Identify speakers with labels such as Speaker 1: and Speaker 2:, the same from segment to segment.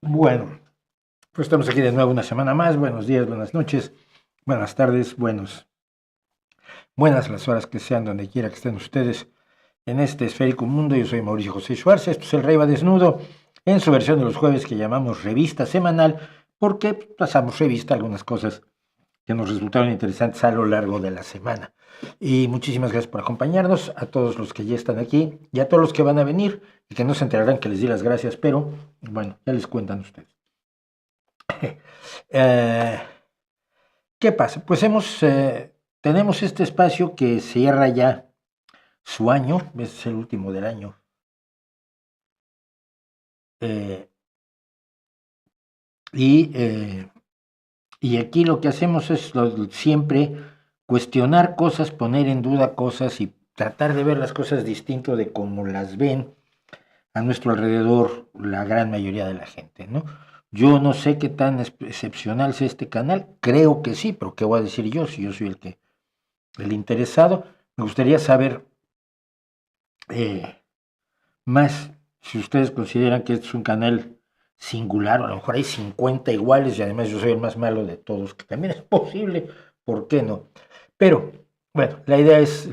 Speaker 1: Bueno, pues estamos aquí de nuevo una semana más. Buenos días, buenas noches, buenas tardes, buenas las horas que sean donde quiera que estén ustedes en este esférico mundo. Yo soy Mauricio José Schwartz. Esto es El Rey va Desnudo en su versión de los jueves que llamamos revista semanal porque pasamos revista a algunas cosas que nos resultaron interesantes a lo largo de la semana. Y muchísimas gracias por acompañarnos, a todos los que ya están aquí y a todos los que van a venir y que no se enterarán que les di las gracias, pero bueno, ya les cuentan ustedes. Eh, ¿Qué pasa? Pues tenemos este espacio que cierra ya su año, es el último del año. eh, y, eh, y aquí lo que hacemos es siempre cuestionar cosas, poner en duda cosas y tratar de ver las cosas distinto de cómo las ven a nuestro alrededor la gran mayoría de la gente, ¿no? Yo no sé qué tan excepcional sea este canal, creo que sí, pero ¿qué voy a decir yo si yo soy el interesado? Me gustaría saber más si ustedes consideran que este es un canal singular, o a lo mejor hay 50 iguales y además yo soy el más malo de todos, que también es posible, ¿por qué no? Pero, bueno, la idea es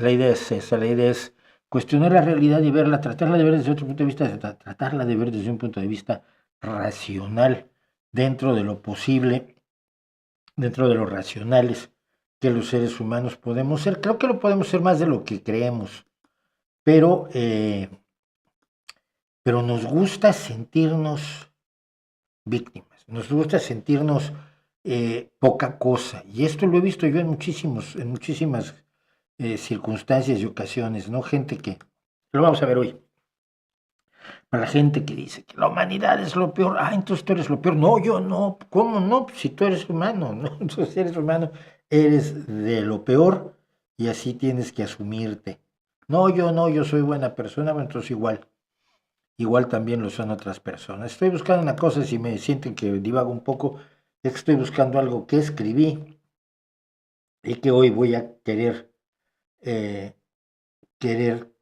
Speaker 1: esa, la idea es cuestionar la realidad y verla, tratarla de ver desde otro punto de vista, tratarla de ver desde un punto de vista racional, dentro de lo posible, dentro de los racionales que los seres humanos podemos ser. Creo que lo podemos ser más de lo que creemos, pero nos gusta sentirnos víctimas, nos gusta sentirnos poca cosa. Y esto lo he visto yo en muchísimas circunstancias y ocasiones, ¿no? Gente que, lo vamos a ver hoy, para la gente que dice que la humanidad es lo peor, entonces tú eres lo peor. No, yo no, ¿cómo no? Si tú eres humano, ¿no? Entonces eres humano, eres de lo peor y así tienes que asumirte. No, yo no, yo soy buena persona, bueno, entonces igual también lo son otras personas. Estoy buscando una cosa, si me sienten que divago un poco, es que estoy buscando algo que escribí y que hoy voy a eh, querer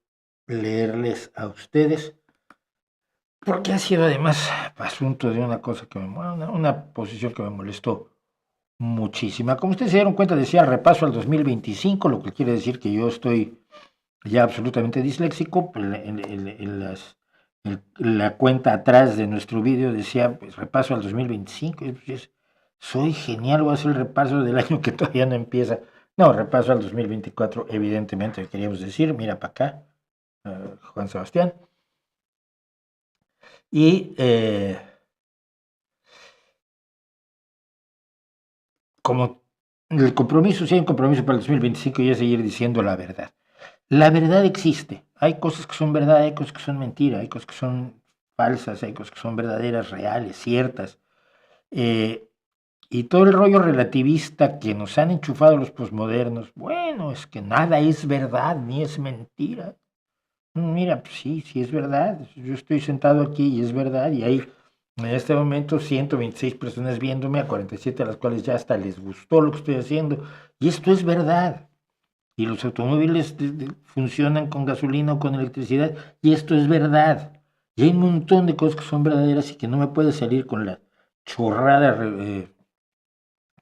Speaker 1: leerles a ustedes, porque ha sido además asunto de una cosa una posición que me molestó muchísima. Como ustedes se dieron cuenta, decía repaso al 2025, lo que quiere decir que yo estoy ya absolutamente disléxico. La cuenta atrás de nuestro vídeo decía, pues repaso al 2025. Y pues, soy genial, voy a hacer el repaso del año que todavía no empieza. No, repaso al 2024, evidentemente, queríamos decir, mira para acá, Juan Sebastián. Y como el compromiso, si hay un compromiso para el 2025, y es seguir diciendo la verdad. La verdad existe. Hay cosas que son verdad, hay cosas que son mentira, hay cosas que son falsas, hay cosas que son verdaderas, reales, ciertas. Eh, y todo el rollo relativista que nos han enchufado los posmodernos, bueno, es que nada es verdad ni es mentira. Mira, pues sí es verdad. Yo estoy sentado aquí y es verdad. Y hay en este momento 126 personas viéndome, a 47 a las cuales ya hasta les gustó lo que estoy haciendo. Y esto es verdad. Y los automóviles funcionan con gasolina o con electricidad. Y esto es verdad. Y hay un montón de cosas que son verdaderas y que no me puede salir con la chorrada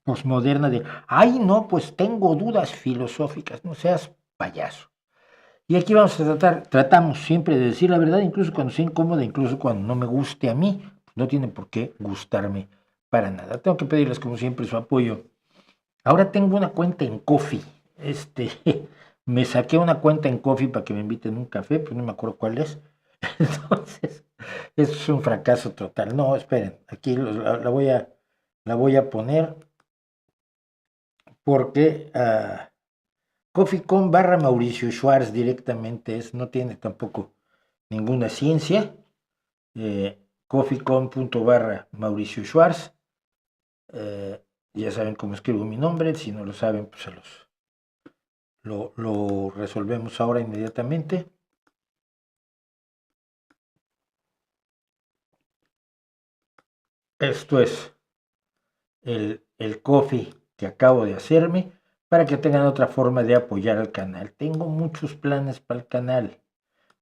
Speaker 1: posmoderna de, ay, no, pues tengo dudas filosóficas. No seas payaso. Y aquí tratamos siempre de decir la verdad, incluso cuando sea incómoda, incluso cuando no me guste a mí, no tiene por qué gustarme para nada. Tengo que pedirles como siempre su apoyo. Ahora tengo una cuenta en Coffee. Me saqué una cuenta en Coffee para que me inviten un café, pero no me acuerdo cuál es. Entonces, eso es un fracaso total. No, esperen, aquí la voy a poner porque Coffee.com/Mauricio Schwartz directamente no tiene tampoco ninguna ciencia. Coffee.com/Mauricio Schwartz. Ya saben cómo escribo mi nombre, si no lo saben, pues lo resolvemos ahora inmediatamente. Esto es el coffee que acabo de hacerme para que tengan otra forma de apoyar al canal. Tengo muchos planes para el canal.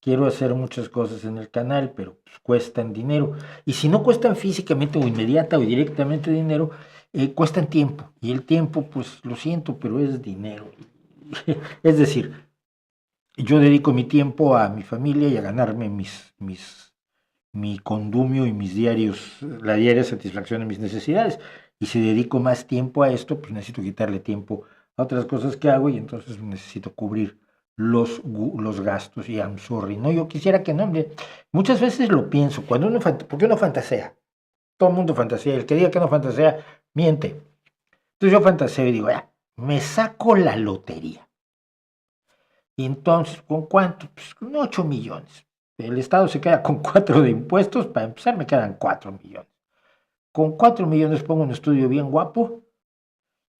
Speaker 1: quiero hacer muchas cosas en el canal, pero pues, cuestan dinero. Y si no cuestan físicamente o inmediata o directamente dinero, cuestan tiempo. Y el tiempo, pues lo siento, pero es dinero. Es decir, yo dedico mi tiempo a mi familia y a ganarme mi condumio y mis diarios, la diaria satisfacción de mis necesidades. Y si dedico más tiempo a esto, pues necesito quitarle tiempo a otras cosas que hago y entonces necesito cubrir los gastos y I'm sorry. No, yo quisiera que no, hombre. Muchas veces lo pienso, cuando uno, porque uno fantasea, todo el mundo fantasea, el que diga que no fantasea, miente. Entonces yo fantaseo y digo, ya, me saco la lotería. Y entonces, ¿con cuánto? Pues con 8 millones. El Estado se queda con 4 de impuestos, para empezar me quedan 4 millones. Con 4 millones pongo un estudio bien guapo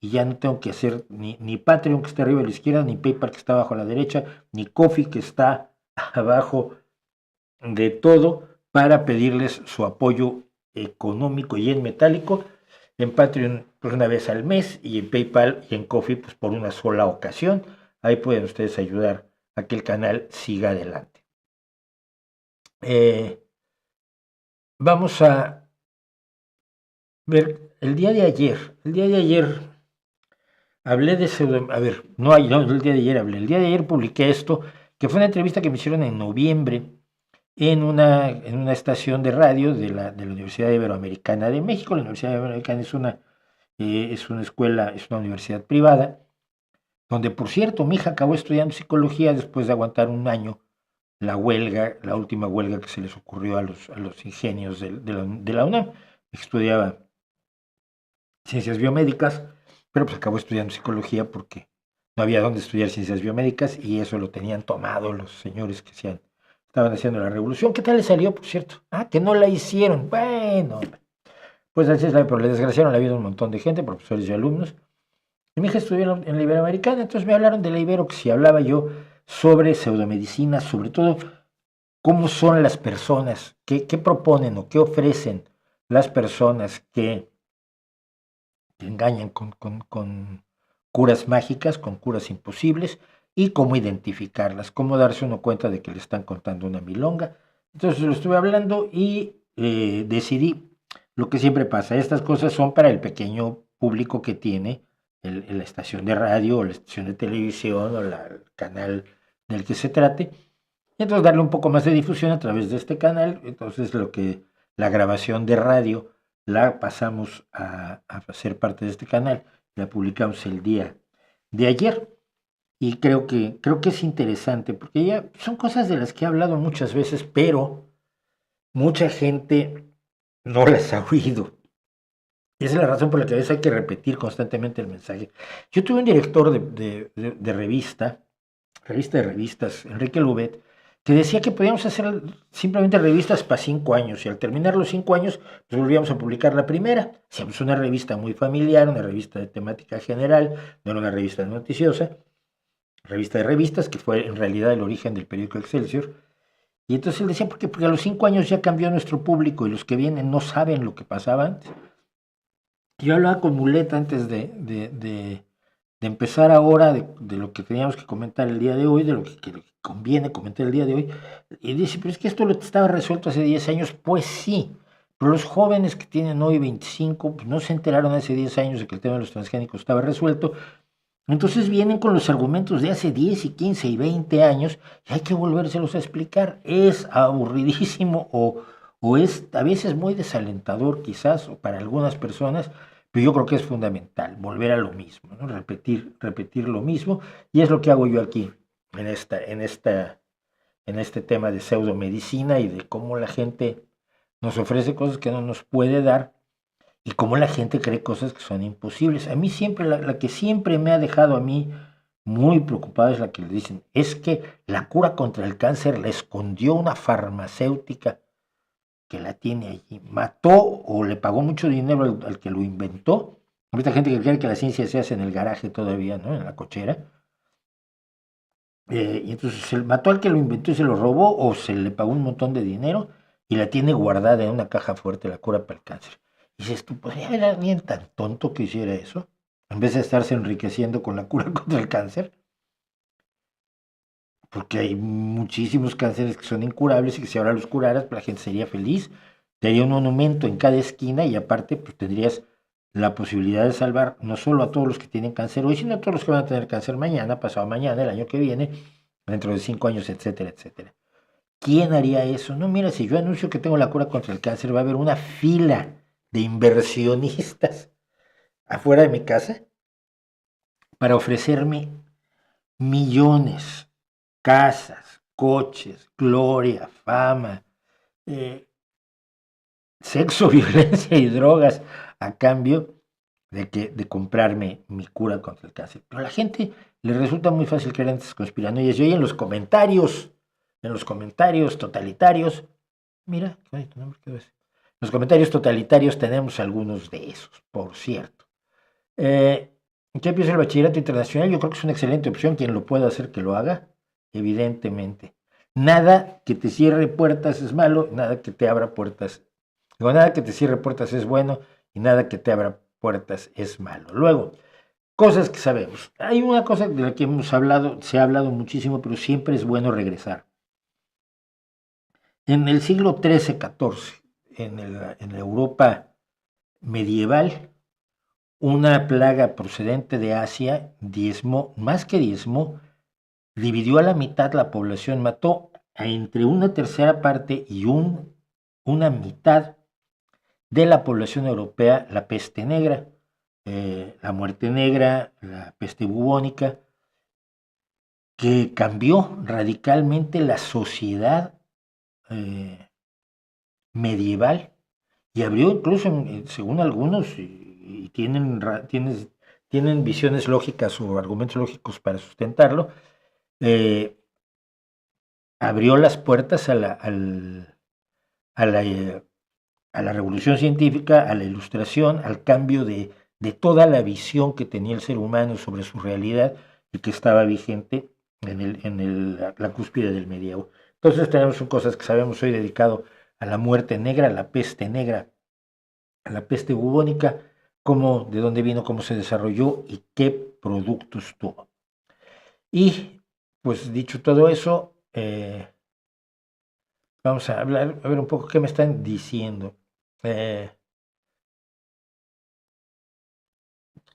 Speaker 1: y ya no tengo que hacer ni Patreon que está arriba a la izquierda, ni PayPal que está abajo a la derecha, ni Coffee que está abajo de todo para pedirles su apoyo económico y en metálico. En Patreon pues una vez al mes y en PayPal y en Coffee pues por una sola ocasión. Ahí pueden ustedes ayudar a que el canal siga adelante. Vamos a ver, el día de ayer hablé de a ver, no, el día de ayer hablé, el día de ayer publiqué esto, que fue una entrevista que me hicieron en noviembre en una estación de radio de la Universidad Iberoamericana de México. La Universidad Iberoamericana es una escuela, es una universidad privada, donde por cierto mi hija acabó estudiando psicología después de aguantar un año la huelga, la última huelga que se les ocurrió a los ingenios de la UNAM. Estudiaba ciencias biomédicas, pero pues acabó estudiando psicología porque no había dónde estudiar ciencias biomédicas y eso lo tenían tomado los señores que estaban haciendo la revolución. ¿Qué tal le salió, por cierto? Ah, que no la hicieron. Bueno, pues así es, pero le desgraciaron la vida a un montón de gente, profesores y alumnos. Y mi hija estudió en la Iberoamericana, entonces me hablaron de la Ibero, que si hablaba yo sobre pseudomedicina, sobre todo cómo son las personas, qué proponen o qué ofrecen las personas que engañan con curas mágicas, con curas imposibles, y cómo identificarlas, cómo darse uno cuenta de que le están contando una milonga. Entonces lo estuve hablando y decidí lo que siempre pasa. Estas cosas son para el pequeño público que tiene la estación de radio o la estación de televisión o el canal del que se trate. Y entonces darle un poco más de difusión a través de este canal. Entonces la grabación de radio la pasamos a ser parte de este canal, la publicamos el día de ayer y creo que es interesante porque ya son cosas de las que he hablado muchas veces, pero mucha gente no las ha oído. Y esa es la razón por la que a veces hay que repetir constantemente el mensaje. Yo tuve un director de revista de revistas, Enrique Lubet, que decía que podíamos hacer simplemente revistas para 5 años y al terminar los 5 años, pues volvíamos a publicar la primera. Hacíamos una revista muy familiar, una revista de temática general, no era una revista noticiosa, revista de revistas, que fue en realidad el origen del periódico Excelsior. Y entonces él decía, porque a los 5 años ya cambió nuestro público y los que vienen no saben lo que pasaba antes. Yo hablaba con Mulet antes de empezar ahora de lo que teníamos que comentar el día de hoy, de lo que conviene comentar el día de hoy, y dice, pero es que esto lo estaba resuelto hace 10 años, pues sí, pero los jóvenes que tienen hoy 25, pues no se enteraron hace 10 años de que el tema de los transgénicos estaba resuelto, entonces vienen con los argumentos de hace 10 y 15 y 20 años y hay que volvérselos a explicar. Es aburridísimo o es a veces muy desalentador quizás o para algunas personas, pero yo creo que es fundamental volver a lo mismo, ¿no? Repetir lo mismo y es lo que hago yo aquí en este tema de pseudomedicina y de cómo la gente nos ofrece cosas que no nos puede dar y cómo la gente cree cosas que son imposibles. A mí siempre, la que siempre me ha dejado a mí muy preocupado es la que le dicen, es que la cura contra el cáncer la escondió una farmacéutica que la tiene allí. Mató o le pagó mucho dinero al que lo inventó. Ahorita gente que cree que la ciencia se hace en el garaje todavía, ¿no? En la cochera. Y entonces se mató al que lo inventó y se lo robó o se le pagó un montón de dinero y la tiene guardada en una caja fuerte la cura para el cáncer. Y dices, ¿tú podría haber alguien tan tonto que hiciera eso? En vez de estarse enriqueciendo con la cura contra el cáncer. porque hay muchísimos cánceres que son incurables y que si ahora los curaras, pues la gente sería feliz, te haría un monumento en cada esquina y aparte pues tendrías la posibilidad de salvar no solo a todos los que tienen cáncer hoy, sino a todos los que van a tener cáncer mañana, pasado mañana, el año que viene, dentro de 5 años, etcétera, etcétera. ¿Quién haría eso? No, mira, si yo anuncio que tengo la cura contra el cáncer, va a haber una fila de inversionistas afuera de mi casa para ofrecerme millones, casas, coches, gloria, fama, eh, sexo, violencia y drogas a cambio de comprarme mi cura contra el cáncer. Pero a la gente le resulta muy fácil creer en estas conspiranoias. Y hoy en los comentarios totalitarios, mira, qué bonito nombre quedó ese. En los comentarios totalitarios tenemos algunos de esos, por cierto. ¿Qué piensa el bachillerato internacional? Yo creo que es una excelente opción. Quien lo pueda hacer, que lo haga, evidentemente. Nada que te cierre puertas es malo, nada que te abra puertas. Digo, nada que te cierre puertas es bueno y nada que te abra puertas es malo. Luego, cosas que sabemos. Hay una cosa de la que hemos hablado, se ha hablado muchísimo, pero siempre es bueno regresar. En el siglo XIII-XIV, en la Europa medieval, una plaga procedente de Asia diezmó, más que diezmó, dividió a la mitad la población, mató a entre una tercera parte y una mitad de la población europea la peste negra, la muerte negra, la peste bubónica, que cambió radicalmente la sociedad medieval y abrió incluso, según algunos, y tienen visiones lógicas o argumentos lógicos para sustentarlo, abrió las puertas a la, eh, a la revolución científica, a la ilustración, al cambio de toda la visión que tenía el ser humano sobre su realidad y que estaba vigente la cúspide del medievo. Entonces tenemos cosas que sabemos hoy dedicado a la muerte negra, a la peste negra, a la peste bubónica, cómo, de dónde vino, cómo se desarrolló y qué productos tuvo. Y pues dicho todo eso, vamos a hablar, a ver un poco qué me están diciendo.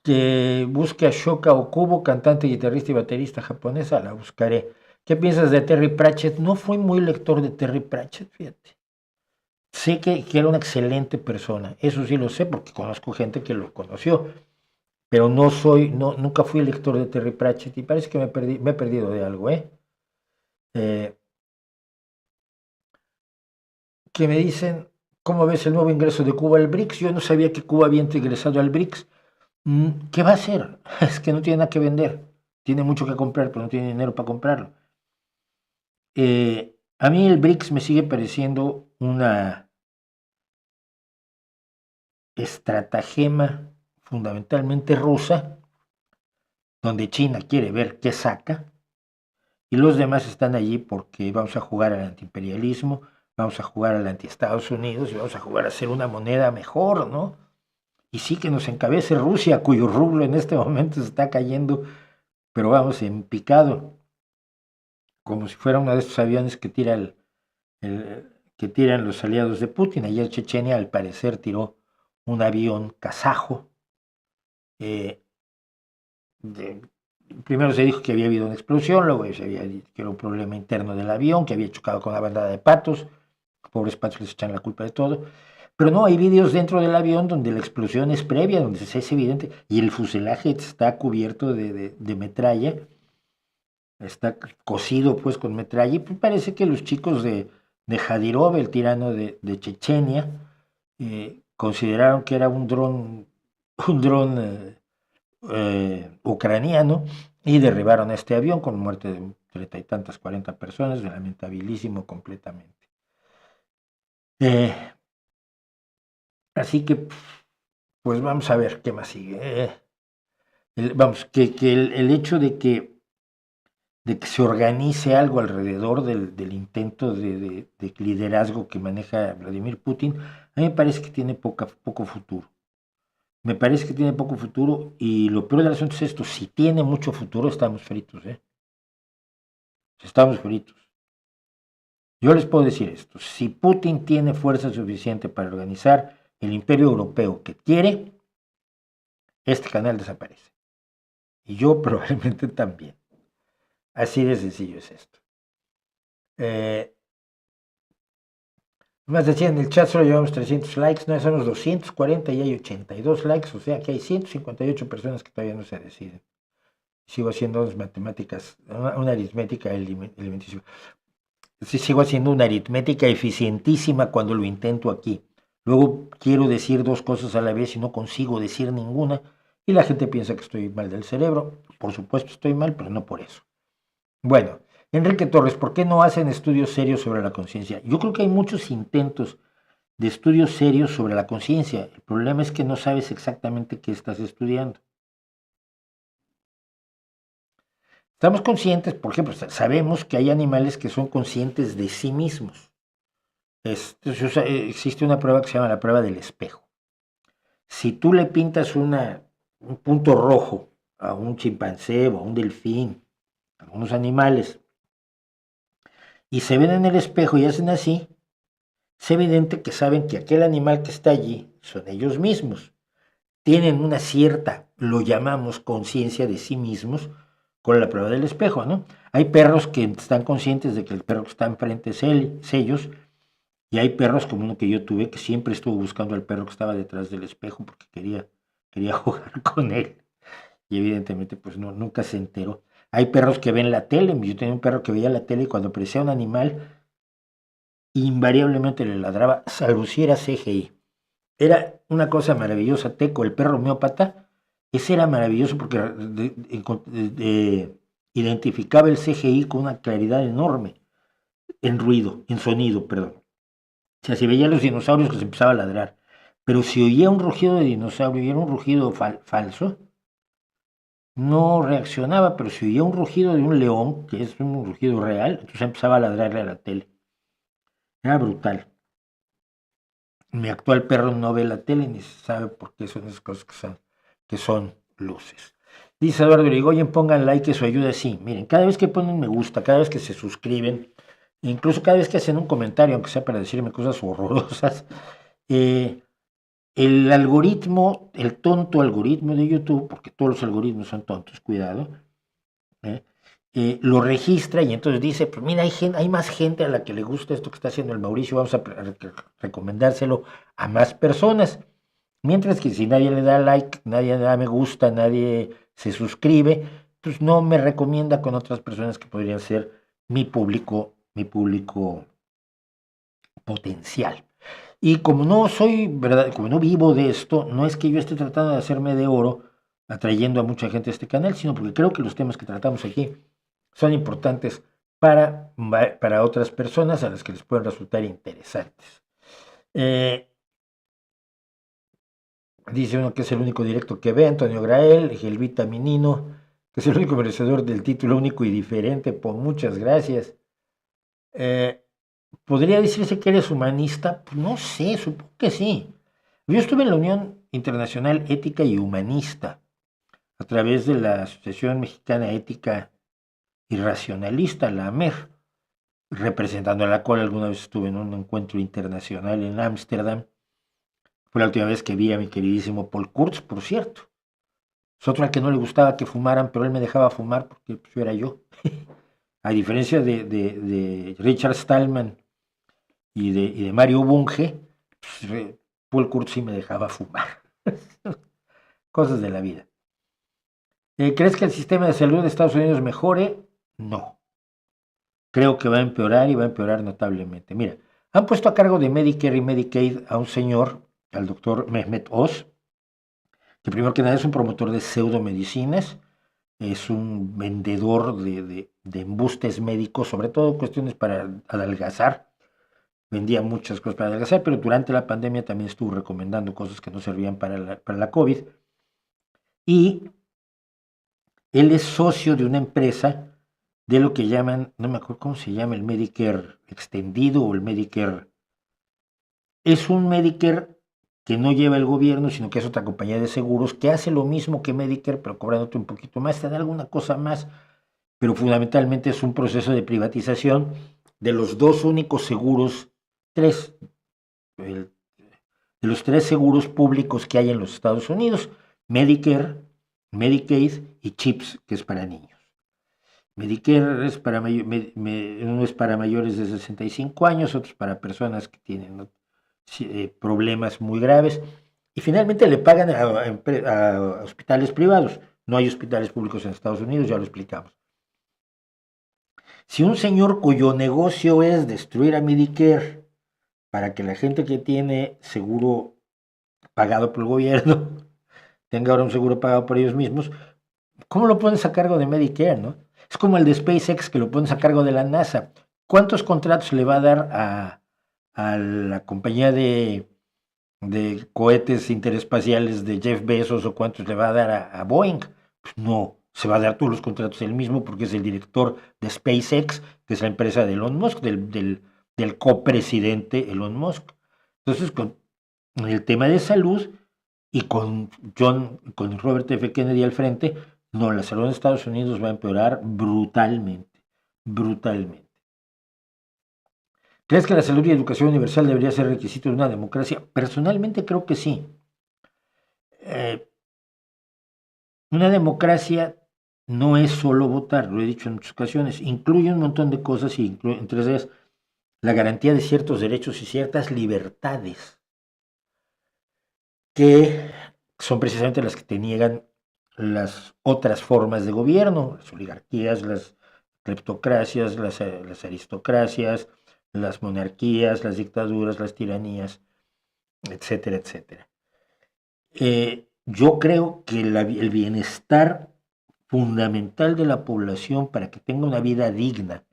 Speaker 1: Que busque a Shoka Okubo, cantante, guitarrista y baterista japonesa, la buscaré. ¿Qué piensas de Terry Pratchett? No fui muy lector de Terry Pratchett, fíjate. Sé que era una excelente persona, eso sí lo sé porque conozco gente que lo conoció, pero nunca fui lector de Terry Pratchett y parece que me he perdido de algo, ¿eh? Que me dicen, ¿cómo ves el nuevo ingreso de Cuba al BRICS? Yo no sabía que Cuba había ingresado al BRICS. ¿Qué va a hacer? Es que no tiene nada que vender. Tiene mucho que comprar, pero no tiene dinero para comprarlo. A mí el BRICS me sigue pareciendo una estratagema fundamentalmente rusa, donde China quiere ver qué saca, y los demás están allí porque vamos a jugar al antiimperialismo, vamos a jugar al anti-Estados Unidos y vamos a jugar a hacer una moneda mejor, ¿no? Y sí que nos encabece Rusia, cuyo rublo en este momento se está cayendo, pero vamos, en picado, como si fuera uno de estos aviones que tiran los aliados de Putin. Ayer Chechenia, al parecer, tiró un avión kazajo. Eh, de- Primero se dijo que había habido una explosión, luego se había dicho que era un problema interno del avión, que había chocado con una bandada de patos. Pobres patos les echan la culpa de todo. Pero no, hay vídeos dentro del avión donde la explosión es previa, donde es evidente, y el fuselaje está cubierto de metralla, está cosido pues con metralla, y pues parece que los chicos de Jadirov, el tirano de Chechenia, consideraron que era un dron ucraniano, y derribaron este avión con muerte de 30 y tantas, 40 personas, lamentabilísimo completamente. Así que, pues vamos a ver qué más sigue. Vamos, que el hecho de que se organice algo alrededor del intento de liderazgo que maneja Vladimir Putin, a mí me parece que tiene poco futuro. Me parece que tiene poco futuro y lo peor del asunto es esto, si tiene mucho futuro estamos fritos, ¿eh? Estamos fritos. Yo les puedo decir esto, si Putin tiene fuerza suficiente para organizar el imperio europeo que quiere, este canal desaparece. Y yo probablemente también. Así de sencillo es esto. Más decía en el chat, solo llevamos 300 likes, no, son los 240 y hay 82 likes, o sea que hay 158 personas que todavía no se deciden. Sigo haciendo unas matemáticas, una aritmética elementísima. Sí, sigo haciendo una aritmética eficientísima cuando lo intento aquí. Luego quiero decir dos cosas a la vez y no consigo decir ninguna, y la gente piensa que estoy mal del cerebro. Por supuesto estoy mal, pero no por eso. Bueno, Enrique Torres, ¿por qué no hacen estudios serios sobre la conciencia? Yo creo que hay muchos intentos de estudios serios sobre la conciencia. El problema es que no sabes exactamente qué estás estudiando. Estamos conscientes, por ejemplo, sabemos que hay animales que son conscientes de sí mismos. Existe una prueba que se llama la prueba del espejo. Si tú le pintas un punto rojo a un chimpancé o a un delfín, a algunos animales, y se ven en el espejo y hacen así, es evidente que saben que aquel animal que está allí son ellos mismos. Tienen una cierta, lo llamamos conciencia de sí mismos, con la prueba del espejo, ¿no? Hay perros que están conscientes de que el perro que está enfrente es ellos, y hay perros como uno que yo tuve que siempre estuvo buscando al perro que estaba detrás del espejo porque quería jugar con él. Y evidentemente pues no, nunca se enteró. Hay perros que ven la tele. Yo tenía un perro que veía la tele y cuando aparecía un animal, invariablemente le ladraba, salvo si era CGI. Era una cosa maravillosa. Teco, el perro homeópata, ese era maravilloso porque identificaba el CGI con una claridad enorme, en sonido, perdón. O sea, si veía a los dinosaurios que se empezaba a ladrar, pero si oía un rugido de dinosaurio y era un rugido falso, no reaccionaba, pero si oía un rugido de un león, que es un rugido real, entonces empezaba a ladrarle a la tele. Era brutal. Mi actual perro no ve la tele ni sabe por qué son esas cosas que son luces. Dice Eduardo Irigoyen, pongan like, eso ayuda. Sí, miren, cada vez que ponen me gusta, cada vez que se suscriben, incluso cada vez que hacen un comentario, aunque sea para decirme cosas horrorosas, el algoritmo, el tonto algoritmo de YouTube, porque todos los algoritmos son tontos, cuidado, lo registra y entonces dice, pues mira, hay más gente a la que le gusta esto que está haciendo el Mauricio, vamos a recomendárselo a más personas. Mientras que si nadie le da like, nadie le da me gusta, nadie se suscribe, pues no me recomienda con otras personas que podrían ser mi público potencial. Y como no soy, ¿verdad? Como no vivo de esto, no es que yo esté tratando de hacerme de oro atrayendo a mucha gente a este canal, sino porque creo que los temas que tratamos aquí son importantes para otras personas a las que les pueden resultar interesantes. Dice uno que es el único directo que ve, Antonio Grael, Gelvita Minino, que es el único merecedor del título único y diferente, por muchas gracias. ¿Podría decirse que eres humanista? Pues no sé, supongo que sí. Yo estuve en la Unión Internacional Ética y Humanista a través de la Asociación Mexicana Ética y Racionalista, la AMER, representando a la cual alguna vez estuve en un encuentro internacional en Ámsterdam. Fue la última vez que vi a mi queridísimo Paul Kurtz, por cierto. Es otro al que no le gustaba que fumaran, pero él me dejaba fumar porque pues, yo era yo. A diferencia de Richard Stallman y de Mario Bunge, pues, Paul Kurtz sí me dejaba fumar. Cosas de la vida. ¿Crees que el sistema de salud de Estados Unidos mejore? No. Creo que va a empeorar y va a empeorar notablemente. Mira, han puesto a cargo de Medicare y Medicaid a un señor, al doctor Mehmet Oz, que primero que nada es un promotor de pseudomedicinas, es un vendedor de embustes médicos, sobre todo cuestiones para adelgazar. Vendía muchas cosas para adelgazar, pero durante la pandemia también estuvo recomendando cosas que no servían para la COVID. Y él es socio de una empresa de lo que llaman, no me acuerdo cómo se llama, el Medicare extendido o el Medicare. Es un Medicare que no lleva el gobierno, sino que es otra compañía de seguros que hace lo mismo que Medicare, pero cobrándote un poquito más, te da alguna cosa más. pero fundamentalmente es un proceso de privatización de los dos únicos seguros, de los tres seguros públicos que hay en los Estados Unidos: Medicare, Medicaid y CHIPS, que es para niños. Medicare es para uno es para mayores de 65 años, otros para personas que tienen problemas muy graves, y finalmente le pagan a hospitales privados. No hay hospitales públicos en Estados Unidos, ya lo explicamos. Si un señor cuyo negocio es destruir a Medicare para que la gente que tiene seguro pagado por el gobierno tenga ahora un seguro pagado por ellos mismos, ¿cómo lo pones a cargo de Medicare, no? Es como el de SpaceX, que lo pones a cargo de la NASA. ¿Cuántos contratos le va a dar a la compañía de cohetes interespaciales de Jeff Bezos, o cuántos le va a dar a Boeing? Pues no, se va a dar todos los contratos él mismo, porque es el director de SpaceX, que es la empresa de Elon Musk, del copresidente Elon Musk. Entonces, con el tema de salud y con Robert F. Kennedy al frente, no, la salud en Estados Unidos va a empeorar brutalmente, brutalmente. ¿Crees que la salud y educación universal debería ser requisito de una democracia? Personalmente creo que sí. Una democracia no es solo votar, lo he dicho en muchas ocasiones, incluye un montón de cosas, y entre ellas la garantía de ciertos derechos y ciertas libertades, que son precisamente las que te niegan las otras formas de gobierno: las oligarquías, las cleptocracias, las aristocracias, las monarquías, las dictaduras, las tiranías, etcétera, etcétera. Yo creo que el bienestar fundamental de la población para que tenga una vida digna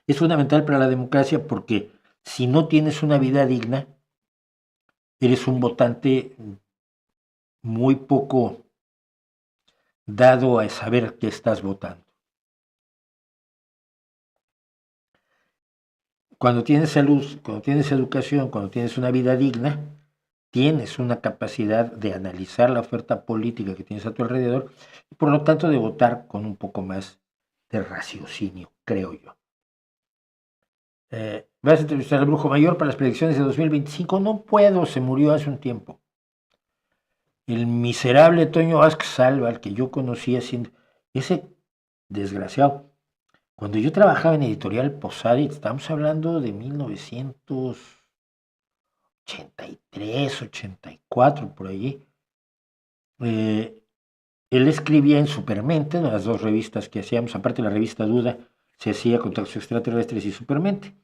Speaker 1: es fundamental para la democracia, porque si no tienes una vida digna, eres un votante muy poco dado a saber qué estás votando. Cuando tienes salud, cuando tienes educación, cuando tienes una vida digna, tienes una capacidad de analizar la oferta política que tienes a tu alrededor, y por lo tanto de votar con un poco más de raciocinio, creo yo. ¿Vas a entrevistar al Brujo Mayor para las predicciones de 2025? No puedo, se murió hace un tiempo. El miserable Toño Vázquez Salva, al que yo conocía, ese desgraciado. Cuando yo trabajaba en Editorial Posadi, estamos hablando de 1983, 84, por allí. Él escribía en Supermente, en las dos revistas que hacíamos, aparte de la revista Duda, se hacía Contactos Extraterrestres y Supermente.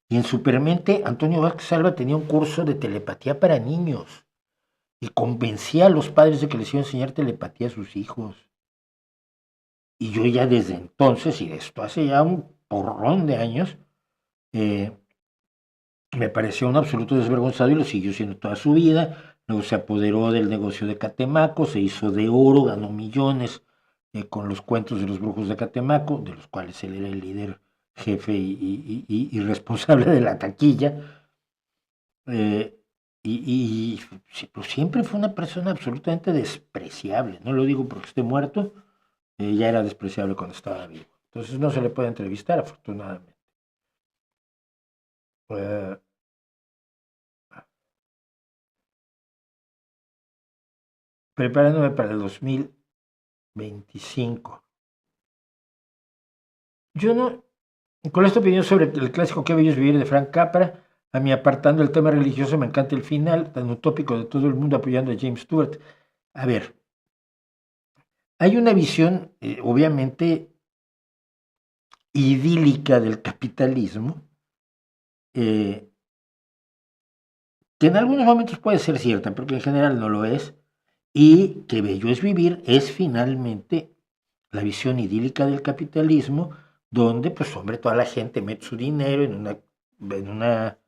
Speaker 1: Y en Supermente, Antonio Vázquez Salva tenía un curso de telepatía para niños y convencía a los padres de que les iba a enseñar telepatía a sus hijos. Y yo ya desde entonces, y de esto hace ya un porrón de años, me pareció un absoluto desvergonzado, y lo siguió siendo toda su vida. Luego se apoderó del negocio de Catemaco, se hizo de oro, ganó millones con los cuentos de los brujos de Catemaco, de los cuales él era el líder, jefe y responsable de la taquilla. Pues siempre fue una persona absolutamente despreciable. No lo digo porque esté muerto, ya era despreciable cuando estaba vivo. Entonces no se le puede entrevistar, afortunadamente. Preparándome para el 2025. Yo no, con esta opinión sobre el clásico Qué bello es vivir de Frank Capra, a mí, apartando el tema religioso, me encanta el final tan utópico de todo el mundo apoyando a James Stewart. A ver, hay una visión, obviamente, idílica del capitalismo, que en algunos momentos puede ser cierta, pero que en general no lo es, y que bello es vivir es finalmente la visión idílica del capitalismo, donde, pues, hombre, toda la gente mete su dinero en una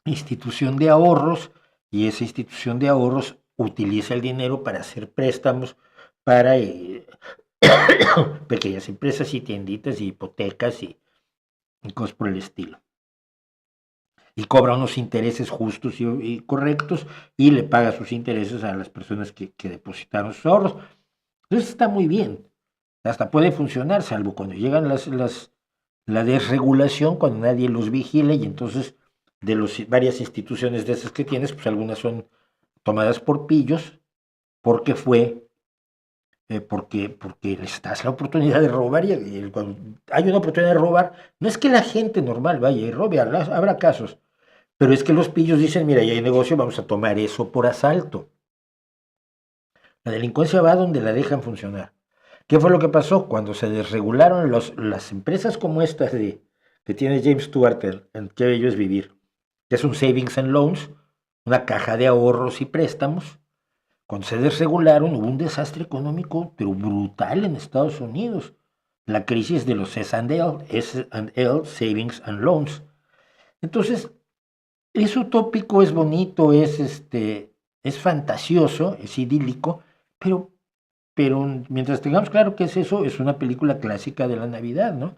Speaker 1: institución de ahorros, y esa institución de ahorros utiliza el dinero para hacer préstamos para pequeñas empresas y tienditas y hipotecas y cosas por el estilo. y cobra unos intereses justos y correctos y le paga sus intereses a las personas que depositaron sus ahorros. Entonces está muy bien, hasta puede funcionar, salvo cuando llegan la desregulación, cuando nadie los vigila y entonces de varias instituciones de esas que tienes, pues algunas son tomadas por pillos porque porque les das la oportunidad de robar y cuando hay una oportunidad de robar, no es que la gente normal vaya y robe, habrá casos, pero es que los pillos dicen, mira, ya hay negocio, vamos a tomar eso por asalto. La delincuencia va donde la dejan funcionar. ¿Qué fue lo que pasó? Cuando se desregularon las empresas como estas que tiene James Stewart en Qué Bello es Vivir, que es un savings and loans, una caja de ahorros y préstamos. Cuando se desregularon hubo un desastre económico pero brutal en Estados Unidos. La crisis de los S&L, Savings and Loans. Entonces, es utópico, es bonito, es fantasioso, es idílico, pero, pero mientras tengamos claro que es eso, es una película clásica de la Navidad, ¿no?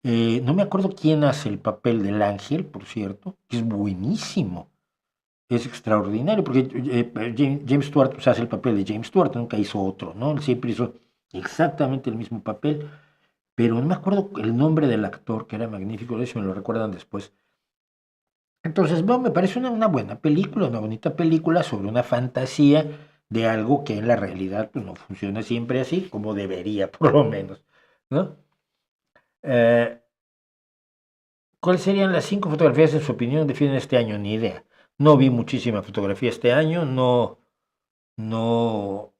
Speaker 1: No me acuerdo quién hace el papel del ángel, por cierto, que es buenísimo. Es extraordinario, porque James Stewart pues, hace el papel de James Stewart, nunca hizo otro, ¿no? Él siempre hizo exactamente el mismo papel, pero no me acuerdo el nombre del actor, que era magnífico, eso me lo recuerdan después. Entonces, bueno, me parece una buena película, una bonita película sobre una fantasía de algo que en la realidad pues, no funciona siempre así, como debería, por lo menos, ¿no? Eh, ¿Cuáles serían las 5 fotografías en su opinión definen este año? Ni idea. No vi muchísima fotografía este año, no, no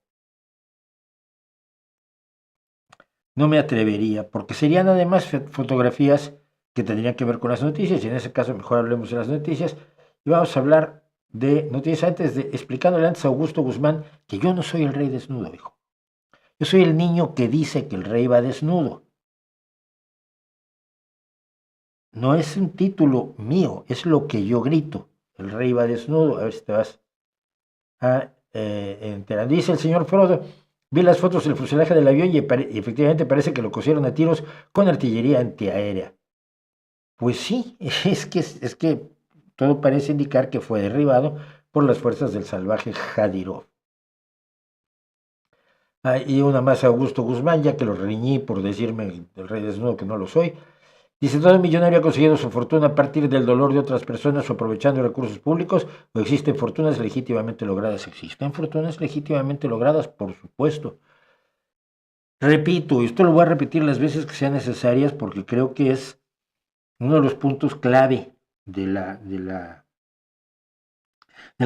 Speaker 1: me atrevería, porque serían además fotografías que tendrían que ver con las noticias, y en ese caso mejor hablemos de las noticias, y vamos a hablar de noticias antes de explicándole antes a Augusto Guzmán que yo no soy el rey desnudo, hijo. Yo soy el niño que dice que el rey va desnudo. No es un título mío, es lo que yo grito. El rey va desnudo, a ver si te vas a enterar. Dice el señor Frodo, vi las fotos del fuselaje del avión y efectivamente parece que lo cosieron a tiros con artillería antiaérea. Pues sí, es que todo parece indicar que fue derribado por las fuerzas del salvaje Jadirov. Ah, y una más a Augusto Guzmán, ya que lo reñí por decirme el rey desnudo que no lo soy. Dice, ¿todo millonario ha conseguido su fortuna a partir del dolor de otras personas o aprovechando recursos públicos o existen fortunas legítimamente logradas? Existen fortunas legítimamente logradas, por supuesto. Repito, esto lo voy a repetir las veces que sean necesarias porque creo que es uno de los puntos clave de la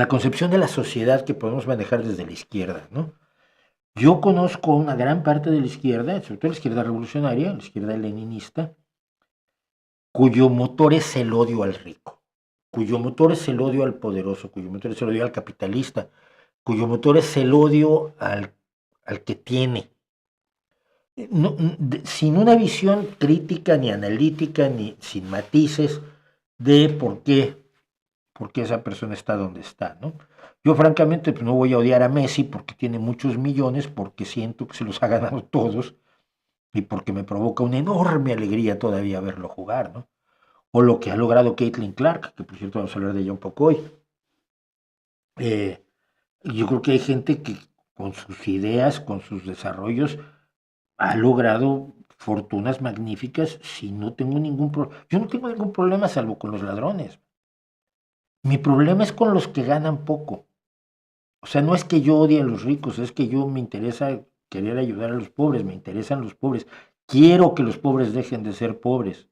Speaker 1: concepción de la sociedad que podemos manejar desde la izquierda, ¿no? Yo conozco una gran parte de la izquierda, sobre todo la izquierda revolucionaria, la izquierda leninista, cuyo motor es el odio al rico, cuyo motor es el odio al poderoso, cuyo motor es el odio al capitalista, cuyo motor es el odio al que tiene. No, sin una visión crítica ni analítica ni sin matices de por qué esa persona está donde está, ¿no? Yo francamente pues, no voy a odiar a Messi porque tiene muchos millones, porque siento que se los ha ganado todos y porque me provoca una enorme alegría todavía verlo jugar, ¿no? O lo que ha logrado Caitlin Clark, que por cierto vamos a hablar de ella un poco hoy. Yo creo que hay gente que con sus ideas, con sus desarrollos, ha logrado fortunas magníficas si no tengo ningún problema. Yo no tengo ningún problema salvo con los ladrones. Mi problema es con los que ganan poco. O sea, no es que yo odie a los ricos, es que yo me interesa querer ayudar a los pobres, me interesan los pobres. Quiero que los pobres dejen de ser pobres.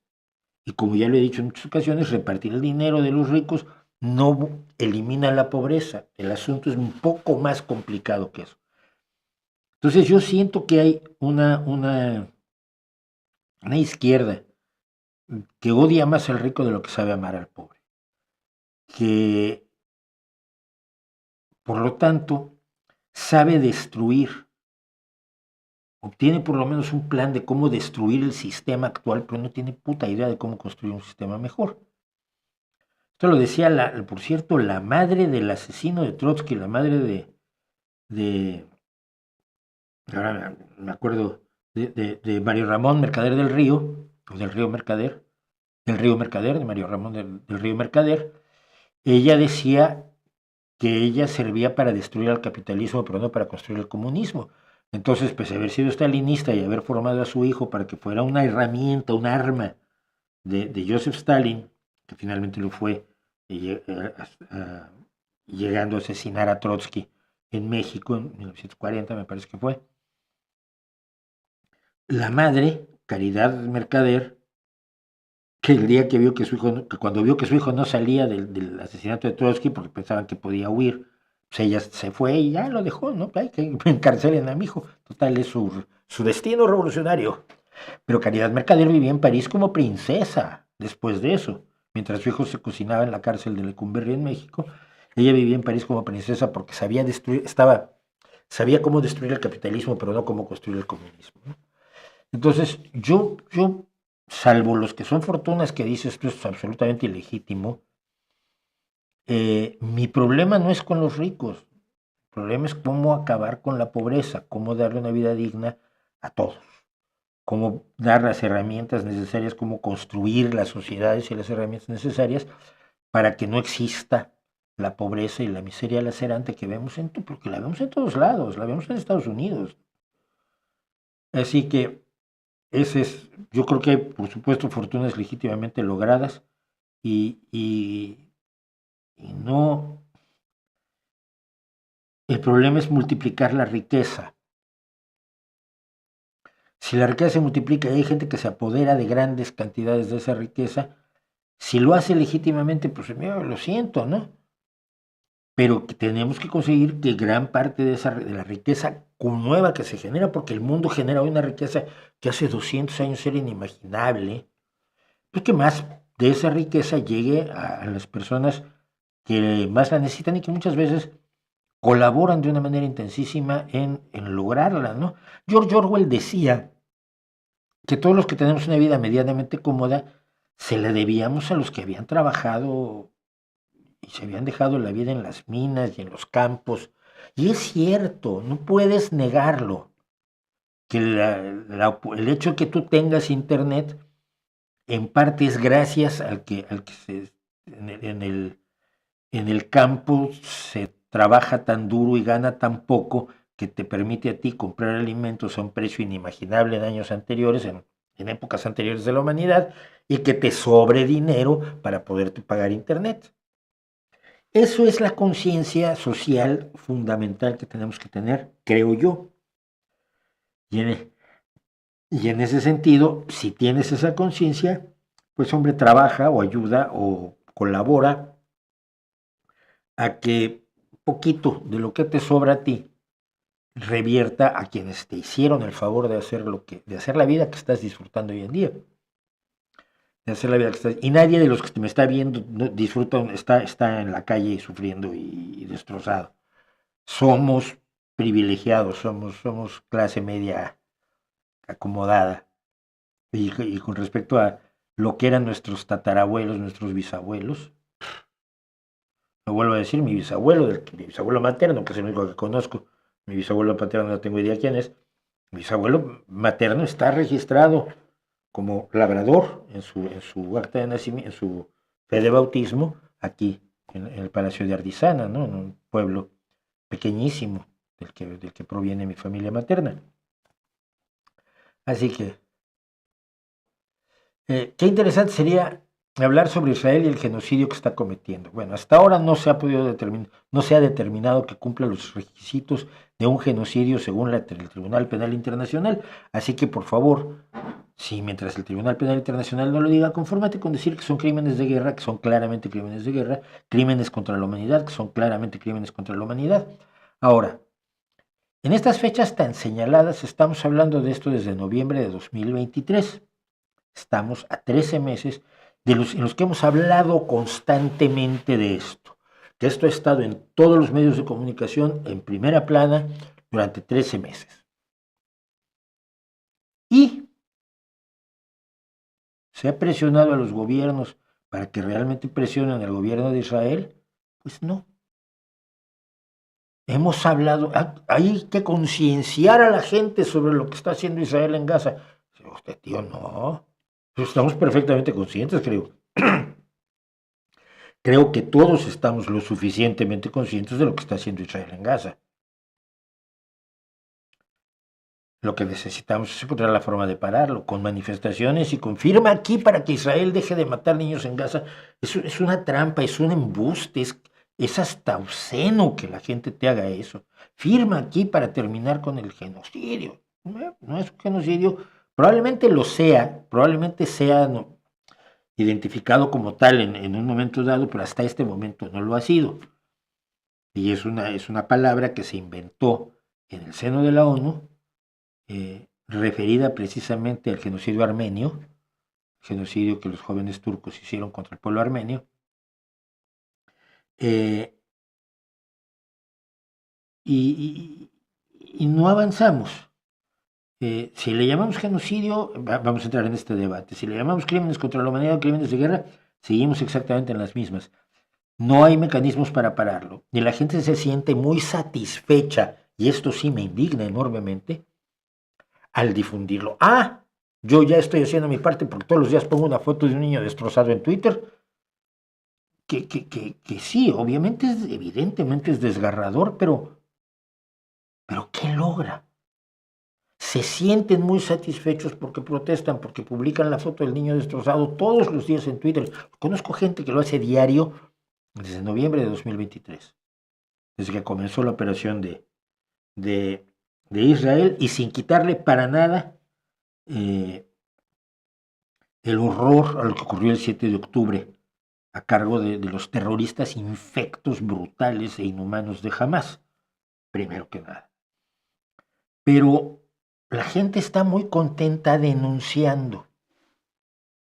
Speaker 1: Y como ya lo he dicho en muchas ocasiones, repartir el dinero de los ricos no elimina la pobreza. El asunto es un poco más complicado que eso. Entonces yo siento que hay una izquierda que odia más al rico de lo que sabe amar al pobre. Que, por lo tanto, sabe destruir, obtiene por lo menos un plan de cómo destruir el sistema actual, pero no tiene puta idea de cómo construir un sistema mejor. Esto lo decía, por cierto, la madre del asesino de Trotsky, la madre de ahora me acuerdo, de Mario Ramón Mercader del Río, o del Río Mercader, del Río Mercader, de Mario Ramón del Río Mercader, ella decía que ella servía para destruir al capitalismo, pero no para construir el comunismo. Entonces, pues haber sido stalinista y haber formado a su hijo para que fuera una herramienta, un arma de Joseph Stalin, que finalmente lo fue, llegando a asesinar a Trotsky en México en 1940, me parece que fue. La madre, Caridad Mercader, que el día que vio que su hijo, que cuando vio que su hijo no salía del asesinato de Trotsky porque pensaban que podía huir, pues ella se fue y ya lo dejó, ¿no? Hay que encarcelen a mi hijo. Total, es su destino revolucionario. Pero Caridad Mercader vivía en París como princesa después de eso. Mientras su hijo se cocinaba en la cárcel de Lecumberri en México, ella vivía en París como princesa porque sabía destruir, sabía cómo destruir el capitalismo, pero no cómo construir el comunismo, ¿no? Entonces, yo, salvo los que son fortunas que dices esto es absolutamente ilegítimo, mi problema no es con los ricos, el problema es cómo acabar con la pobreza, cómo darle una vida digna a todos, cómo dar las herramientas necesarias, cómo construir las sociedades y las herramientas necesarias para que no exista la pobreza y la miseria lacerante que vemos porque la vemos en todos lados, la vemos en Estados Unidos. Así que yo creo que hay, por supuesto, fortunas legítimamente logradas y no, el problema es multiplicar la riqueza. Si la riqueza se multiplica y hay gente que se apodera de grandes cantidades de esa riqueza, si lo hace legítimamente, pues mira, lo siento, ¿no? Pero que tenemos que conseguir que gran parte de la riqueza nueva que se genera, porque el mundo genera hoy una riqueza que hace 200 años era inimaginable, pues que más de esa riqueza llegue a las personas que más la necesitan y que muchas veces colaboran de una manera intensísima en lograrla, ¿no? George Orwell decía que todos los que tenemos una vida medianamente cómoda se la debíamos a los que habían trabajado y se habían dejado la vida en las minas y en los campos. Y es cierto, no puedes negarlo, que el hecho de que tú tengas internet en parte es gracias al que en el campo se trabaja tan duro y gana tan poco que te permite a ti comprar alimentos a un precio inimaginable en años anteriores, en épocas anteriores de la humanidad, y que te sobre dinero para poderte pagar internet. Eso es la conciencia social fundamental que tenemos que tener, creo yo. Y en ese sentido, si tienes esa conciencia, pues hombre, trabaja o ayuda o colabora a que poquito de lo que te sobra a ti revierta a quienes te hicieron el favor de hacer de hacer la vida que estás disfrutando hoy en día. De hacer la vida que estás, y nadie de los que me está viendo disfruta, está en la calle sufriendo y destrozado. Somos privilegiados, somos clase media acomodada. Y con respecto a lo que eran nuestros tatarabuelos, nuestros bisabuelos, lo vuelvo a decir, mi bisabuelo materno, que es el único que conozco, mi bisabuelo paterno no tengo idea quién es, mi bisabuelo materno está registrado como labrador en su acta de nacimiento, en su fe de bautismo, aquí en el Palacio de Ardizana, ¿no? En un pueblo pequeñísimo del que proviene mi familia materna. Así que, qué interesante sería hablar sobre Israel y el genocidio que está cometiendo. Bueno, hasta ahora no se ha podido determinar, no se ha determinado que cumpla los requisitos de un genocidio según el Tribunal Penal Internacional. Así que, por favor, si mientras el Tribunal Penal Internacional no lo diga, confórmate con decir que son crímenes de guerra, que son claramente crímenes de guerra, crímenes contra la humanidad, que son claramente crímenes contra la humanidad. Ahora, en estas fechas tan señaladas, estamos hablando de esto desde noviembre de 2023. Estamos a 13 meses en los que hemos hablado constantemente de esto. Que esto ha estado en todos los medios de comunicación en primera plana durante 13 meses. Y se ha presionado a los gobiernos para que realmente presionen al gobierno de Israel. Pues no. Hemos hablado, hay que concienciar a la gente sobre lo que está haciendo Israel en Gaza. Usted, tío, no. Estamos perfectamente conscientes, creo. Creo que todos estamos lo suficientemente conscientes de lo que está haciendo Israel en Gaza. Lo que necesitamos es encontrar la forma de pararlo, con manifestaciones y con firma aquí para que Israel deje de matar niños en Gaza. Es una trampa, es un embuste, es hasta obsceno que la gente te haga eso. Firma aquí para terminar con el genocidio. No es un genocidio, probablemente sea no, identificado como tal en un momento dado, pero hasta este momento no lo ha sido. Y es una palabra que se inventó en el seno de la ONU, referida precisamente al genocidio armenio, genocidio que los jóvenes turcos hicieron contra el pueblo armenio, eh, y no avanzamos. Si le llamamos genocidio, vamos a entrar en este debate. Si le llamamos crímenes contra la humanidad o crímenes de guerra, seguimos exactamente en las mismas. No hay mecanismos para pararlo. Y la gente se siente muy satisfecha, y esto sí me indigna enormemente, al difundirlo. Yo ya estoy haciendo mi parte porque todos los días pongo una foto de un niño destrozado en Twitter. Que sí, obviamente, evidentemente es desgarrador, pero ¿qué logra? Se sienten muy satisfechos porque protestan, porque publican la foto del niño destrozado todos los días en Twitter. Conozco gente que lo hace diario desde noviembre de 2023, desde que comenzó la operación de, de Israel, y sin quitarle para nada el horror a lo que ocurrió el 7 de octubre a cargo de los terroristas infectos, brutales e inhumanos de Hamas, primero que nada. Pero la gente está muy contenta denunciando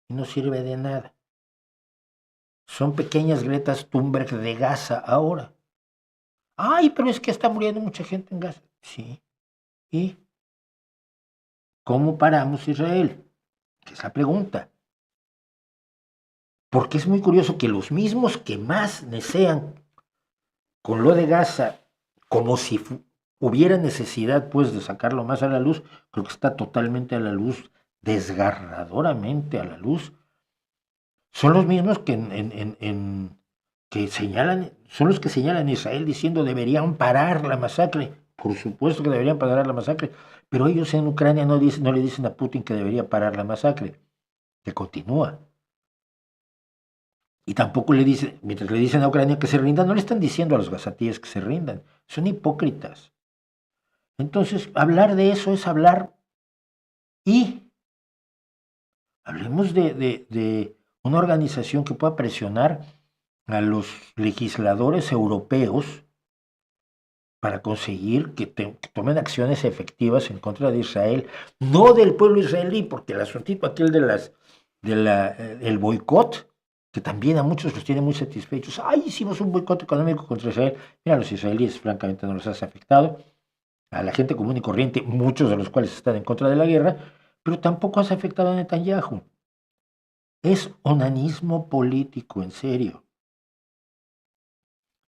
Speaker 1: y no sirve de nada. Son pequeñas Gretas Thunberg de Gaza ahora. Pero es que está muriendo mucha gente en Gaza. Sí. ¿Y cómo paramos Israel? Que es la pregunta. Porque es muy curioso que los mismos que más desean con lo de Gaza, como si hubiera necesidad pues de sacarlo más a la luz, creo que está totalmente a la luz, desgarradoramente a la luz, son los mismos que que señalan, son los que señalan a Israel diciendo deberían parar la masacre. Por supuesto que deberían parar la masacre, pero ellos en Ucrania no le dicen a Putin que debería parar la masacre, que continúa. Y tampoco le dicen, mientras le dicen a Ucrania que se rindan, no le están diciendo a los gazatíes que se rindan. Son hipócritas. Entonces, hablar de eso es hablar, y hablemos de una organización que pueda presionar a los legisladores europeos para conseguir que tomen acciones efectivas en contra de Israel, no del pueblo israelí, porque el asuntito aquel el boicot, que también a muchos los tiene muy satisfechos. Hicimos un boicot económico contra Israel. Mira, a los israelíes francamente no los has afectado, a la gente común y corriente, muchos de los cuales están en contra de la guerra, pero tampoco has afectado a Netanyahu. Es onanismo político, en serio.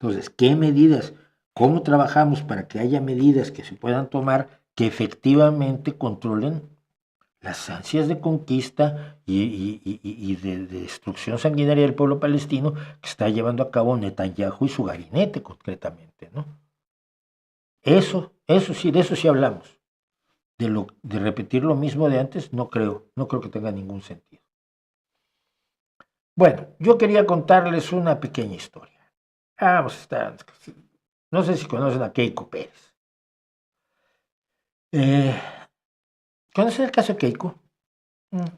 Speaker 1: Entonces, ¿qué medidas? ¿Cómo trabajamos para que haya medidas que se puedan tomar que efectivamente controlen las ansias de conquista y de destrucción sanguinaria del pueblo palestino que está llevando a cabo Netanyahu y su gabinete concretamente, ¿no? Eso sí, de eso sí hablamos. De repetir lo mismo de antes, no creo que tenga ningún sentido. Bueno, yo quería contarles una pequeña historia. No sé si conocen a Keiko Pérez. ¿Conocen el caso de Keiko?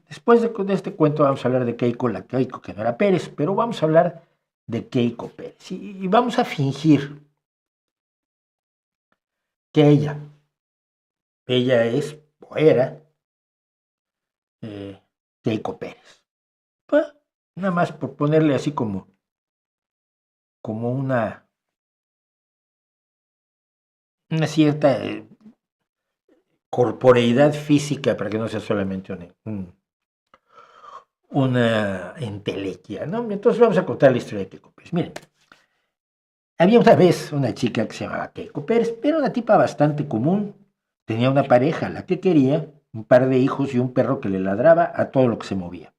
Speaker 1: Después de este cuento vamos a hablar de Keiko, la Keiko que no era Pérez, pero vamos a hablar de Keiko Pérez. Y vamos a fingir que ella es o era Keiko Pérez. Pues, nada más por ponerle así como una cierta corporeidad física para que no sea solamente una entelequia, ¿no? Entonces vamos a contar la historia de Keiko Pérez. Miren, había una vez una chica que se llamaba Keiko Pérez, pero una tipa bastante común. Tenía una pareja, la que quería, un par de hijos y un perro que le ladraba a todo lo que se movía.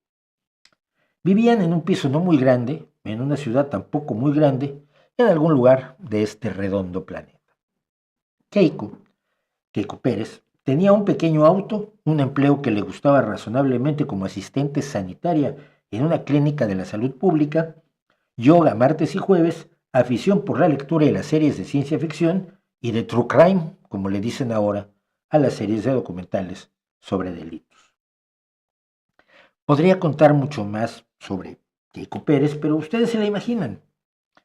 Speaker 1: Vivían en un piso no muy grande, en una ciudad tampoco muy grande, en algún lugar de este redondo planeta. Keiko Pérez, tenía un pequeño auto, un empleo que le gustaba razonablemente como asistente sanitaria en una clínica de la salud pública, yoga martes y jueves, afición por la lectura y las series de ciencia ficción y de true crime, como le dicen ahora, a las series de documentales sobre delitos. Podría contar mucho más sobre Keiko Pérez, pero ustedes se la imaginan.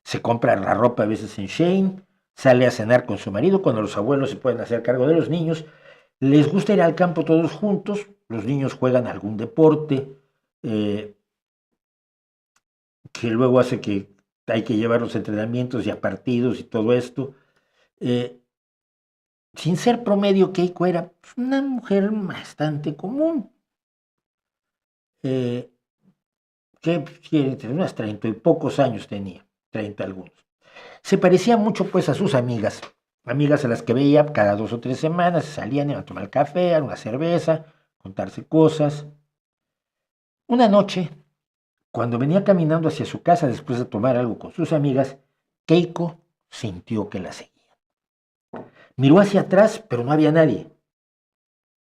Speaker 1: Se compra la ropa a veces en Shein, sale a cenar con su marido cuando los abuelos se pueden hacer cargo de los niños, les gusta ir al campo todos juntos, los niños juegan algún deporte, que luego hace que hay que llevar los entrenamientos y a partidos y todo esto. Sin ser promedio, Keiko era una mujer bastante común, que unas 30 y pocos años tenía, 30 algunos. Se parecía mucho pues a sus amigas a las que veía cada 2 o 3 semanas, salían a tomar café, a una cerveza, contarse cosas. Una noche, cuando venía caminando hacia su casa después de tomar algo con sus amigas, Keiko sintió que la seguían. Miró hacia atrás, pero no había nadie.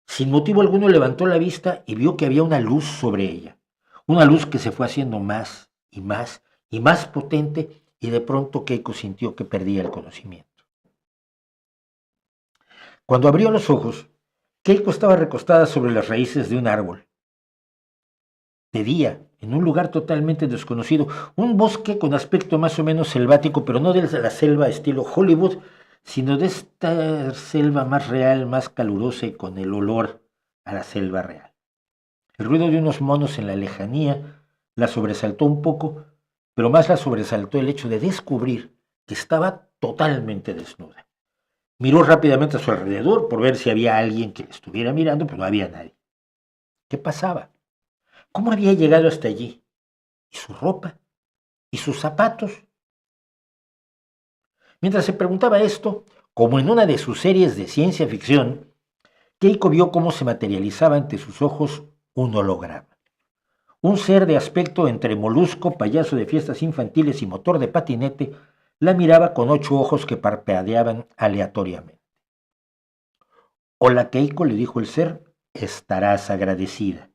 Speaker 1: Sin motivo alguno levantó la vista y vio que había una luz sobre ella. Una luz que se fue haciendo más y más y más potente, y de pronto Keiko sintió que perdía el conocimiento. Cuando abrió los ojos, Keiko estaba recostada sobre las raíces de un árbol. De día, en un lugar totalmente desconocido, un bosque con aspecto más o menos selvático, pero no de la selva estilo Hollywood, sino de esta selva más real, más calurosa y con el olor a la selva real. El ruido de unos monos en la lejanía la sobresaltó un poco, pero más la sobresaltó el hecho de descubrir que estaba totalmente desnuda. Miró rápidamente a su alrededor por ver si había alguien que le estuviera mirando, pero no había nadie. ¿Qué pasaba? ¿Cómo había llegado hasta allí? ¿Y su ropa? ¿Y sus zapatos? Mientras se preguntaba esto, como en una de sus series de ciencia ficción, Keiko vio cómo se materializaba ante sus ojos un holograma. Un ser de aspecto entre molusco, payaso de fiestas infantiles y motor de patinete la miraba con 8 ojos que parpadeaban aleatoriamente. Hola, Keiko, le dijo el ser, estarás agradecida.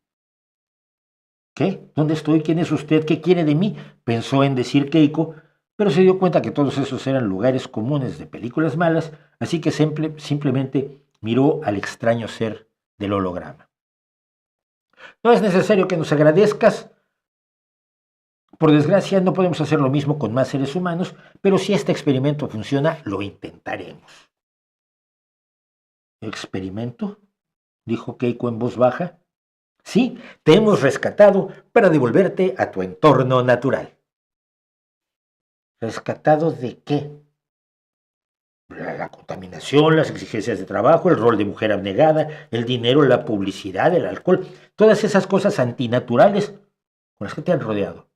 Speaker 1: ¿Qué? ¿Dónde estoy? ¿Quién es usted? ¿Qué quiere de mí? Pensó en decir Keiko, pero se dio cuenta que todos esos eran lugares comunes de películas malas, así que simplemente miró al extraño ser del holograma. No es necesario que nos agradezcas. Por desgracia, no podemos hacer lo mismo con más seres humanos, pero si este experimento funciona, lo intentaremos. ¿Experimento?, dijo Keiko en voz baja. Sí, te hemos rescatado para devolverte a tu entorno natural. ¿Rescatado de qué? La contaminación, las exigencias de trabajo, el rol de mujer abnegada, el dinero, la publicidad, el alcohol, todas esas cosas antinaturales con las que te han rodeado.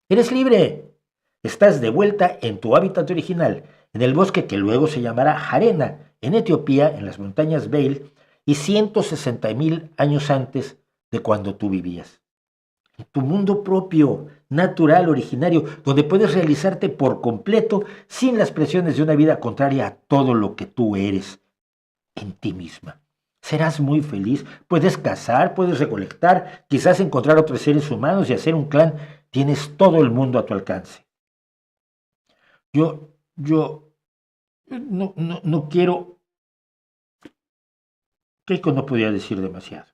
Speaker 1: ¡Eres libre! Estás de vuelta en tu hábitat original, en el bosque que luego se llamará Jarena, en Etiopía, en las montañas Beil, y 160.000 años antes de cuando tú vivías. En tu mundo propio, natural, originario, donde puedes realizarte por completo sin las presiones de una vida contraria a todo lo que tú eres en ti misma. Serás muy feliz, puedes cazar, puedes recolectar, quizás encontrar otros seres humanos y hacer un clan. Tienes todo el mundo a tu alcance. Yo no quiero. Keiko no podía decir demasiado.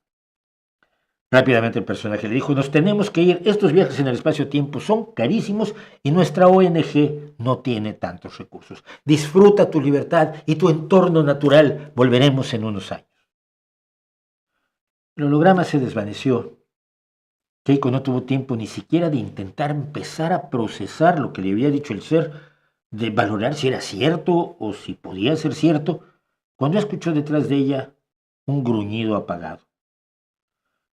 Speaker 1: Rápidamente el personaje le dijo, nos tenemos que ir, estos viajes en el espacio-tiempo son carísimos y nuestra ONG no tiene tantos recursos. Disfruta tu libertad y tu entorno natural, volveremos en unos años. El holograma se desvaneció. Keiko no tuvo tiempo ni siquiera de intentar empezar a procesar lo que le había dicho el ser, de valorar si era cierto o si podía ser cierto, cuando escuchó detrás de ella un gruñido apagado.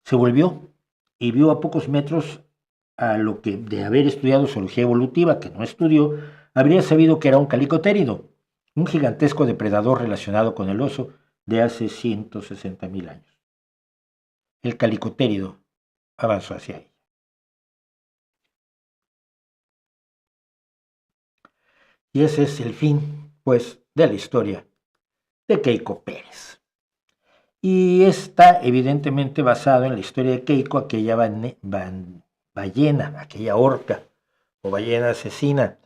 Speaker 1: Se volvió y vio a pocos metros a lo que, de haber estudiado zoología evolutiva, que no estudió, habría sabido que era un calicotérido, un gigantesco depredador relacionado con el oso de hace 160.000 años. el calicotérido avanzó hacia ella. Y ese es el fin, pues, de la historia de Keiko Pérez. Y está evidentemente basado en la historia de Keiko, aquella ballena, aquella orca o ballena asesina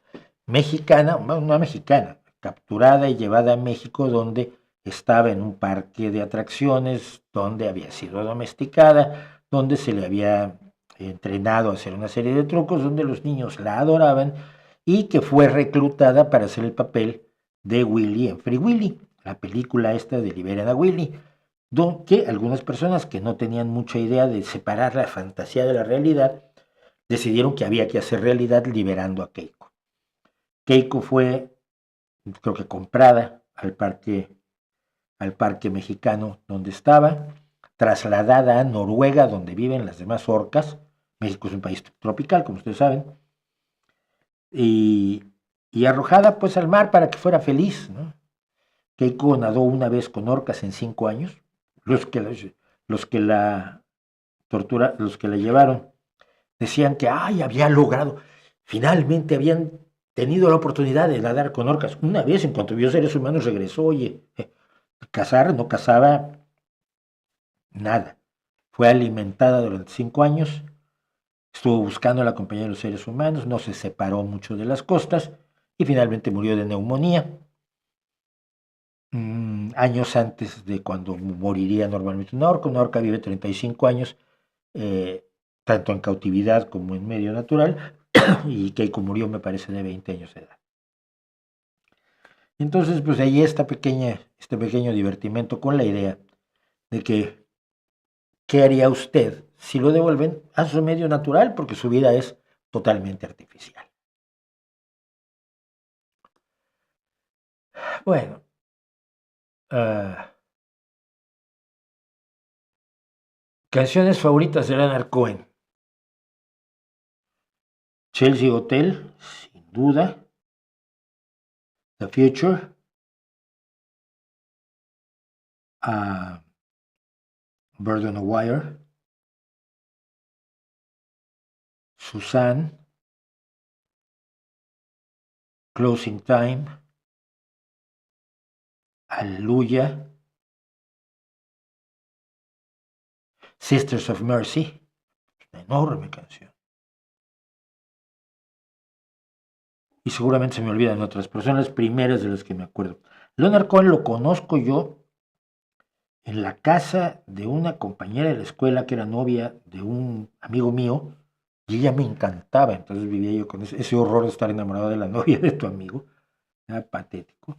Speaker 1: mexicana, no mexicana, capturada y llevada a México, donde estaba en un parque de atracciones, donde había sido domesticada, donde se le había entrenado a hacer una serie de trucos, donde los niños la adoraban y que fue reclutada para hacer el papel de Willy en Free Willy, la película esta de Liberen a Willy, que algunas personas que no tenían mucha idea de separar la fantasía de la realidad, decidieron que había que hacer realidad liberando a Keiko. Keiko fue, creo que comprada al parque mexicano donde estaba, trasladada a Noruega, donde viven las demás orcas. México es un país tropical, como ustedes saben, y arrojada pues al mar para que fuera feliz, ¿no? Keiko nadó una vez con orcas en 5 años. Los que la llevaron decían que había logrado, finalmente habían tenido la oportunidad de nadar con orcas. Una vez, en cuanto vio seres humanos, regresó. Oye, cazar, no cazaba nada. Fue alimentada durante 5 años, estuvo buscando la compañía de los seres humanos, no se separó mucho de las costas y finalmente murió de neumonía. Años antes de cuando moriría normalmente una orca. Una orca vive 35 años, tanto en cautividad como en medio natural, y Keiko murió, me parece, de 20 años de edad. Entonces, pues ahí este pequeño divertimento con la idea de que, ¿qué haría usted si lo devuelven a su medio natural? Porque su vida es totalmente artificial. Bueno, canciones favoritas de Leonard Cohen. Chelsea Hotel, sin duda. The Future. Bird on a Wire. Suzanne. Closing Time. Aleluya. Sisters of Mercy. Una enorme canción. Y seguramente se me olvidan otras, pero son las primeras de las que me acuerdo. Leonard Cohen lo conozco yo en la casa de una compañera de la escuela que era novia de un amigo mío, y ella me encantaba. Entonces vivía yo con ese horror de estar enamorado de la novia de tu amigo. Era patético.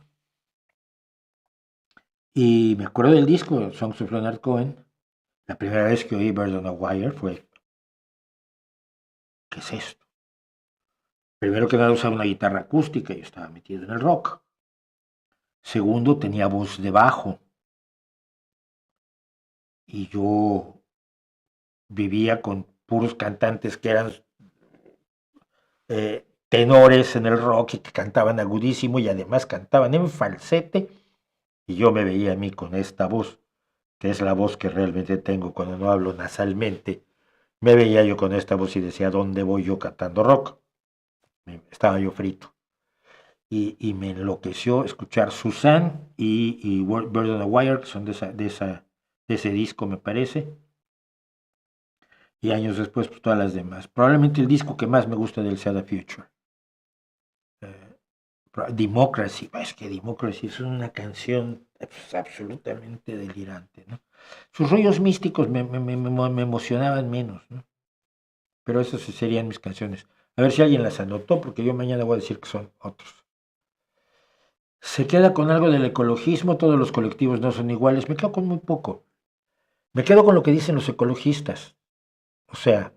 Speaker 1: Y me acuerdo del disco Songs of Leonard Cohen. La primera vez que oí Bird on a Wire fue, ¿qué es esto? Primero que nada usaba una guitarra acústica y yo estaba metido en el rock. Segundo, tenía voz de bajo. Y yo vivía con puros cantantes que eran tenores en el rock y que cantaban agudísimo y además cantaban en falsete. Y yo me veía a mí con esta voz, que es la voz que realmente tengo cuando no hablo nasalmente. Me veía yo con esta voz y decía, ¿dónde voy yo cantando rock? Estaba yo frito. Y me enloqueció escuchar Suzanne y Bird on a Wire, que son de ese disco, me parece. Y años después, pues todas las demás. Probablemente el disco que más me gusta del sea The Future. Democracy, es que Democracy es una canción pues, absolutamente delirante, ¿no? Sus rollos místicos me emocionaban menos, ¿no? Pero esas serían mis canciones. A ver si alguien las anotó, porque yo mañana voy a decir que son otros. Se queda con algo del ecologismo, todos los colectivos no son iguales. Me quedo con muy poco. Me quedo con lo que dicen los ecologistas. O sea,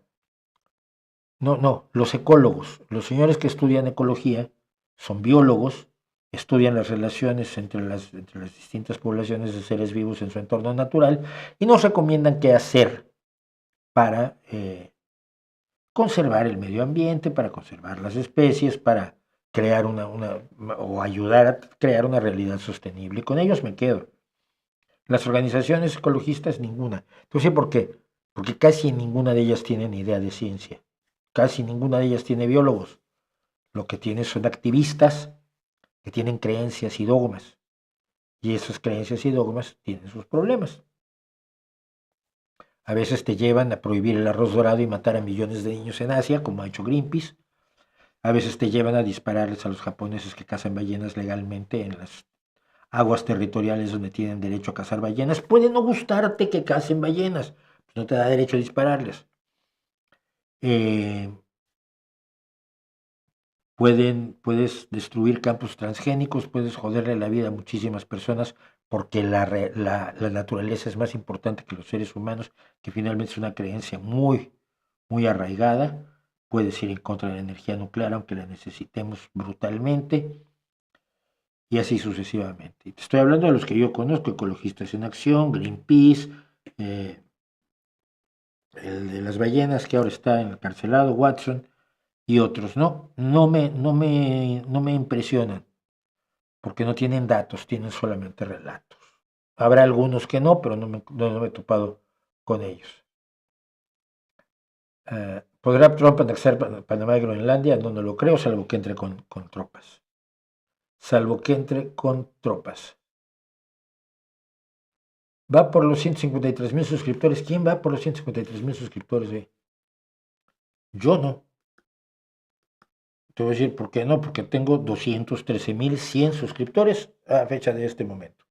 Speaker 1: no, los ecólogos, los señores que estudian ecología, son biólogos, estudian las relaciones entre las distintas poblaciones de seres vivos en su entorno natural y nos recomiendan qué hacer para conservar el medio ambiente, para conservar las especies, para crear o ayudar a crear una realidad sostenible. Con ellos me quedo. Las organizaciones ecologistas, ninguna. Entonces, ¿por qué? porque casi ninguna de ellas tiene ni idea de ciencia, casi ninguna de ellas tiene biólogos, lo que tiene son activistas que tienen creencias y dogmas, y esas creencias y dogmas tienen sus problemas. A veces te llevan a prohibir el arroz dorado y matar a millones de niños en Asia, como ha hecho Greenpeace. A veces te llevan a dispararles a los japoneses que cazan ballenas legalmente en las aguas territoriales donde tienen derecho a cazar ballenas. Puede no gustarte que cacen ballenas, pues no te da derecho a dispararles. Puedes destruir campos transgénicos, puedes joderle la vida a muchísimas personas porque la naturaleza es más importante que los seres humanos, que finalmente es una creencia muy, muy arraigada. Puedes ir en contra de la energía nuclear, aunque la necesitemos brutalmente, y así sucesivamente. Y te estoy hablando de los que yo conozco: Ecologistas en Acción, Greenpeace, el de las ballenas que ahora está encarcelado, Watson, y otros. No me impresionan, porque no tienen datos, tienen solamente relatos. Habrá algunos que no, pero no me he topado con ellos. ¿Podrá Trump anexar Panamá y Groenlandia? No lo creo, salvo que entre con tropas. Salvo que entre con tropas. Va por los 153,000 suscriptores. ¿Quién va por los 153,000 suscriptores? Yo no. Te voy a decir por qué no, porque tengo 213,100 suscriptores a fecha de este momento.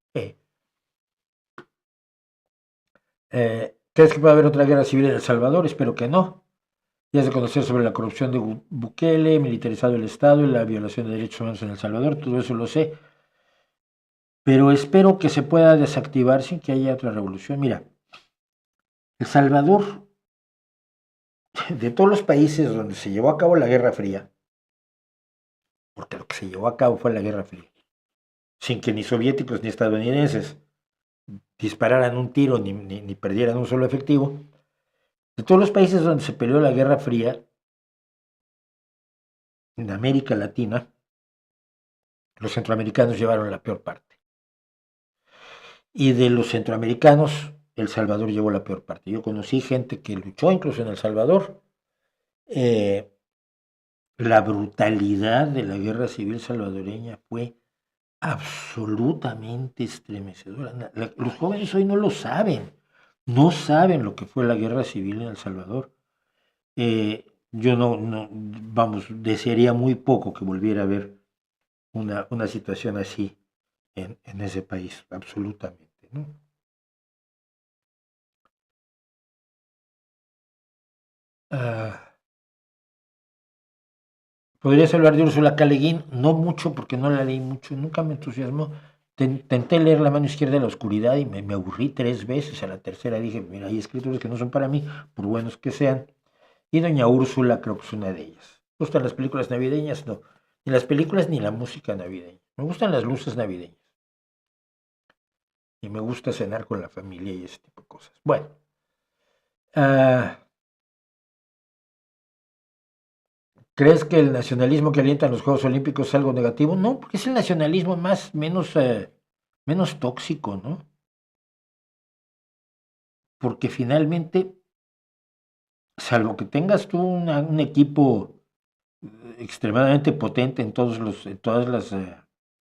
Speaker 1: ¿Crees que puede haber otra guerra civil en El Salvador? Espero que no. Ya has de conocer sobre la corrupción de Bukele, militarizado el Estado y la violación de derechos humanos en El Salvador. Todo eso lo sé. Pero espero que se pueda desactivar sin que haya otra revolución. Mira, El Salvador, de todos los países donde se llevó a cabo la Guerra Fría, porque lo que se llevó a cabo fue la Guerra Fría, sin que ni soviéticos ni estadounidenses dispararan un tiro ni perdieran un solo efectivo, de todos los países donde se peleó la Guerra Fría, en América Latina, los centroamericanos llevaron la peor parte. Y de los centroamericanos, El Salvador llevó la peor parte. Yo conocí gente que luchó incluso en El Salvador. La brutalidad de la guerra civil salvadoreña fue absolutamente estremecedora. Los jóvenes hoy no lo saben. No saben lo que fue la guerra civil en El Salvador. Yo desearía muy poco que volviera a haber una situación así en ese país, absolutamente, ¿no? ¿Podrías hablar de Úrsula K. Le Guin? No mucho, porque no la leí mucho, nunca me entusiasmó. Intenté leer La mano izquierda de la oscuridad y me aburrí 3 veces. A la tercera dije, mira, hay escrituras que no son para mí, por buenos que sean. Y Doña Úrsula creo que es una de ellas. ¿Me gustan las películas navideñas? No. Ni las películas ni la música navideña. Me gustan las luces navideñas. Y me gusta cenar con la familia y ese tipo de cosas. Bueno. ¿Crees que el nacionalismo que alientan los Juegos Olímpicos es algo negativo? No, porque es el nacionalismo menos tóxico, ¿no? Porque finalmente, salvo que tengas tú un equipo extremadamente potente en todas las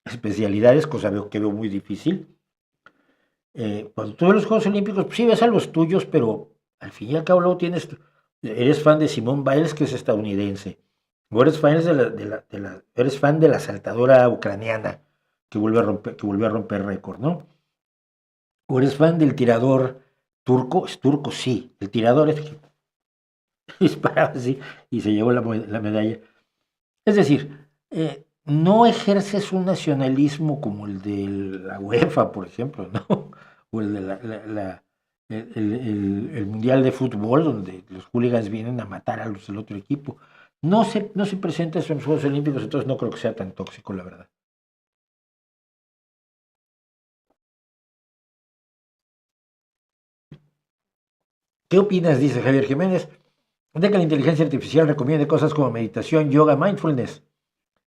Speaker 1: especialidades, cosa que veo muy difícil, cuando tú ves los Juegos Olímpicos, pues sí ves a los tuyos, pero al fin y al cabo luego eres fan de Simone Biles, que es estadounidense, o eres fan de la saltadora ucraniana que volvió a romper récord, ¿no? O eres fan del tirador turco, es turco, sí, el tirador es que disparaba así y se llevó la medalla. Es decir, no ejerces un nacionalismo como el de la UEFA, por ejemplo, ¿no? O el de el Mundial de Fútbol, donde los hooligans vienen a matar a los del otro equipo. No se presenta eso en los Juegos Olímpicos, entonces no creo que sea tan tóxico, la verdad. ¿Qué opinas? Dice Javier Jiménez, de que la inteligencia artificial recomiende cosas como meditación, yoga, mindfulness.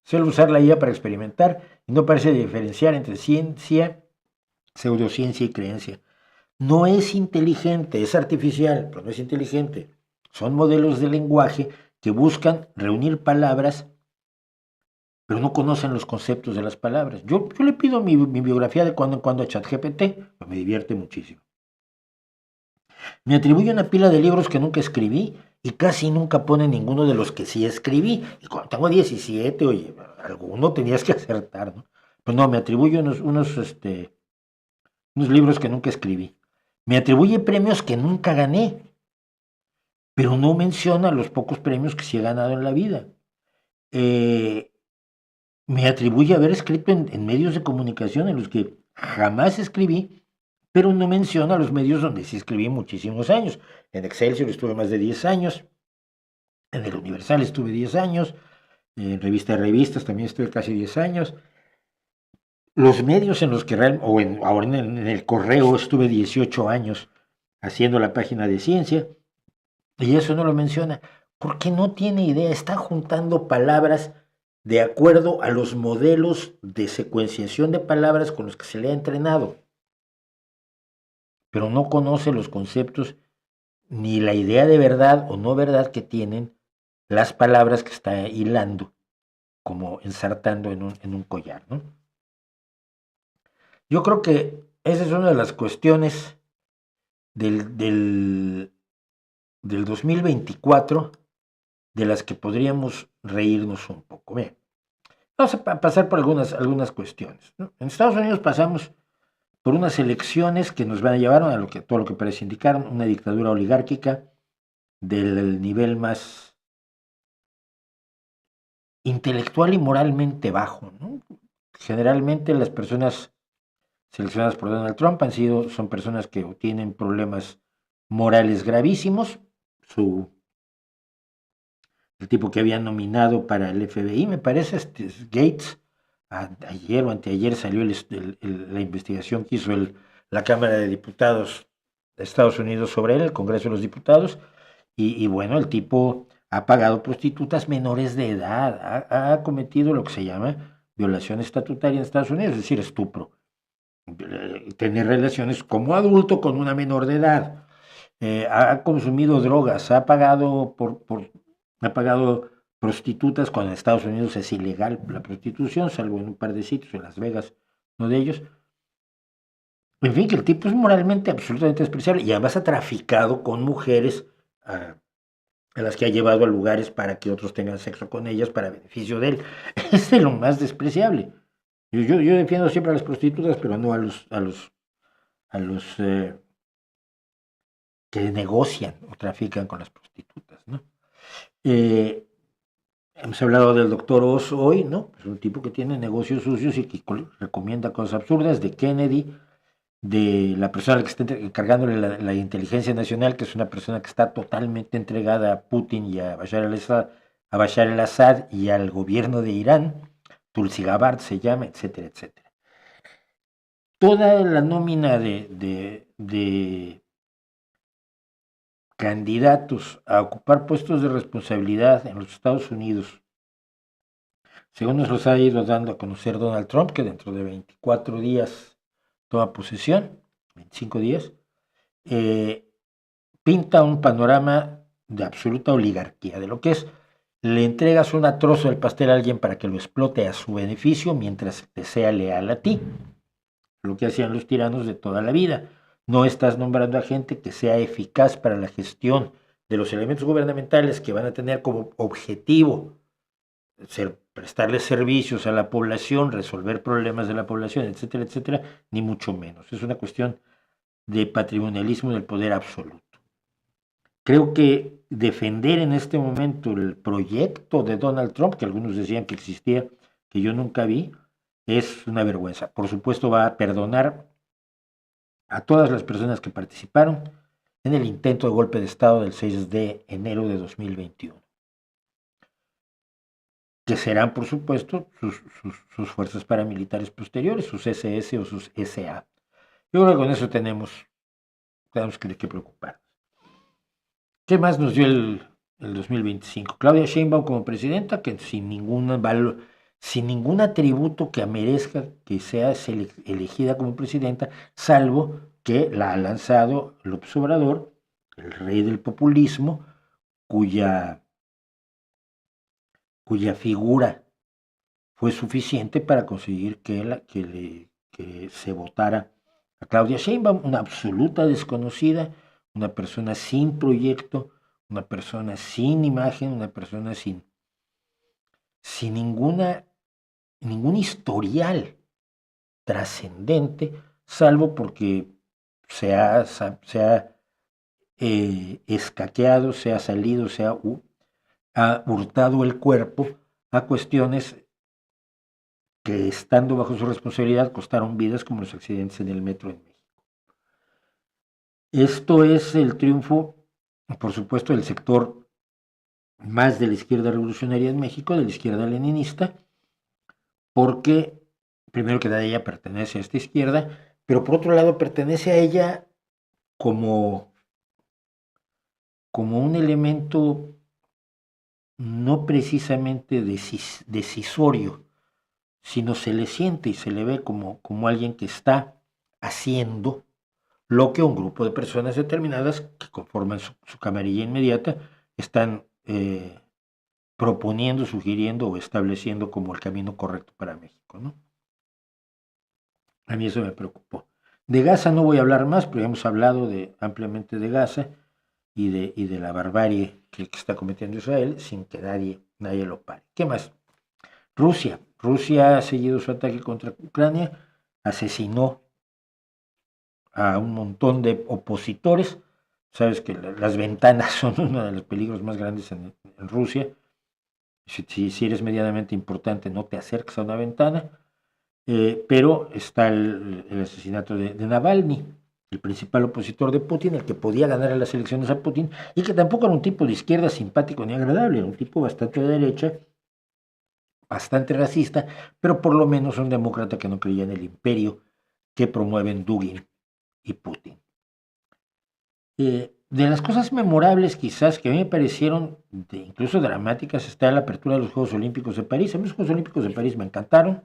Speaker 1: Suele usar la IA para experimentar y no parece diferenciar entre ciencia, pseudociencia y creencia. No es inteligente, es artificial, pero no es inteligente. Son modelos de lenguaje que buscan reunir palabras, pero no conocen los conceptos de las palabras. Yo le pido mi biografía de cuando en cuando a ChatGPT, pues me divierte muchísimo. Me atribuye una pila de libros que nunca escribí y casi nunca pone ninguno de los que sí escribí. Y cuando tengo 17, oye, alguno tenías que acertar, ¿no? Pues no, me atribuye unos libros que nunca escribí. Me atribuye premios que nunca gané, pero no menciona los pocos premios que sí he ganado en la vida. Eh, Me atribuye haber escrito en medios de comunicación en los que jamás escribí, pero no menciona los medios donde sí escribí muchísimos años. En Excelsior estuve más de 10 años, en el Universal estuve 10 años, en Revista de Revistas también estuve casi 10 años. Los medios en los que ahora en el Correo estuve 18 años haciendo la página de ciencia, y eso no lo menciona, porque no tiene idea, está juntando palabras de acuerdo a los modelos de secuenciación de palabras con los que se le ha entrenado, pero no conoce los conceptos ni la idea de verdad o no verdad que tienen las palabras que está hilando, como ensartando en un collar, ¿no? Yo creo que esa es una de las cuestiones del 2024 de las que podríamos reírnos un poco. Bien, vamos a pasar por algunas cuestiones, ¿no? En Estados Unidos pasamos por unas elecciones que nos van a llevar a todo lo que parece indicar una dictadura oligárquica del nivel más intelectual y moralmente bajo, ¿no? Generalmente las personas seleccionadas por Donald Trump son personas que tienen problemas morales gravísimos. El tipo que había nominado para el FBI, me parece, Gates, ayer o anteayer salió la investigación que hizo la Cámara de Diputados de Estados Unidos sobre él, el Congreso de los Diputados, y bueno, el tipo ha pagado prostitutas menores de edad, ha cometido lo que se llama violación estatutaria en Estados Unidos, es decir, estupro. Tener relaciones como adulto con una menor de edad. Ha consumido drogas, ha pagado prostitutas cuando en Estados Unidos es ilegal la prostitución, salvo en un par de sitios, en Las Vegas, uno de ellos. En fin, que el tipo es moralmente absolutamente despreciable y además ha traficado con mujeres a las que ha llevado a lugares para que otros tengan sexo con ellas para beneficio de él. Es de lo más despreciable. Yo defiendo siempre a las prostitutas, pero no a los que negocian o trafican con las prostitutas, ¿no? Hemos hablado del doctor Oz hoy, ¿no? Es un tipo que tiene negocios sucios y que recomienda cosas absurdas, de Kennedy, de la persona que está encargándole la inteligencia nacional, que es una persona que está totalmente entregada a Putin y a Bashar al-Assad y al gobierno de Irán, Tulsi Gabbard se llama, etcétera, etcétera. Toda la nómina de candidatos a ocupar puestos de responsabilidad en los Estados Unidos, según nos los ha ido dando a conocer Donald Trump, que dentro de 24 días toma posesión, 25 días, pinta un panorama de absoluta oligarquía, de lo que es, le entregas un trozo del pastel a alguien para que lo explote a su beneficio mientras te sea leal a ti, lo que hacían los tiranos de toda la vida. No estás nombrando a gente que sea eficaz para la gestión de los elementos gubernamentales que van a tener como objetivo prestarles servicios a la población, resolver problemas de la población, etcétera, etcétera, ni mucho menos. Es una cuestión de patrimonialismo del poder absoluto. Creo que defender en este momento el proyecto de Donald Trump, que algunos decían que existía, que yo nunca vi, es una vergüenza. Por supuesto va a perdonar a todas las personas que participaron en el intento de golpe de Estado del 6 de enero de 2021, que serán, por supuesto, sus fuerzas paramilitares posteriores, sus SS o sus SA. Yo creo que con eso tenemos que preocuparnos. ¿Qué más nos dio el 2025? Claudia Sheinbaum como presidenta, que sin ningún atributo que merezca que sea elegida como presidenta, salvo que la ha lanzado López Obrador, el rey del populismo, cuya figura fue suficiente para conseguir que se votara a Claudia Sheinbaum, una absoluta desconocida, una persona sin proyecto, una persona sin imagen, una persona sin ningún historial trascendente, salvo porque se ha escaqueado, se ha salido, ha hurtado el cuerpo a cuestiones que, estando bajo su responsabilidad, costaron vidas, como los accidentes en el metro en México. Esto es el triunfo, por supuesto, del sector más de la izquierda revolucionaria en México, de la izquierda leninista, porque primero que nada ella pertenece a esta izquierda, pero por otro lado pertenece a ella como un elemento no precisamente decisorio, sino se le siente y se le ve como alguien que está haciendo lo que un grupo de personas determinadas que conforman su camarilla inmediata están proponiendo, sugiriendo o estableciendo como el camino correcto para México, ¿no? A mí eso me preocupó. De Gaza no voy a hablar más, pero hemos hablado ampliamente de Gaza y de la barbarie que está cometiendo Israel sin que nadie lo pare. ¿Qué más? Rusia ha seguido su ataque contra Ucrania, asesinó a un montón de opositores. Sabes que las ventanas son uno de los peligros más grandes en Rusia. Si eres medianamente importante, no te acerques a una ventana. Pero está el asesinato de Navalny, el principal opositor de Putin, el que podía ganar a las elecciones a Putin, y que tampoco era un tipo de izquierda simpático ni agradable, era un tipo bastante de derecha, bastante racista, pero por lo menos un demócrata que no creía en el imperio que promueven Dugin y Putin. De las cosas memorables quizás que a mí me parecieron incluso dramáticas está la apertura de los Juegos Olímpicos de París. A mí los Juegos Olímpicos de París me encantaron.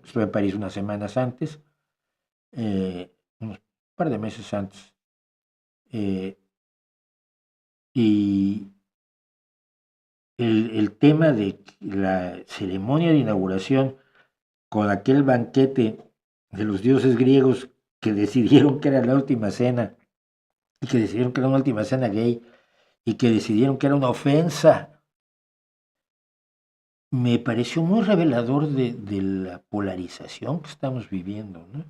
Speaker 1: Estuve en París unas semanas antes, unos par de meses antes, y el tema de la ceremonia de inauguración con aquel banquete de los dioses griegos que decidieron que era la última cena y que decidieron que era una última cena gay y que decidieron que era una ofensa, me pareció muy revelador de la polarización que estamos viviendo, ¿no?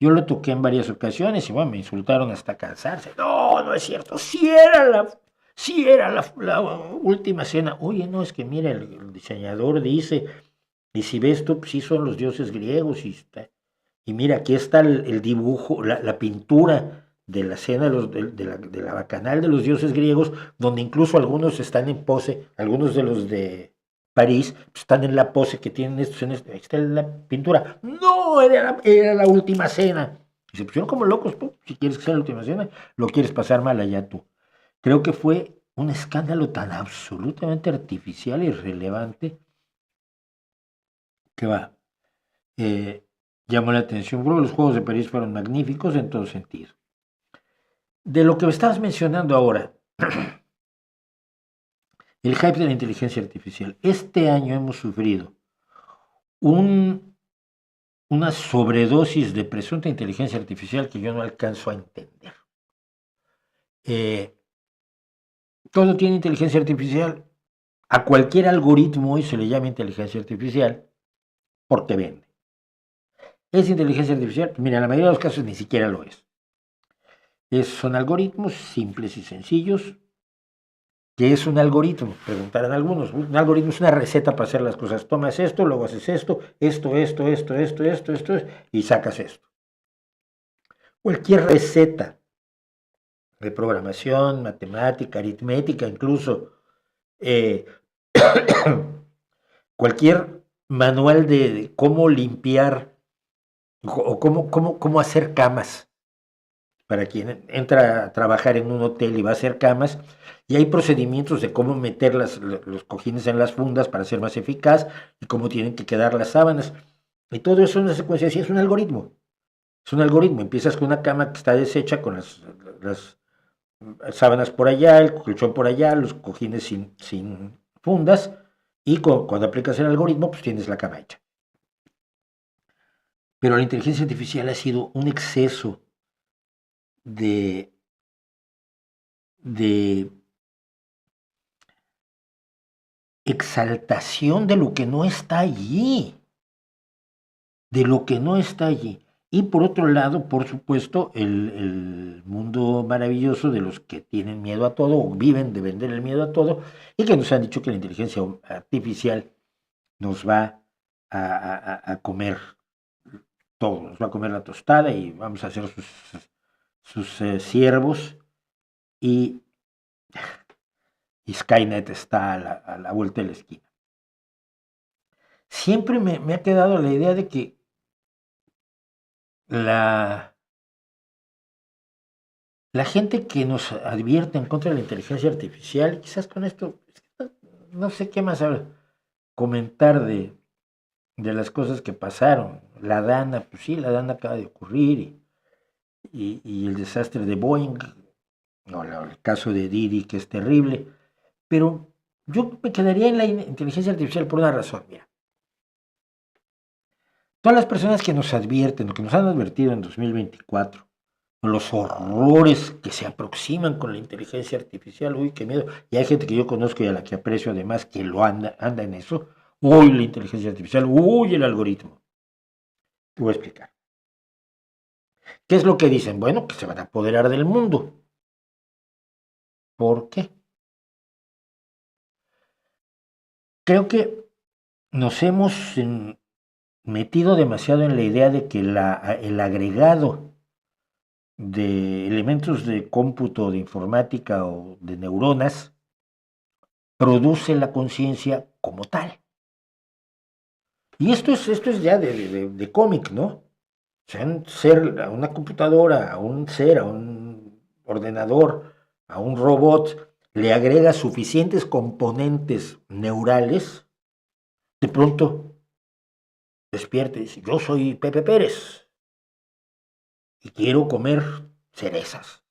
Speaker 1: Yo lo toqué en varias ocasiones y bueno, me insultaron hasta cansarse. No es cierto, sí era la última cena. Oye, no, es que mira, el diseñador dice, y si ves tú, pues sí son los dioses griegos, y mira, aquí está el dibujo, la pintura de la cena de la bacanal de los dioses griegos, donde incluso algunos están en pose, algunos de los de París pues están en la pose que tienen estos en ahí está la pintura. No, era la última cena. Y se pusieron como locos, pues, si quieres que sea la última cena, lo quieres pasar mal allá tú. Creo que fue un escándalo tan absolutamente artificial e irrelevante que llamó la atención. Creo que los Juegos de París fueron magníficos en todo sentido. De lo que me estabas mencionando ahora, el hype de la inteligencia artificial. Este año hemos sufrido una sobredosis de presunta inteligencia artificial que yo no alcanzo a entender. Todo tiene inteligencia artificial. A cualquier algoritmo hoy se le llama inteligencia artificial porque vende. ¿Es inteligencia artificial? Mira, en la mayoría de los casos ni siquiera lo es. Son algoritmos simples y sencillos. ¿Qué es un algoritmo? Preguntarán algunos. Un algoritmo es una receta para hacer las cosas. Tomas esto, luego haces esto, y sacas esto. Cualquier receta de programación, matemática, aritmética, incluso cualquier manual de cómo limpiar o cómo hacer camas para quien entra a trabajar en un hotel y va a hacer camas, y hay procedimientos de cómo meter los cojines en las fundas para ser más eficaz y cómo tienen que quedar las sábanas. Y todo eso es una secuencia, así es un algoritmo. Es un algoritmo. Empiezas con una cama que está deshecha con las sábanas por allá, el colchón por allá, los cojines sin fundas, y cuando aplicas el algoritmo, pues tienes la cama hecha. Pero la inteligencia artificial ha sido un exceso de, de exaltación de lo que no está allí, de lo que no está allí. Y por otro lado, por supuesto, el mundo maravilloso de los que tienen miedo a todo o viven de vender el miedo a todo y que nos han dicho que la inteligencia artificial nos va a comer todo, nos va a comer la tostada y vamos a ser sus siervos y, y Skynet está a la vuelta de la esquina. Siempre me ha quedado la idea de que la gente que nos advierte en contra de la inteligencia artificial, quizás con esto, no sé qué más comentar de las cosas que pasaron. La Dana, pues sí, la Dana acaba de ocurrir y el desastre de Boeing, no, el caso de Didi, que es terrible, pero yo me quedaría en la inteligencia artificial por una razón, mira. Todas las personas que nos advierten, lo que nos han advertido en 2024, los horrores que se aproximan con la inteligencia artificial, uy, qué miedo. Y hay gente que yo conozco y a la que aprecio además que lo anda en eso. Uy, la inteligencia artificial, uy, el algoritmo. Te voy a explicar. ¿Qué es lo que dicen? Bueno, que se van a apoderar del mundo. ¿Por qué? Creo que nos hemos metido demasiado en la idea de que el agregado de elementos de cómputo, de informática o de neuronas produce la conciencia como tal. Y esto es ya de cómic, ¿no? O sea, un ser, a una computadora, a un ser, a un ordenador, a un robot, le agrega suficientes componentes neurales, de pronto despierta y dice, yo soy Pepe Pérez y quiero comer cerezas.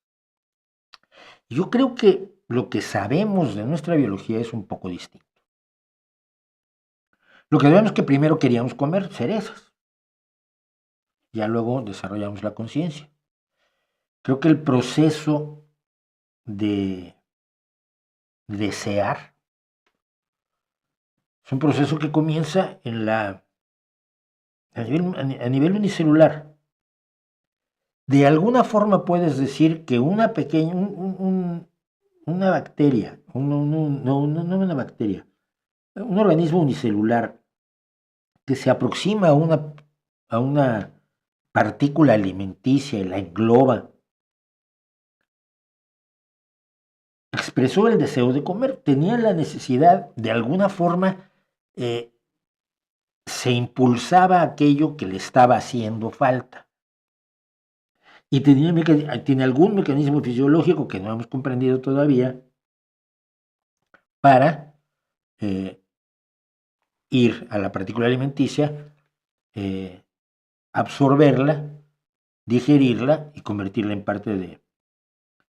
Speaker 1: Yo creo que lo que sabemos de nuestra biología es un poco distinto. Lo que sabemos es que primero queríamos comer cerezas, ya luego desarrollamos la conciencia. Creo que el proceso de desear es un proceso que comienza a nivel unicelular. De alguna forma puedes decir que una pequeña, una bacteria, no una bacteria, un organismo unicelular que se aproxima a una partícula alimenticia y la engloba, expresó el deseo de comer, tenía la necesidad, de alguna forma, se impulsaba aquello que le estaba haciendo falta. Y tiene algún mecanismo fisiológico que no hemos comprendido todavía para ir a la partícula alimenticia, absorberla, digerirla y convertirla en parte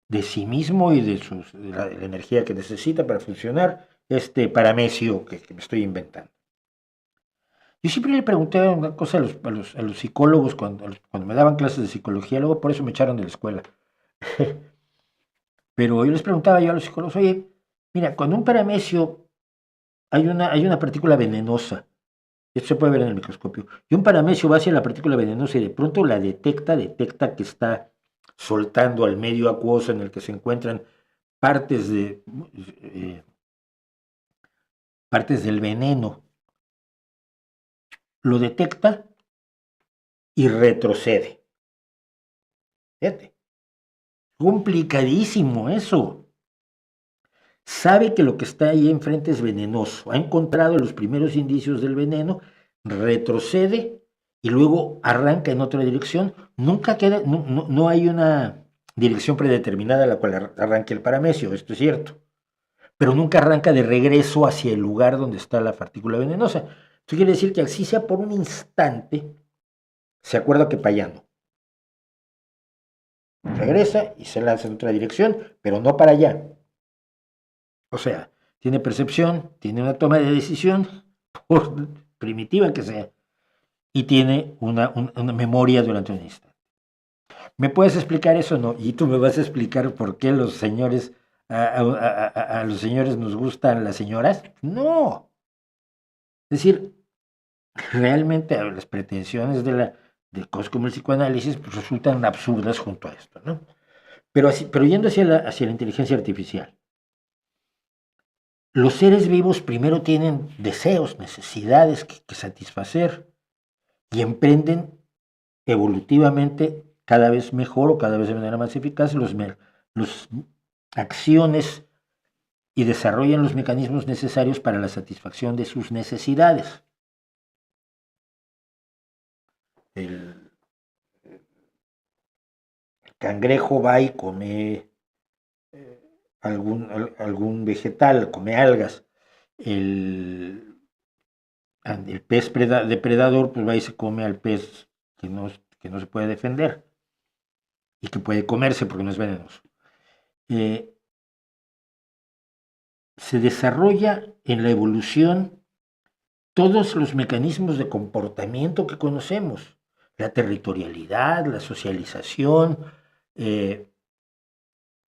Speaker 1: de sí mismo y de la energía que necesita para funcionar, este paramecio que me estoy inventando. Yo siempre le pregunté una cosa a los psicólogos cuando me daban clases de psicología, luego por eso me echaron de la escuela. Pero yo les preguntaba a los psicólogos, oye, mira, cuando un paramecio hay una partícula venenosa, esto se puede ver en el microscopio, y un paramecio va hacia la partícula venenosa y de pronto la detecta que está soltando al medio acuoso en el que se encuentran partes partes del veneno, lo detecta y retrocede. Fíjate, complicadísimo eso. Sabe que lo que está ahí enfrente es venenoso, ha encontrado los primeros indicios del veneno, retrocede y luego arranca en otra dirección. Nunca queda, no hay una dirección predeterminada a la cual arranque el paramecio, esto es cierto, pero nunca arranca de regreso hacia el lugar donde está la partícula venenosa. Esto quiere decir que así sea por un instante, se acuerda que Payano. regresa y se lanza en otra dirección, pero no para allá. O sea, tiene percepción, tiene una toma de decisión, por primitiva que sea, y tiene una memoria durante un instante. ¿Me puedes explicar eso o no? Y tú me vas a explicar por qué los señores, a los señores nos gustan las señoras. No. Es decir, realmente las pretensiones de cosas como el psicoanálisis pues, resultan absurdas junto a esto, ¿no? Pero yendo hacia la inteligencia artificial. Los seres vivos primero tienen deseos, necesidades que satisfacer y emprenden evolutivamente cada vez mejor o cada vez de manera más eficaz los acciones y desarrollan los mecanismos necesarios para la satisfacción de sus necesidades. El cangrejo va y come algún vegetal, come algas. El pez depredador pues va y se come al pez que no se puede defender y que puede comerse porque no es venenoso. Se desarrolla en la evolución todos los mecanismos de comportamiento que conocemos, la territorialidad, la socialización,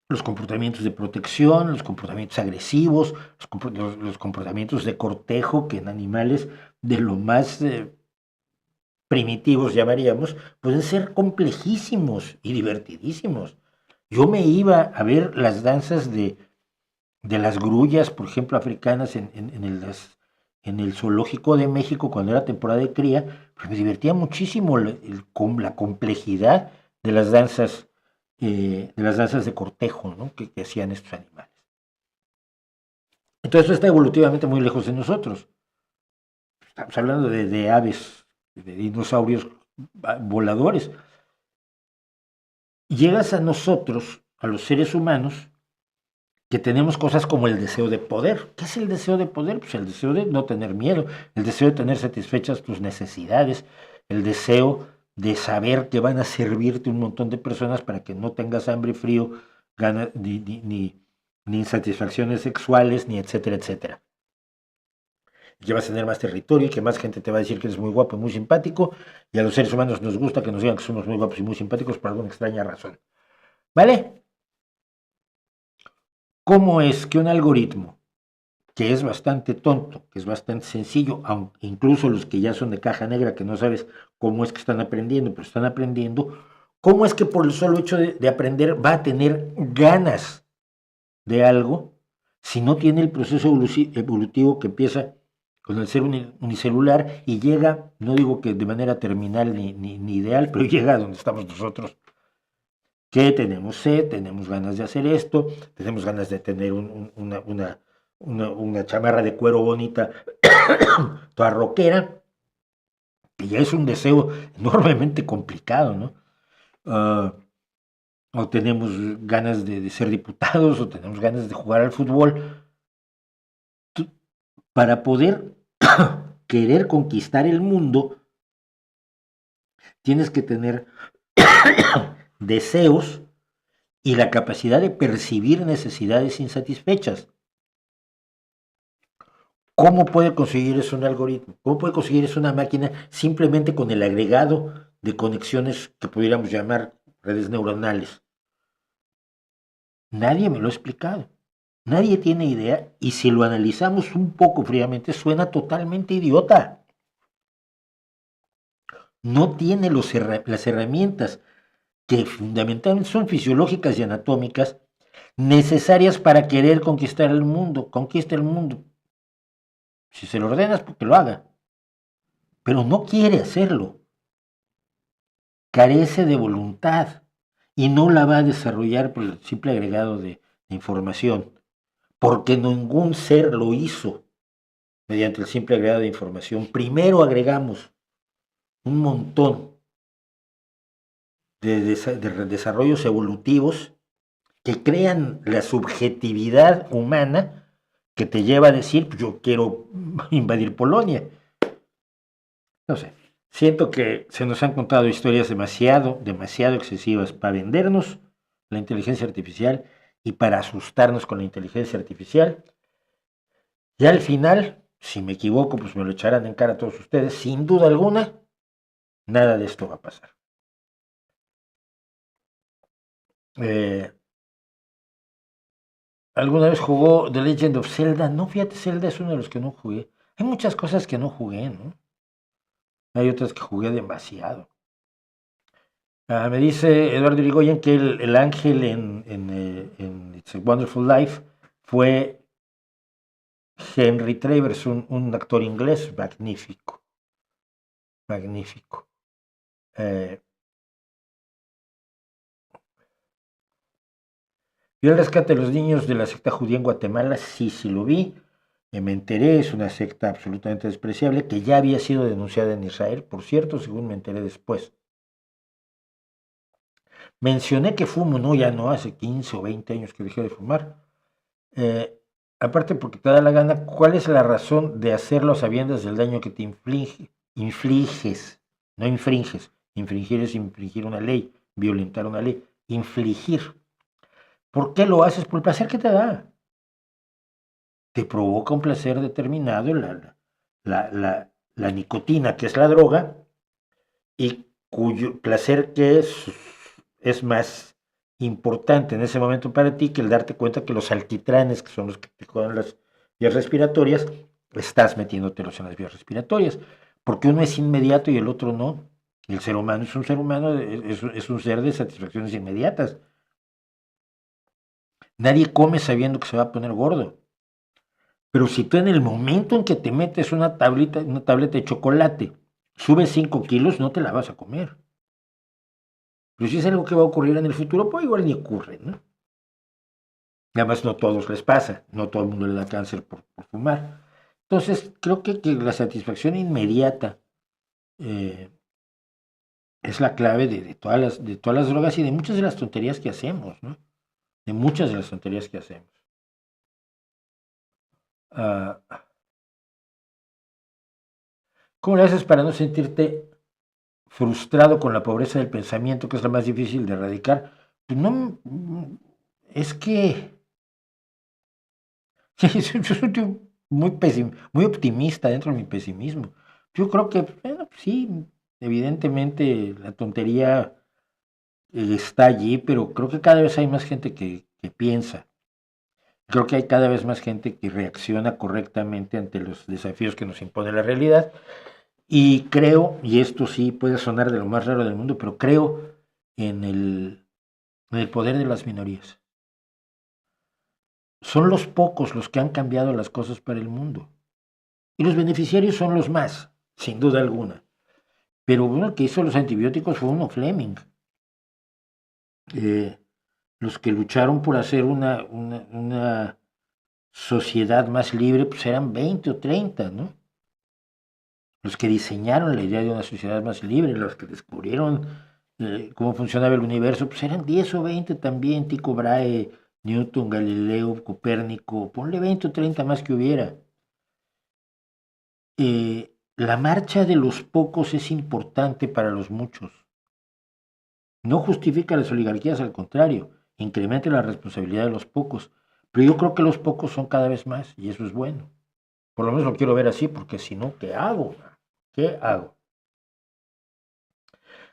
Speaker 1: los comportamientos de protección, los comportamientos agresivos, los comportamientos de cortejo, que en animales de lo más primitivos llamaríamos, pueden ser complejísimos y divertidísimos. Yo me iba a ver las danzas de las grullas, por ejemplo, africanas en el zoológico de México cuando era temporada de cría, pues me divertía muchísimo la complejidad de las danzas de cortejo, ¿no? que hacían estos animales. Entonces esto está evolutivamente muy lejos de nosotros. Estamos hablando de aves, de dinosaurios voladores. Llegas a nosotros, a los seres humanos, que tenemos cosas como el deseo de poder. ¿Qué es el deseo de poder? Pues el deseo de no tener miedo, el deseo de tener satisfechas tus necesidades, el deseo de saber que van a servirte un montón de personas para que no tengas hambre, frío, ni insatisfacciones sexuales, ni etcétera, etcétera. Y que vas a tener más territorio y que más gente te va a decir que eres muy guapo y muy simpático, y a los seres humanos nos gusta que nos digan que somos muy guapos y muy simpáticos por alguna extraña razón. ¿Vale? ¿Cómo es que un algoritmo, que es bastante tonto, que es bastante sencillo, aunque incluso los que ya son de caja negra, que no sabes cómo es que están aprendiendo, pero están aprendiendo, cómo es que por el solo hecho de aprender va a tener ganas de algo si no tiene el proceso evolutivo que empieza con el ser unicelular y llega, no digo que de manera terminal ni ideal, pero llega a donde estamos nosotros, que tenemos sed, tenemos ganas de hacer esto, tenemos ganas de tener una chamarra de cuero bonita, toda rockera, y ya es un deseo enormemente complicado, ¿no? O tenemos ganas de ser diputados, o tenemos ganas de jugar al fútbol. Para poder querer conquistar el mundo, tienes que tener deseos y la capacidad de percibir necesidades insatisfechas. ¿Cómo puede conseguir eso un algoritmo? ¿Cómo puede conseguir eso una máquina simplemente con el agregado de conexiones que pudiéramos llamar redes neuronales? Nadie me lo ha explicado. Nadie tiene idea y si lo analizamos un poco fríamente suena totalmente idiota. No tiene las herramientas que fundamentalmente son fisiológicas y anatómicas necesarias para querer conquistar el mundo. Conquista el mundo. Si se lo ordenas, porque lo haga. Pero no quiere hacerlo. Carece de voluntad y no la va a desarrollar por el simple agregado de información, porque ningún ser lo hizo mediante el simple agregado de información. Primero agregamos un montón de desarrollos evolutivos que crean la subjetividad humana que te lleva a decir, yo quiero invadir Polonia. No sé, Siento que se nos han contado historias demasiado excesivas para vendernos la inteligencia artificial y para asustarnos con la inteligencia artificial. Y al final, si me equivoco, pues me lo echarán en cara a todos ustedes. Sin duda alguna, nada de esto va a pasar. Eh, ¿Alguna vez jugó The Legend of Zelda? No, fíjate, Zelda es uno de los que no jugué. Hay muchas cosas que no jugué, ¿no? Hay otras que jugué demasiado. Me dice Eduardo Irigoyen que el ángel en It's a Wonderful Life fue Henry Travers, un actor inglés magnífico, magnífico. ¿Vio el rescate de los niños de la secta judía en Guatemala? Sí, sí lo vi. Me enteré, es una secta absolutamente despreciable que ya había sido denunciada en Israel, por cierto, según me enteré después. Mencioné que fumo, no, ya no, hace 15 o 20 años que dejé de fumar. Eh, Aparte porque te da la gana, ¿cuál es la razón de hacerlo a sabiendas del daño que te infliges? No infringes. Infringir es infringir una ley, violentar una ley. Infligir. ¿Por qué lo haces? Por el placer que te da. Te provoca un placer determinado la nicotina, que es la droga, y cuyo placer que es más importante en ese momento para ti que el darte cuenta que los altitranes, que son los que te jodan las vías respiratorias, estás metiéndotelos en las vías respiratorias, porque uno es inmediato y el otro no. El ser humano es un ser humano, es un ser de satisfacciones inmediatas. Nadie come sabiendo que se va a poner gordo. Pero si tú en el momento en que te metes una tableta de chocolate, subes 5 kilos, no te la vas a comer. Pero si es algo que va a ocurrir en el futuro, pues igual ni ocurre, ¿no? Y además no a todos les pasa, no todo el mundo le da cáncer por fumar. Entonces, creo que la satisfacción inmediata eh, es la clave de todas las drogas y de muchas de las tonterías que hacemos, ¿no? De muchas de las tonterías que hacemos. Ah, ¿Cómo le haces para no sentirte frustrado con la pobreza del pensamiento, que es la más difícil de erradicar? Pues no, es que sí, yo soy un tío muy optimista dentro de mi pesimismo. Yo creo que, bueno, sí, evidentemente la tontería está allí, pero creo que cada vez hay más gente que piensa. Creo que hay cada vez más gente que reacciona correctamente ante los desafíos que nos impone la realidad. Y creo, y esto sí puede sonar de lo más raro del mundo, pero creo en en el poder de las minorías. Son los pocos los que han cambiado las cosas para el mundo. Y los beneficiarios son los más, sin duda alguna. Pero uno el que hizo los antibióticos fue uno Fleming. Eh, los que lucharon por hacer una sociedad más libre, pues eran 20 o 30, ¿no? Los que diseñaron la idea de una sociedad más libre, los que descubrieron cómo funcionaba el universo, pues eran 10 o 20 también, Tycho Brahe, Newton, Galileo, Copérnico, ponle 20 o 30 más que hubiera. La marcha de los pocos es importante para los muchos. No justifica las oligarquías, al contrario, incrementa la responsabilidad de los pocos. Pero yo creo que los pocos son cada vez más y eso es bueno. Por lo menos lo quiero ver así, porque si no, ¿qué hago? ¿Qué hago?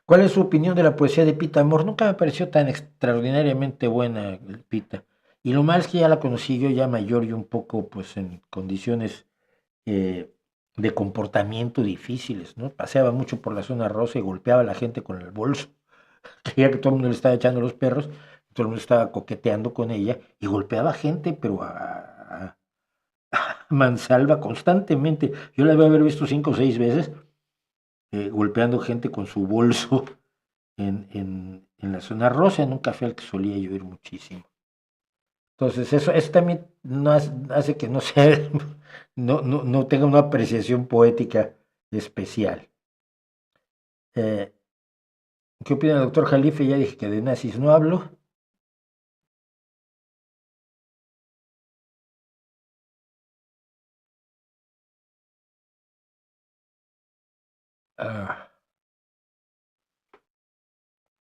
Speaker 1: ¿Cuál es su opinión de la poesía de Pita Amor? Nunca me pareció tan extraordinariamente buena Pita. Y lo malo es que ya la conocí yo ya mayor y un poco pues en condiciones eh, de comportamiento difíciles, ¿no? Paseaba mucho por la zona rosa y golpeaba a la gente con el bolso. Creía que todo el mundo le estaba echando los perros, todo el mundo estaba coqueteando con ella y golpeaba gente, pero a mansalva constantemente. Yo la debo haber visto 5 o 6 veces golpeando gente con su bolso en la zona rosa, en un café al que solía yo ir muchísimo. Entonces, eso también no hace que no sea, no tenga una apreciación poética especial. Eh, ¿Qué opina el doctor Jalife? Ya dije que de nazis no hablo. Ah,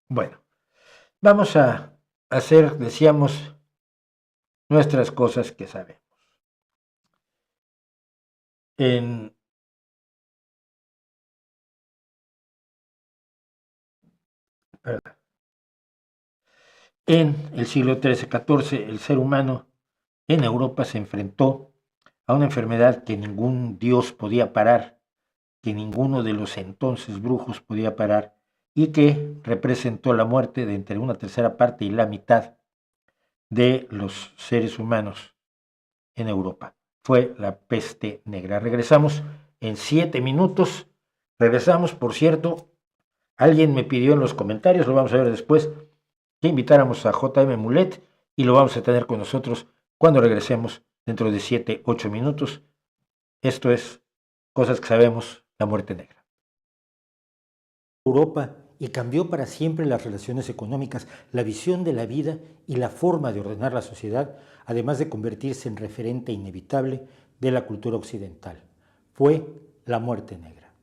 Speaker 1: Bueno, vamos a hacer, decíamos, nuestras cosas que sabemos. En, en el siglo XIII-XIV, el ser humano en Europa se enfrentó a una enfermedad que ningún dios podía parar, que ninguno de los entonces brujos podía parar, y que representó la muerte de entre una tercera parte y la mitad de los seres humanos en Europa. Fue la peste negra. Regresamos en 7 minutos. Regresamos, por cierto, alguien me pidió en los comentarios, lo vamos a ver después, que invitáramos a JM Mulet y lo vamos a tener con nosotros cuando regresemos dentro de 7, 8 minutos. Esto es Cosas que Sabemos, la muerte negra. Europa y cambió para siempre las relaciones económicas, la visión de la vida y la forma de ordenar la sociedad, además de convertirse en referente inevitable de la cultura occidental. Fue la muerte negra.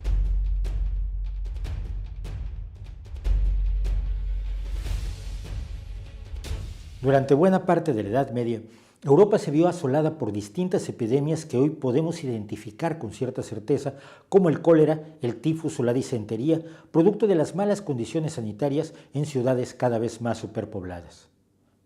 Speaker 1: Durante buena parte de la Edad Media, Europa se vio asolada por distintas epidemias que hoy podemos identificar con cierta certeza, como el cólera, el tifus o la disentería, producto de las malas condiciones sanitarias en ciudades cada vez más superpobladas.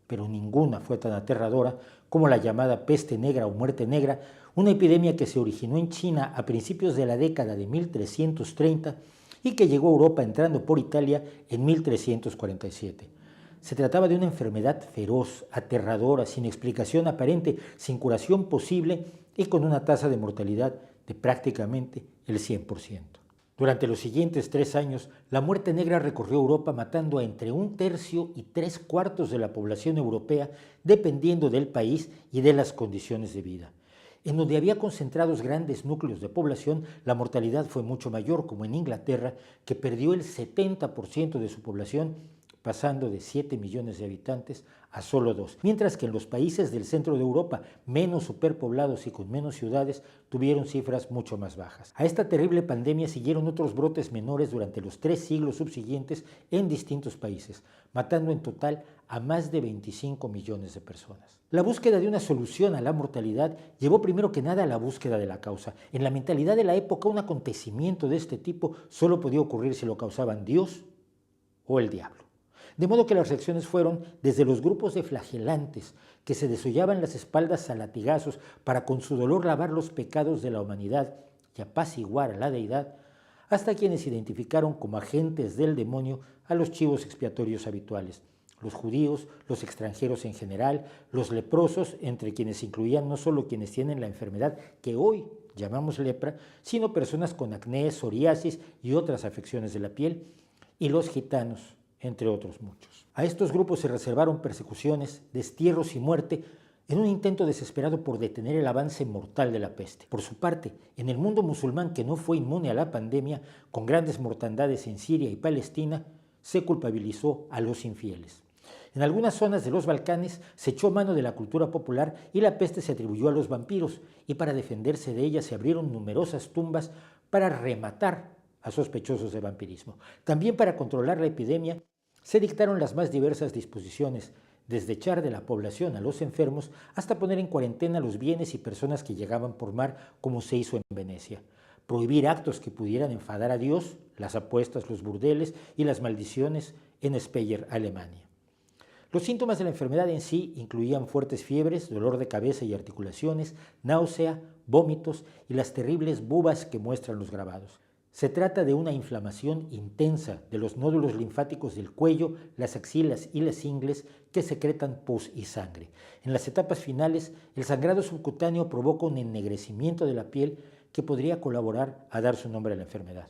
Speaker 1: Pero ninguna fue tan aterradora como la llamada peste negra o muerte negra, una epidemia que se originó en China a principios de la década de 1330 y que llegó a Europa entrando por Italia en 1347. Se trataba de una enfermedad feroz, aterradora, sin explicación aparente, sin curación posible y con una tasa de mortalidad de prácticamente el 100%. Durante los siguientes 3 años, la muerte negra recorrió Europa matando a entre 1/3 y 3/4 de la población europea, dependiendo del país y de las condiciones de vida. En donde había concentrados grandes núcleos de población, la mortalidad fue mucho mayor, como en Inglaterra, que perdió el 70% de su población, pasando de 7 millones de habitantes a solo 2, mientras que en los países del centro de Europa, menos superpoblados y con menos ciudades, tuvieron cifras mucho más bajas. A esta terrible pandemia siguieron otros brotes menores durante los 3 siglos subsiguientes en distintos países, matando en total a más de 25 millones de personas. La búsqueda de una solución a la mortalidad llevó primero que nada a la búsqueda de la causa. En la mentalidad de la época, un acontecimiento de este tipo solo podía ocurrir si lo causaban Dios o el diablo. De modo que las reacciones fueron desde los grupos de flagelantes que se desollaban las espaldas a latigazos para con su dolor lavar los pecados de la humanidad y apaciguar a la deidad, hasta quienes identificaron como agentes del demonio a los chivos expiatorios habituales, los judíos, los extranjeros en general, los leprosos, entre quienes se incluían no solo quienes tienen la enfermedad que hoy llamamos lepra, sino personas con acné, psoriasis y otras afecciones de la piel, y los gitanos, entre otros muchos. A estos grupos se reservaron persecuciones, destierros y muerte en un intento desesperado por detener el avance mortal de la peste. Por su parte, en el mundo musulmán, que no fue inmune a la pandemia, con grandes mortandades en Siria y Palestina, se culpabilizó a los infieles. En algunas zonas de los Balcanes se echó mano de la cultura popular y la peste se atribuyó a los vampiros, y para defenderse de ella se abrieron numerosas tumbas para rematar a sospechosos de vampirismo. También para controlar la epidemia se dictaron las más diversas disposiciones, desde echar de la población a los enfermos hasta poner en cuarentena los bienes y personas que llegaban por mar, como se hizo en Venecia. Prohibir actos que pudieran enfadar a Dios, las apuestas, los burdeles y las maldiciones en Speyer, Alemania. Los síntomas de la enfermedad en sí incluían fuertes fiebres, dolor de cabeza y articulaciones, náusea, vómitos y las terribles bubas que muestran los grabados. Se trata de una inflamación intensa de los nódulos linfáticos del cuello, las axilas y las ingles que secretan pus y sangre. En las etapas finales, el sangrado subcutáneo provoca un ennegrecimiento de la piel que podría colaborar a dar su nombre a la enfermedad.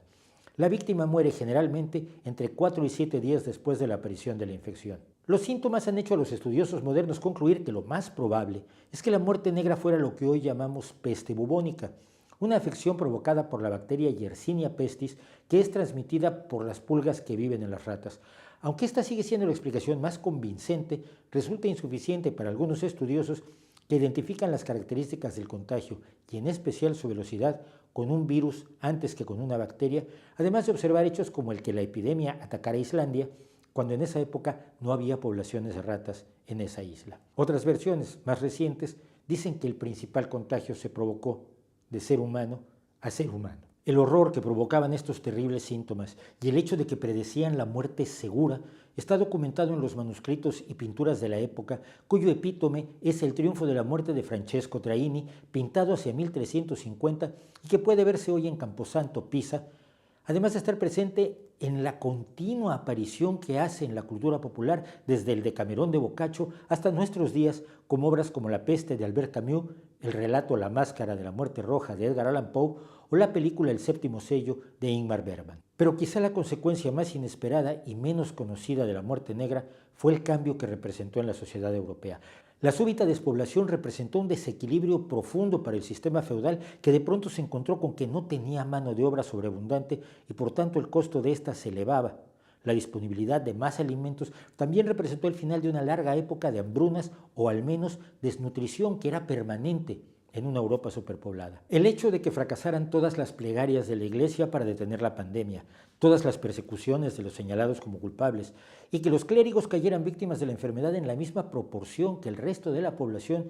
Speaker 1: La víctima muere generalmente entre 4 y 7 días después de la aparición de la infección. Los síntomas han hecho a los estudiosos modernos concluir que lo más probable es que la muerte negra fuera lo que hoy llamamos peste bubónica, una afección provocada por la bacteria Yersinia pestis que es transmitida por las pulgas que viven en las ratas. Aunque esta sigue siendo la explicación más convincente, resulta insuficiente para algunos estudiosos que identifican las características del contagio y en especial su velocidad con un virus antes que con una bacteria, además de observar hechos como el que la epidemia atacara Islandia,
Speaker 2: cuando en esa época no había poblaciones de ratas en esa isla. Otras versiones más recientes dicen que el principal contagio se provocó de ser humano a ser humano. El horror que provocaban estos terribles síntomas y el hecho de que predecían la muerte segura está documentado en los manuscritos y pinturas de la época, cuyo epítome es el triunfo de la muerte de Francesco Traini, pintado hacia 1350 y que puede verse hoy en Camposanto, Pisa, además de estar presente en la continua aparición que hace en la cultura popular desde el Decamerón de Boccaccio hasta nuestros días, con obras como La peste de Albert Camus, el relato La máscara de la muerte roja de Edgar Allan Poe o la película El séptimo sello de Ingmar Bergman. Pero quizá la consecuencia más inesperada y menos conocida de la muerte negra fue el cambio que representó en la sociedad europea. La súbita despoblación representó un desequilibrio profundo para el sistema feudal que de pronto se encontró con que no tenía mano de obra sobreabundante y por tanto el costo de ésta se elevaba. La disponibilidad de más alimentos también representó el final de una larga época de hambrunas o al menos desnutrición que era permanente en una Europa superpoblada. El hecho de que fracasaran todas las plegarias de la Iglesia para detener la pandemia, todas las persecuciones de los señalados como culpables y que los clérigos cayeran víctimas de la enfermedad en la misma proporción que el resto de la población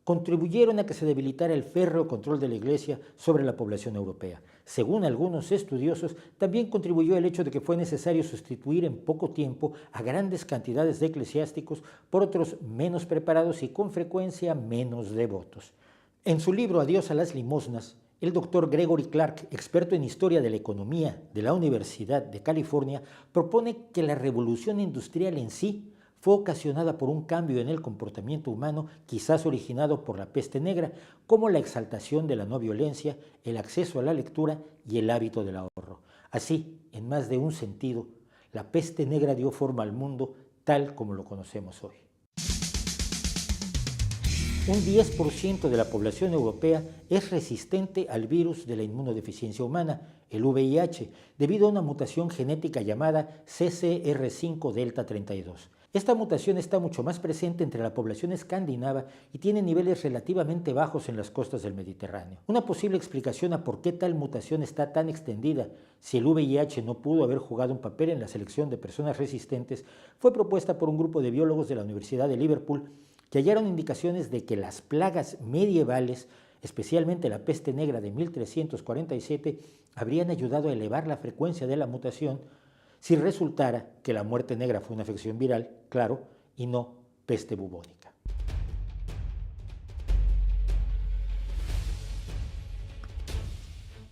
Speaker 2: contribuyeron a que se debilitara el férreo control de la Iglesia sobre la población europea. Según algunos estudiosos, también contribuyó el hecho de que fue necesario sustituir en poco tiempo a grandes cantidades de eclesiásticos por otros menos preparados y con frecuencia menos devotos. En su libro Adiós a las limosnas, el doctor Gregory Clark, experto en historia de la economía de la Universidad de California, propone que la revolución industrial en sí fue ocasionada por un cambio en el comportamiento humano, quizás originado por la peste negra, como la exaltación de la no violencia, el acceso a la lectura y el hábito del ahorro. Así, en más de un sentido, la peste negra dio forma al mundo tal como lo conocemos hoy. Un 10% de la población europea es resistente al virus de la inmunodeficiencia humana, el VIH, debido a una mutación genética llamada CCR5 delta 32. Esta mutación está mucho más presente entre la población escandinava y tiene niveles relativamente bajos en las costas del Mediterráneo. Una posible explicación a por qué tal mutación está tan extendida, si el VIH no pudo haber jugado un papel en la selección de personas resistentes, fue propuesta por un grupo de biólogos de la Universidad de Liverpool que hallaron indicaciones de que las plagas medievales, especialmente la peste negra de 1347, habrían ayudado a elevar la frecuencia de la mutación si resultara que la muerte negra fue una afección viral, claro, y no peste bubónica.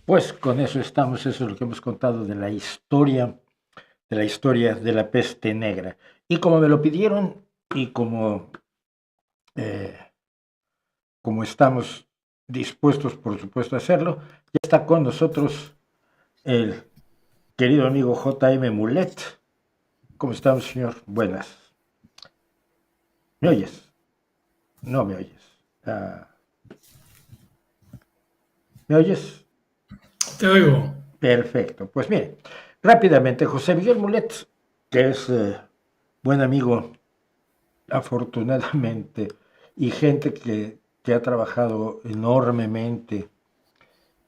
Speaker 1: Pues con eso estamos, eso es lo que hemos contado de la historia de la peste negra. Y como me lo pidieron y como estamos dispuestos, por supuesto, a hacerlo, ya está con nosotros el querido amigo J.M. Mulet. ¿Cómo estamos, señor? Buenas. ¿Me oyes? No me oyes. ¿Me oyes?
Speaker 3: Te oigo.
Speaker 1: Perfecto. Pues mire, rápidamente, José Miguel Mulet, que es buen amigo, afortunadamente, y gente que ha trabajado enormemente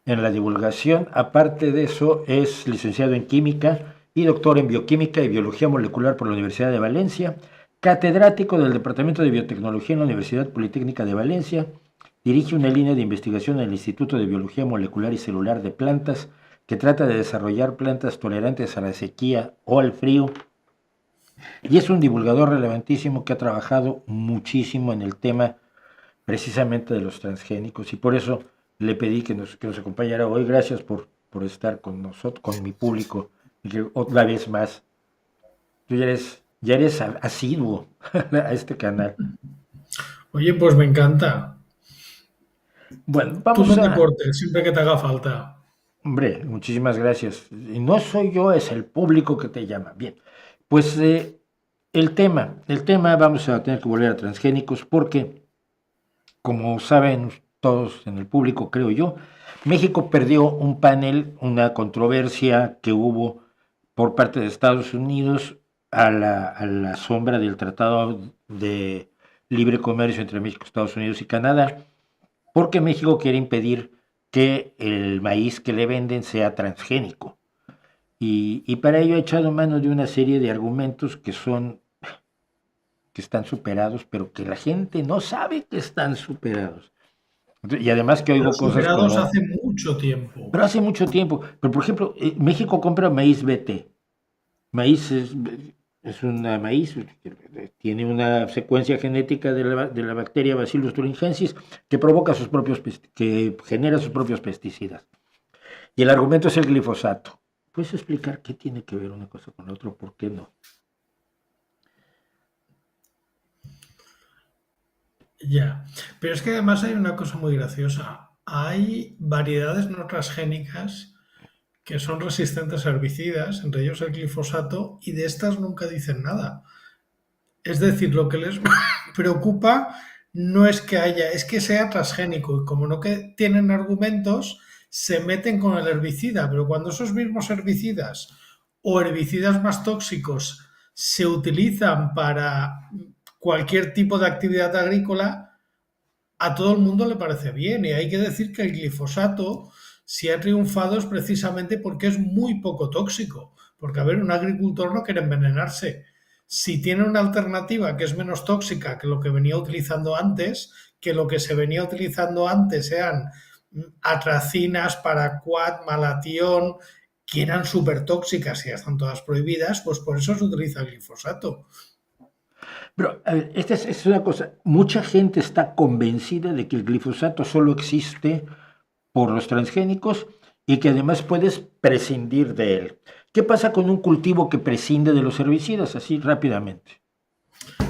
Speaker 1: en la divulgación. Aparte de eso, es licenciado en Química y doctor en Bioquímica y Biología Molecular por la Universidad de Valencia, catedrático del Departamento de Biotecnología en la Universidad Politécnica de Valencia, dirige una línea de investigación en el Instituto de Biología Molecular y Celular de Plantas, que trata de desarrollar plantas tolerantes a la sequía o al frío, y es un divulgador relevantísimo que ha trabajado muchísimo en el tema precisamente de los transgénicos, y por eso le pedí que nos acompañara hoy. Gracias por estar con nosotros, con mi público, y que otra vez más, tú ya eres asiduo a este canal.
Speaker 3: Oye, pues me encanta.
Speaker 1: Bueno,
Speaker 3: Tú
Speaker 1: vamos
Speaker 3: no te
Speaker 1: a...
Speaker 3: cortes, siempre que te haga falta.
Speaker 1: Hombre, muchísimas gracias. Y no soy yo, es el público que te llama. Bien, pues el tema, vamos a tener que volver a transgénicos porque, como saben todos en el público, creo yo, México perdió un panel, una controversia que hubo por parte de Estados Unidos a la sombra del Tratado de Libre Comercio entre México, Estados Unidos y Canadá, porque México quiere impedir que el maíz que le venden sea transgénico. Y para ello he echado mano de una serie de argumentos que están superados, pero que la gente no sabe que están superados. Y además que
Speaker 3: Pero
Speaker 1: oigo cosas
Speaker 3: superados
Speaker 1: como,
Speaker 3: hace mucho tiempo.
Speaker 1: pero hace mucho tiempo. Pero por ejemplo, México compra maíz BT. Maíz es una maíz, tiene una secuencia genética de la bacteria Bacillus thuringiensis que provoca que genera sus propios pesticidas. Y el argumento es el glifosato. ¿Puedes explicar qué tiene que ver una cosa con la otra? ¿Por qué no?
Speaker 3: Ya, pero es que además hay una cosa muy graciosa. Hay variedades no transgénicas que son resistentes a herbicidas, entre ellos el glifosato, y de estas nunca dicen nada. Es decir, lo que les preocupa no es que haya, es que sea transgénico. Y como no que tienen argumentos, se meten con el herbicida. Pero cuando esos mismos herbicidas o herbicidas más tóxicos se utilizan para cualquier tipo de actividad agrícola, a todo el mundo le parece bien. Y hay que decir que el glifosato, si ha triunfado, es precisamente porque es muy poco tóxico. Porque, a ver, un agricultor no quiere envenenarse. Si tiene una alternativa que es menos tóxica que lo que venía utilizando antes, que lo que se venía utilizando antes sean atracinas, paraquat, malatión, que eran súper tóxicas y ya están todas prohibidas, pues por eso se utiliza el glifosato.
Speaker 1: Pero a ver, esta es una cosa, mucha gente está convencida de que el glifosato solo existe por los transgénicos y que además puedes prescindir de él. ¿Qué pasa con un cultivo que prescinde de los herbicidas así rápidamente?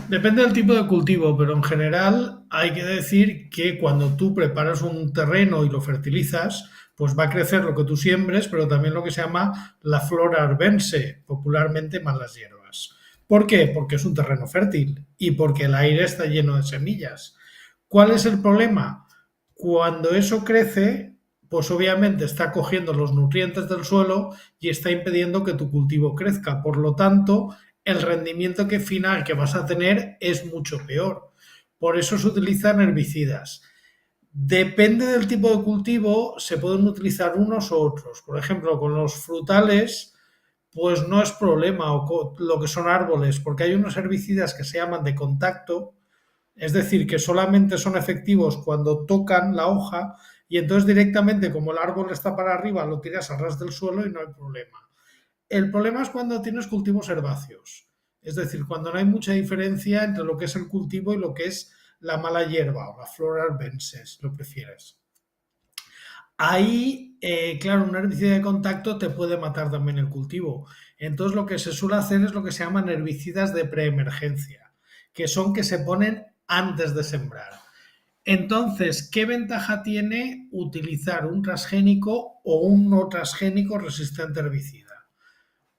Speaker 3: Depende del tipo de cultivo, pero en general hay que decir que cuando tú preparas un terreno y lo fertilizas, pues va a crecer lo que tú siembres, pero también lo que se llama la flora arbense, popularmente malas hierbas. ¿Por qué? Porque es un terreno fértil y porque el aire está lleno de semillas. ¿Cuál es el problema? Cuando eso crece, pues obviamente está cogiendo los nutrientes del suelo y está impidiendo que tu cultivo crezca. Por lo tanto, el rendimiento final que vas a tener es mucho peor. Por eso se utilizan herbicidas. Depende del tipo de cultivo, se pueden utilizar unos u otros. Por ejemplo, con los frutales, pues no es problema, o con lo que son árboles, porque hay unos herbicidas que se llaman de contacto, es decir, que solamente son efectivos cuando tocan la hoja y entonces directamente, como el árbol está para arriba, lo tiras a ras del suelo y no hay problema. El problema es cuando tienes cultivos herbáceos, es decir, cuando no hay mucha diferencia entre lo que es el cultivo y lo que es la mala hierba o la flora arbense, si lo prefieres. Ahí, claro, un herbicida de contacto te puede matar también el cultivo. Entonces, lo que se suele hacer es lo que se llaman herbicidas de preemergencia, que son que se ponen antes de sembrar. Entonces, ¿qué ventaja tiene utilizar un transgénico o un no transgénico resistente a herbicida?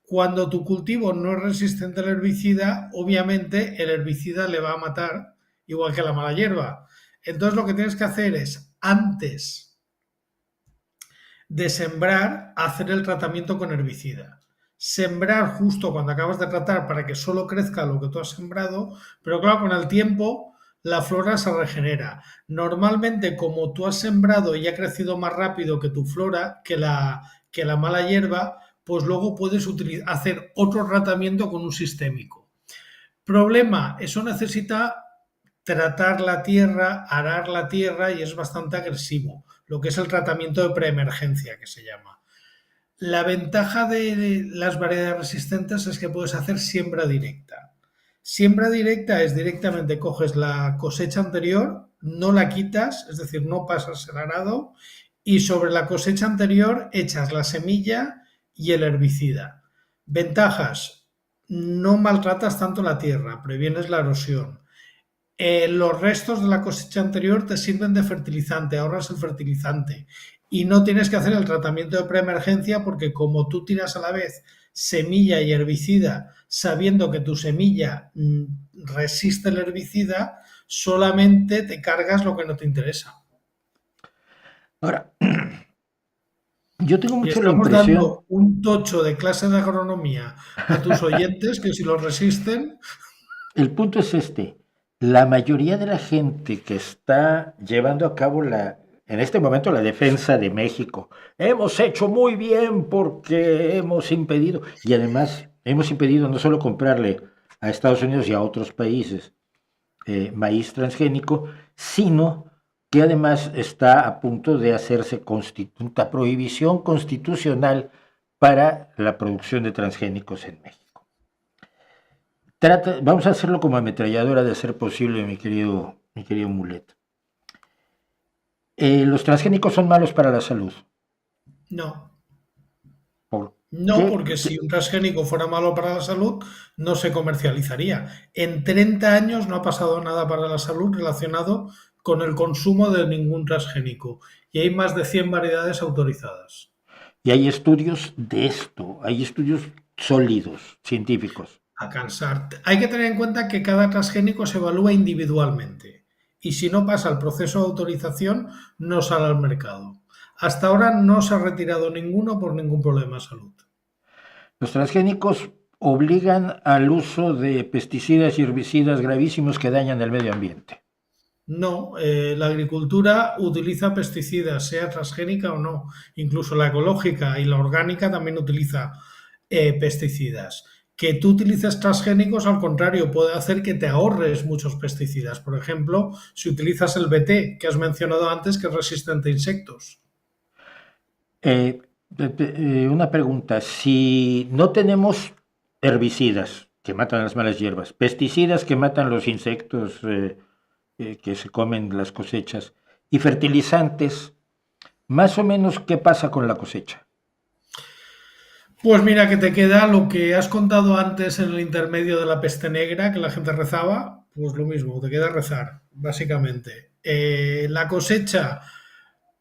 Speaker 3: Cuando tu cultivo no es resistente al herbicida, obviamente el herbicida le va a matar, igual que la mala hierba. Entonces, lo que tienes que hacer es, antes de sembrar, hacer el tratamiento con herbicida. Sembrar justo cuando acabas de tratar para que solo crezca lo que tú has sembrado, pero claro, con el tiempo la flora se regenera. Normalmente, como tú has sembrado y ha crecido más rápido que tu flora, que la mala hierba, pues luego puedes hacer otro tratamiento con un sistémico. Problema, eso necesita tratar la tierra, arar la tierra y es bastante agresivo, lo que es el tratamiento de preemergencia que se llama. La ventaja de las variedades resistentes es que puedes hacer siembra directa. Siembra directa es directamente coges la cosecha anterior, no la quitas, es decir, no pasas el arado y sobre la cosecha anterior echas la semilla y el herbicida. Ventajas, no maltratas tanto la tierra, previenes la erosión. Los restos de la cosecha anterior te sirven de fertilizante, ahorras el fertilizante y no tienes que hacer el tratamiento de preemergencia porque como tú tiras a la vez semilla y herbicida sabiendo que tu semilla resiste el herbicida, solamente te cargas lo que no te interesa.
Speaker 1: Ahora, yo tengo
Speaker 3: Y
Speaker 1: mucho la
Speaker 3: estamos
Speaker 1: impresión,
Speaker 3: dando un tocho de clase de agronomía a tus oyentes que si lo resisten,
Speaker 1: el punto es este, la mayoría de la gente que está llevando a cabo en este momento la defensa de México. Hemos hecho muy bien porque hemos impedido, y además hemos impedido no solo comprarle a Estados Unidos y a otros países maíz transgénico, sino que además está a punto de hacerse una prohibición constitucional para la producción de transgénicos en México. Vamos a hacerlo como ametralladora de ser posible, mi querido Mulet. ¿Los transgénicos son malos para la salud?
Speaker 3: No.
Speaker 1: ¿Por
Speaker 3: No,
Speaker 1: qué?
Speaker 3: porque si un transgénico fuera malo para la salud, no se comercializaría. En 30 años no ha pasado nada para la salud relacionado con el consumo de ningún transgénico. Y hay más de 100 variedades autorizadas.
Speaker 1: Y hay estudios de esto, hay estudios sólidos, científicos.
Speaker 3: A cansarte. Hay que tener en cuenta que cada transgénico se evalúa individualmente. Y si no pasa el proceso de autorización, no sale al mercado. Hasta ahora no se ha retirado ninguno por ningún problema de salud.
Speaker 1: Los transgénicos obligan al uso de pesticidas y herbicidas gravísimos que dañan el medio ambiente.
Speaker 3: No, la agricultura utiliza pesticidas, sea transgénica o no. Incluso la ecológica y la orgánica también utiliza pesticidas. Que tú utilices transgénicos, al contrario, puede hacer que te ahorres muchos pesticidas. Por ejemplo, si utilizas el BT, que has mencionado antes, que es resistente a insectos.
Speaker 1: Una pregunta, si no tenemos herbicidas que matan las malas hierbas, pesticidas que matan los insectos que se comen las cosechas y fertilizantes, más o menos, ¿qué pasa con la cosecha?
Speaker 3: Pues mira, que te queda lo que has contado antes en el intermedio de la peste negra, que la gente rezaba, pues lo mismo, te queda rezar, básicamente. La cosecha,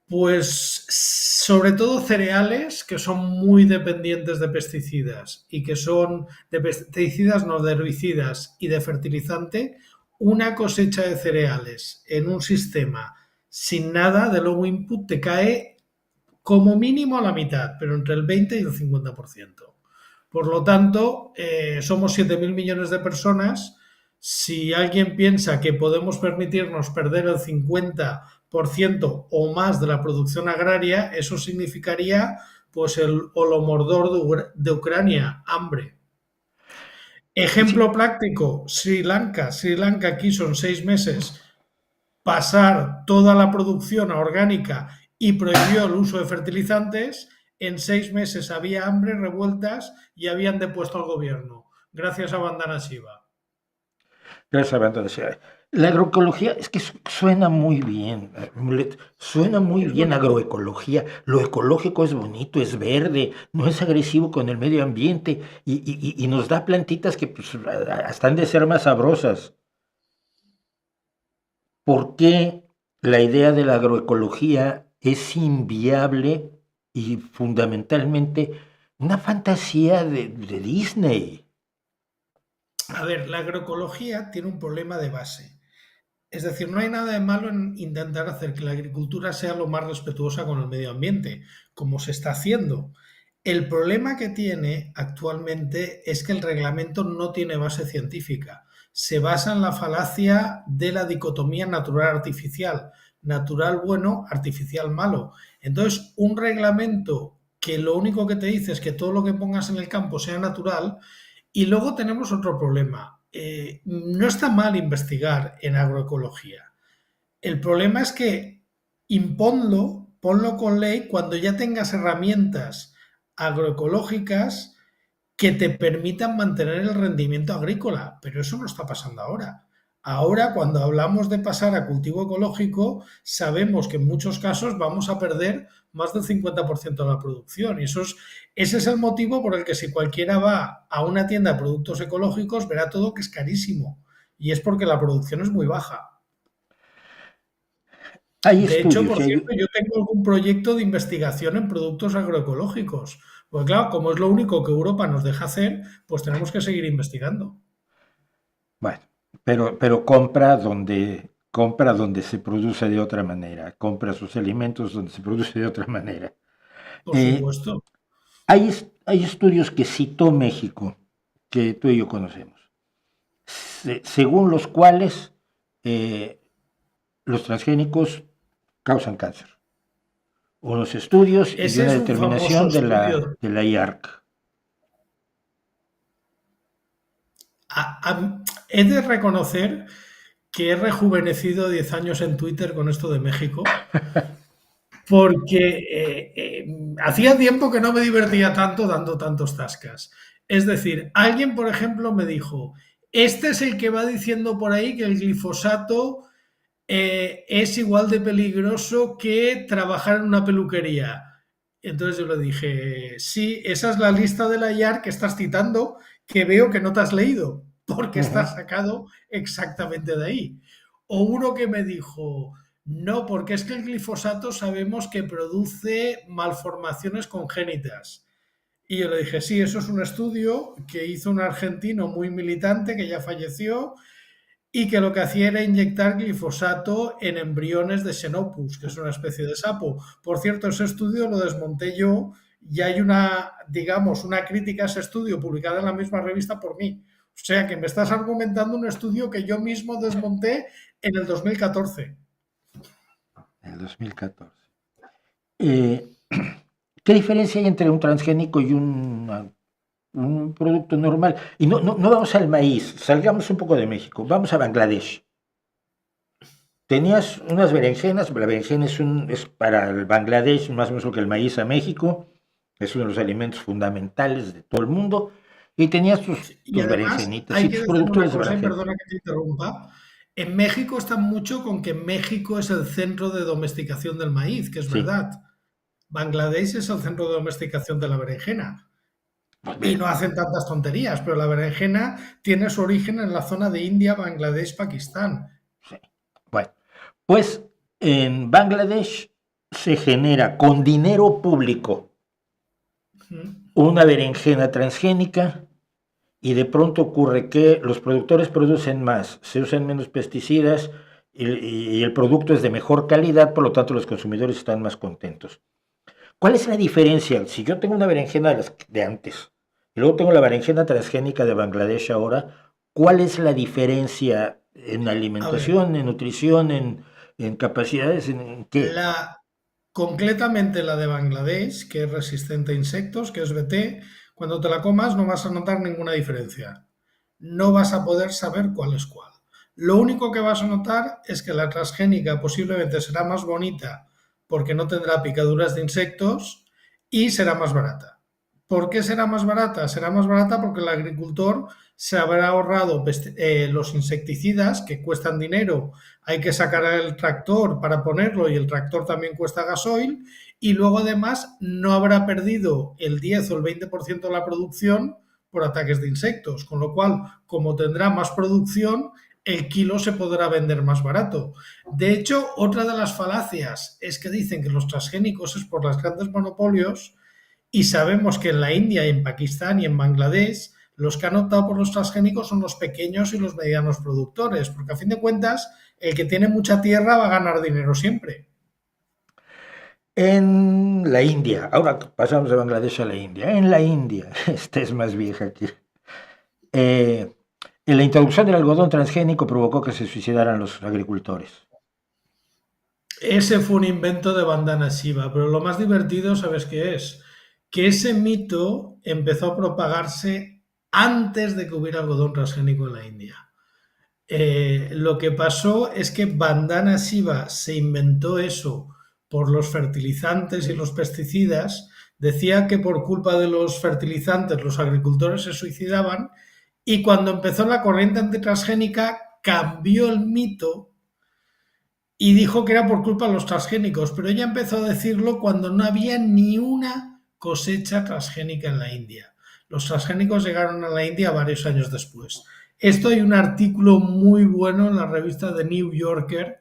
Speaker 3: pues sobre todo cereales que son muy dependientes de pesticidas y que son de pesticidas, no de herbicidas y de fertilizante, una cosecha de cereales en un sistema sin nada de low input te cae como mínimo a la mitad, pero entre el 20 y el 50%. Por lo tanto, somos 7.000 millones de personas. Si alguien piensa que podemos permitirnos perder el 50% o más de la producción agraria, eso significaría pues el holomordor de Ucrania, hambre. Ejemplo práctico, Sri Lanka. Sri Lanka quiso en 6 meses pasar toda la producción a orgánica y prohibió el uso de fertilizantes. En 6 meses había hambre, revueltas y habían depuesto al gobierno, gracias a Vandana Shiva.
Speaker 1: Gracias, Amanda. La agroecología es que suena muy bien, suena muy
Speaker 3: Es
Speaker 1: bien
Speaker 3: bonito.
Speaker 1: agroecología. Lo ecológico es bonito, es verde, no es agresivo con el medio ambiente y nos da plantitas que pues, hasta han de ser más sabrosas. ¿Por qué la idea de la agroecología es inviable y fundamentalmente una fantasía de Disney?
Speaker 3: A ver, la agroecología tiene un problema de base. Es decir, no hay nada de malo en intentar hacer que la agricultura sea lo más respetuosa con el medio ambiente, como se está haciendo. El problema que tiene actualmente es que el reglamento no tiene base científica. Se basa en la falacia de la dicotomía natural-artificial. Natural bueno, artificial malo. Entonces, un reglamento que lo único que te dice es que todo lo que pongas en el campo sea natural. Y luego tenemos otro problema. No está mal investigar en agroecología. El problema es que ponlo con ley cuando ya tengas herramientas agroecológicas que te permitan mantener el rendimiento agrícola, pero eso no está pasando ahora. Ahora, cuando hablamos de pasar a cultivo ecológico, sabemos que en muchos casos vamos a perder más del 50% de la producción. Y ese es el motivo por el que si cualquiera va a una tienda de productos ecológicos, verá todo que es carísimo. Y es porque la producción es muy baja.
Speaker 1: Hay
Speaker 3: De hecho,
Speaker 1: estudios,
Speaker 3: por cierto, yo tengo algún proyecto de investigación en productos agroecológicos. Pues claro, como es lo único que Europa nos deja hacer, pues tenemos que seguir investigando.
Speaker 1: bueno, pero compra donde se produce de otra manera, compra sus alimentos donde se produce de otra manera.
Speaker 3: Por
Speaker 1: Eh,
Speaker 3: supuesto.
Speaker 1: hay estudios que citó México, que tú y yo conocemos, según los cuales los transgénicos causan cáncer. unos estudios y
Speaker 3: Ese
Speaker 1: una
Speaker 3: es un
Speaker 1: determinación
Speaker 3: famoso estudio.
Speaker 1: de la IARC.
Speaker 3: He de reconocer que he rejuvenecido 10 años en Twitter con esto de México, porque hacía tiempo que no me divertía tanto dando tantos tascas. Es decir, alguien, por ejemplo, me dijo, este es el que va diciendo por ahí que el glifosato es igual de peligroso que trabajar en una peluquería. Entonces yo le dije, sí, esa es la lista de la IAR que estás citando, que veo que no te has leído, porque está
Speaker 1: Ujú.
Speaker 3: sacado exactamente de ahí. O uno que me dijo, no, porque es que el glifosato sabemos que produce malformaciones congénitas. Y yo le dije, sí, eso es un estudio que hizo un argentino muy militante que ya falleció y que lo que hacía era inyectar glifosato en embriones de Xenopus, que es una especie de sapo. Por cierto, ese estudio lo desmonté yo y hay una, digamos, una crítica a ese estudio publicada en la misma revista por mí. O sea que me estás argumentando un estudio que yo mismo desmonté en el 2014.
Speaker 1: En el 2014. Eh, ¿Qué diferencia hay entre un transgénico y un producto normal? Y no vamos al maíz, salgamos un poco de México, vamos a Bangladesh. Tenías unas berenjenas, la berenjena es para el Bangladesh más o menos lo que el maíz a México, es uno de los alimentos fundamentales de todo el mundo, y tenías
Speaker 3: Y
Speaker 1: tus
Speaker 3: además
Speaker 1: berenjenitas
Speaker 3: hay
Speaker 1: y
Speaker 3: que
Speaker 1: tus
Speaker 3: decir una
Speaker 1: productores de
Speaker 3: cosa, y
Speaker 1: berenjena.
Speaker 3: perdona que te interrumpa, en México están mucho con que México es el centro de domesticación del maíz, que es
Speaker 1: Sí,
Speaker 3: verdad. Bangladesh es el centro de domesticación de la berenjena.
Speaker 1: pues
Speaker 3: Y
Speaker 1: bien,
Speaker 3: no hacen tantas tonterías, pero la berenjena tiene su origen en la zona de India, Bangladesh, Pakistán.
Speaker 1: sí. Bueno, pues en Bangladesh se genera con dinero público una berenjena transgénica y de pronto ocurre que los productores producen más, se usan menos pesticidas y el producto es de mejor calidad, por lo tanto los consumidores están más contentos. ¿Cuál es la diferencia? Si yo tengo una berenjena de antes y luego tengo la berenjena transgénica de Bangladesh ahora, ¿cuál es la diferencia en
Speaker 3: A ver,
Speaker 1: alimentación, en nutrición, en capacidades, en qué?
Speaker 3: la, concretamente la de Bangladesh, que es resistente a insectos, que es BT, cuando te la comas no vas a notar ninguna diferencia. No vas a poder saber cuál es cuál. Lo único que vas a notar es que la transgénica posiblemente será más bonita porque no tendrá picaduras de insectos y será más barata. ¿Por qué será más barata? Será más barata porque el agricultor se habrá ahorrado los insecticidas que cuestan dinero, hay que sacar el tractor para ponerlo y el tractor también cuesta gasoil y luego además no habrá perdido el 10 o el 20% de la producción por ataques de insectos, con lo cual, como tendrá más producción, el kilo se podrá vender más barato. De hecho, otra de las falacias es que dicen que los transgénicos es por los grandes monopolios y sabemos que en la India, en Pakistán y en Bangladesh los que han optado por los transgénicos son los pequeños y los medianos productores, porque a fin de cuentas el que tiene mucha tierra va a ganar dinero siempre.
Speaker 1: En la India, ahora pasamos de Bangladesh a la India, en la India, esta es más vieja que... Eh, la introducción del algodón transgénico provocó que se suicidaran los agricultores.
Speaker 3: Ese fue un invento de Bandana Shiva, pero lo más divertido, ¿sabes qué es? Que ese mito empezó a propagarse antes de que hubiera algodón transgénico en la India. Lo que pasó es que Bandana Shiva se inventó eso por los fertilizantes y los pesticidas. Decía que por culpa de los fertilizantes los agricultores se suicidaban y cuando empezó la corriente antitransgénica cambió el mito y dijo que era por culpa de los transgénicos, pero ella empezó a decirlo cuando no había ni una cosecha transgénica en la India. Los transgénicos llegaron a la India varios años después. Esto hay un artículo muy bueno en la revista The New Yorker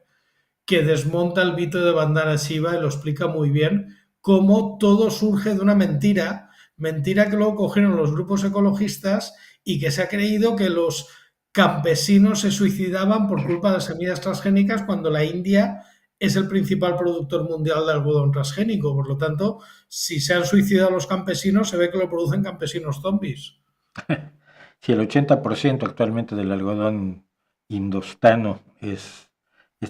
Speaker 3: que desmonta el mito de Bandana Shiva y lo explica muy bien cómo todo surge de una mentira, mentira que luego cogieron los grupos ecologistas y que se ha creído que los campesinos se suicidaban por culpa de las semillas transgénicas cuando la India es el principal productor mundial de algodón transgénico. Por lo tanto, si se han suicidado los campesinos, se ve que lo producen campesinos zombies.
Speaker 1: Si el 80% actualmente del algodón indostano es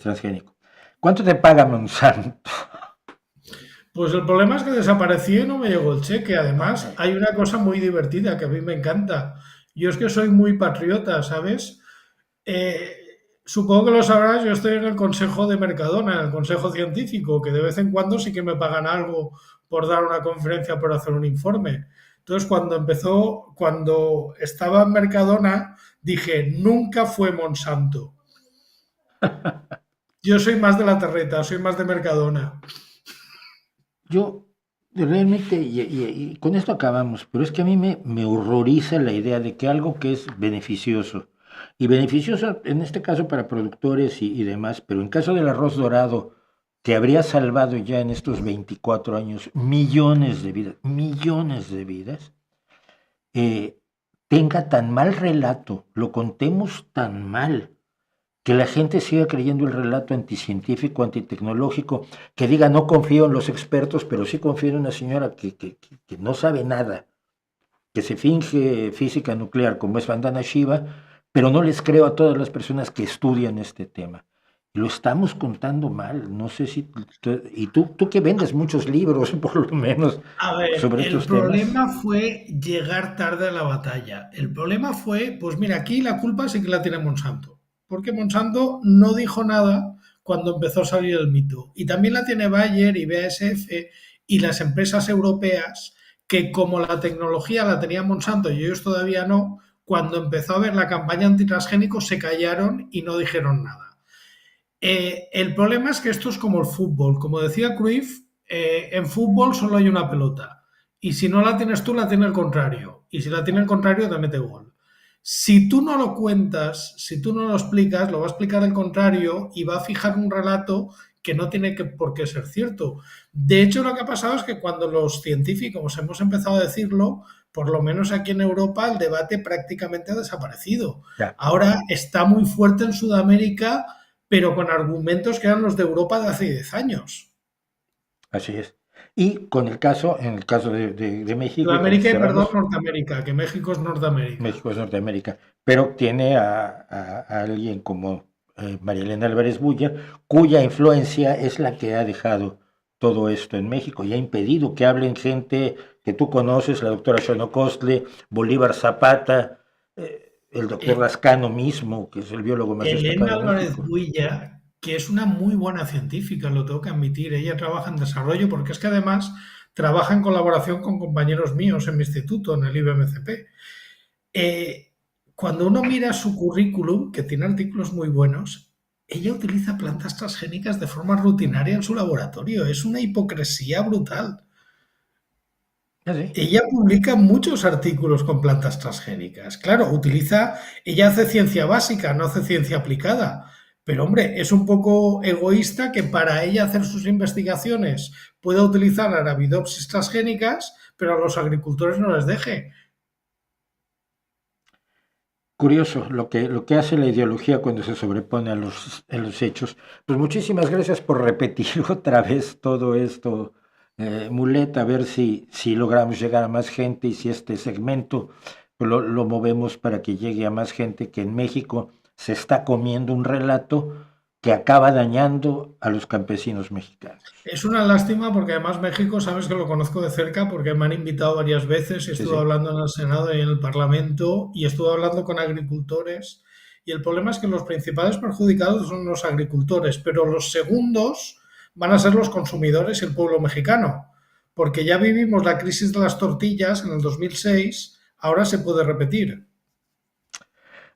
Speaker 1: transgénico. ¿Cuánto te paga Monsanto?
Speaker 3: Pues el problema es que desapareció y no me llegó el cheque. Además, hay una cosa muy divertida que a mí me encanta. Yo es que soy muy patriota, ¿sabes? Eh, Supongo que lo sabrás, yo estoy en el Consejo de Mercadona, en el Consejo Científico, que de vez en cuando sí que me pagan algo por dar una conferencia, por hacer un informe. Entonces, cuando estaba en Mercadona, dije, nunca fue Monsanto. Yo soy más de la terreta, soy más de Mercadona.
Speaker 1: Yo realmente, y con esto acabamos, pero es que a mí me horroriza la idea de que algo que es beneficioso, y beneficioso en este caso para productores y demás, pero en caso del arroz dorado, que habría salvado ya en estos 24 años millones de vidas, eh, tenga tan mal relato, lo contemos tan mal, que la gente siga creyendo el relato anticientífico, antitecnológico, que diga no confío en los expertos, pero sí confío en una señora que no sabe nada, que se finge física nuclear como es Vandana Shiva, pero no les creo a todas las personas que estudian este tema. Lo estamos contando mal, no sé si... Y tú que vendes muchos libros, por lo menos,
Speaker 3: A ver,
Speaker 1: sobre
Speaker 3: el
Speaker 1: estos temas.
Speaker 3: problema fue llegar tarde a la batalla. El problema fue, pues mira, aquí la culpa sí que la tiene Monsanto, porque Monsanto no dijo nada cuando empezó a salir el mito. Y también la tiene Bayer y BASF y las empresas europeas, que como la tecnología la tenía Monsanto y ellos todavía no, cuando empezó a ver la campaña antitransgénicos se callaron y no dijeron nada. El problema es que esto es como el fútbol. Como decía Cruyff, en fútbol solo hay una pelota. Y si no la tienes tú, la tiene el contrario. Y si la tiene el contrario, te mete gol. Si tú no lo cuentas, si tú no lo explicas, lo va a explicar el contrario y va a fijar un relato que no tiene por qué ser cierto. De hecho, lo que ha pasado es que cuando los científicos hemos empezado a decirlo, por lo menos aquí en Europa, el debate prácticamente ha desaparecido.
Speaker 1: Ya.
Speaker 3: Ahora está muy fuerte en Sudamérica, pero con argumentos que eran los de Europa de hace 10 años.
Speaker 1: Así es. Y con en el caso de México, y con esto
Speaker 3: Sudamérica y, perdón,
Speaker 1: cerramos,
Speaker 3: Norteamérica, que México es Norteamérica.
Speaker 1: México es Norteamérica, pero tiene a alguien como María Elena Álvarez Bulla, cuya influencia es la que ha dejado todo esto en México y ha impedido que hablen gente que tú conoces, la doctora Xonocostle, Bolívar Zapata, el doctor
Speaker 3: Eh,
Speaker 1: Lascano mismo, que es el biólogo más
Speaker 3: Elena
Speaker 1: destacado de
Speaker 3: Álvarez
Speaker 1: México.
Speaker 3: Builla, que es una muy buena científica, lo tengo que admitir. Ella trabaja en desarrollo porque es que además trabaja en colaboración con compañeros míos en mi instituto, en el IBMCP. Eh, Cuando uno mira su currículum, que tiene artículos muy buenos, ella utiliza plantas transgénicas de forma rutinaria en su laboratorio. Es una hipocresía brutal.
Speaker 1: Ah, sí.
Speaker 3: Ella publica muchos artículos con plantas transgénicas. Claro, ella hace ciencia básica, no hace ciencia aplicada. Pero hombre, es un poco egoísta que para ella hacer sus investigaciones pueda utilizar arabidopsis transgénicas, pero a los agricultores no les deje.
Speaker 1: Curioso lo que hace la ideología cuando se sobrepone a los hechos. Pues muchísimas gracias por repetir otra vez todo esto, Mulet, a ver si logramos llegar a más gente y si este segmento pues, lo movemos para que llegue a más gente que en México se está comiendo un relato que acaba dañando a los campesinos mexicanos.
Speaker 3: Es una lástima porque además México, sabes que lo conozco de cerca porque me han invitado varias veces y
Speaker 1: Sí,
Speaker 3: estuve
Speaker 1: sí.
Speaker 3: hablando en el Senado y en el Parlamento y estuve hablando con agricultores y el problema es que los principales perjudicados son los agricultores, pero los segundos van a ser los consumidores y el pueblo mexicano, porque ya vivimos la crisis de las tortillas en el 2006, ahora se puede repetir.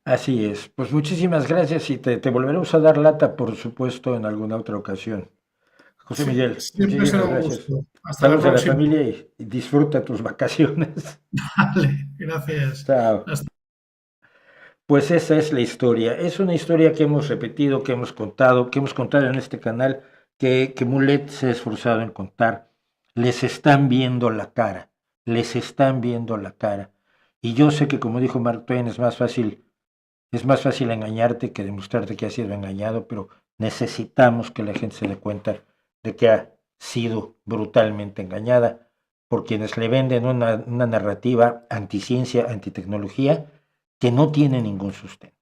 Speaker 1: Así es. Pues muchísimas gracias y te volveremos a dar lata, por supuesto, en alguna otra ocasión. José Miguel,
Speaker 3: Siempre será
Speaker 1: muchísimas
Speaker 3: un
Speaker 1: gracias.
Speaker 3: gusto. Hasta la
Speaker 1: Saludos a la
Speaker 3: próxima.
Speaker 1: familia y disfruta tus vacaciones.
Speaker 3: Vale, gracias.
Speaker 1: Chao.
Speaker 3: Hasta
Speaker 1: Pues esa es la historia. Es una historia que hemos repetido, que hemos contado en este canal, que Mulet se ha esforzado en contar. Les están viendo la cara, les están viendo la cara. Y yo sé que, como dijo Mark Twain, es más fácil engañarte que demostrarte que has sido engañado, pero necesitamos que la gente se dé cuenta de que ha sido brutalmente engañada por quienes le venden una narrativa anticiencia, antitecnología, que no tiene ningún sustento.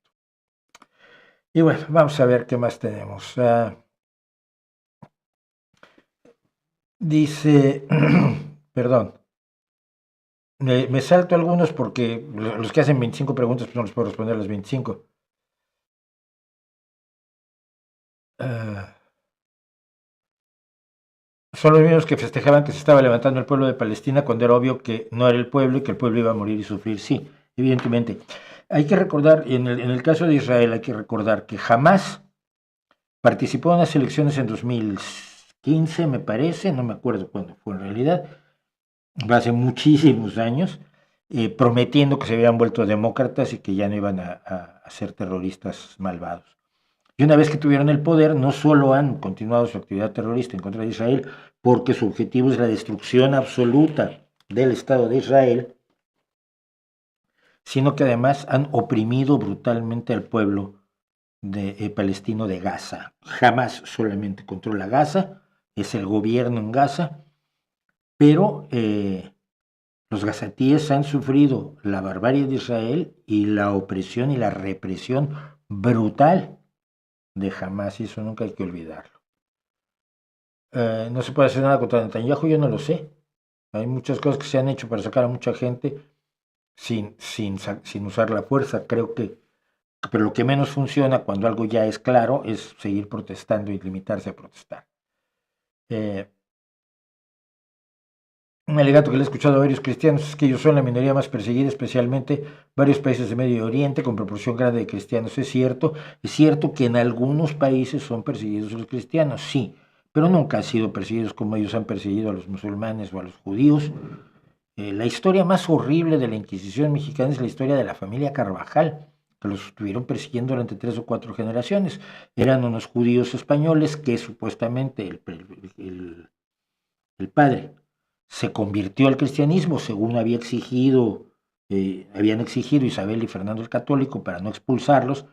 Speaker 1: Y bueno, vamos a ver qué más tenemos.
Speaker 2: Dice, perdón, me salto algunos porque los que hacen 25 preguntas pues no les puedo responder a las 25. Son los mismos que festejaban que se estaba levantando el pueblo de Palestina cuando era obvio que no era el pueblo y que el pueblo iba a morir y sufrir. Sí, evidentemente. Hay que recordar, en el caso de Israel, hay que recordar que jamás participó en las elecciones en 2015, me parece, no me acuerdo cuándo fue en realidad, hace muchísimos años, prometiendo que se habían vuelto demócratas y que ya no iban a ser terroristas malvados. Y una vez que tuvieron el poder, no solo han continuado su actividad terrorista en contra de Israel, porque su objetivo es la destrucción absoluta del Estado de Israel, sino que además han oprimido brutalmente al pueblo palestino de Gaza. Jamás solamente controla Gaza, es el gobierno en Gaza, pero los gazatíes han sufrido la barbarie de Israel y la opresión y la represión brutal de Hamas, y eso nunca hay que olvidarlo. No se puede hacer nada contra Netanyahu, yo no lo sé. Hay muchas cosas que se han hecho para sacar a mucha gente sin usar la fuerza. Creo que, pero lo que menos funciona cuando algo ya es claro es seguir protestando y limitarse a protestar. Un alegato que le he escuchado a varios cristianos es que ellos son la minoría más perseguida, especialmente varios países de Medio Oriente, con proporción grande de cristianos. Es cierto que en algunos países son perseguidos los cristianos, sí, pero nunca han sido perseguidos como ellos han perseguido a los musulmanes o a los judíos. La historia más horrible de la Inquisición mexicana es la historia de la familia Carvajal, que los estuvieron persiguiendo durante 3 o 4 generaciones. Eran unos judíos españoles que supuestamente el padre se convirtió al cristianismo según habían exigido Isabel y Fernando el Católico para no expulsarlos.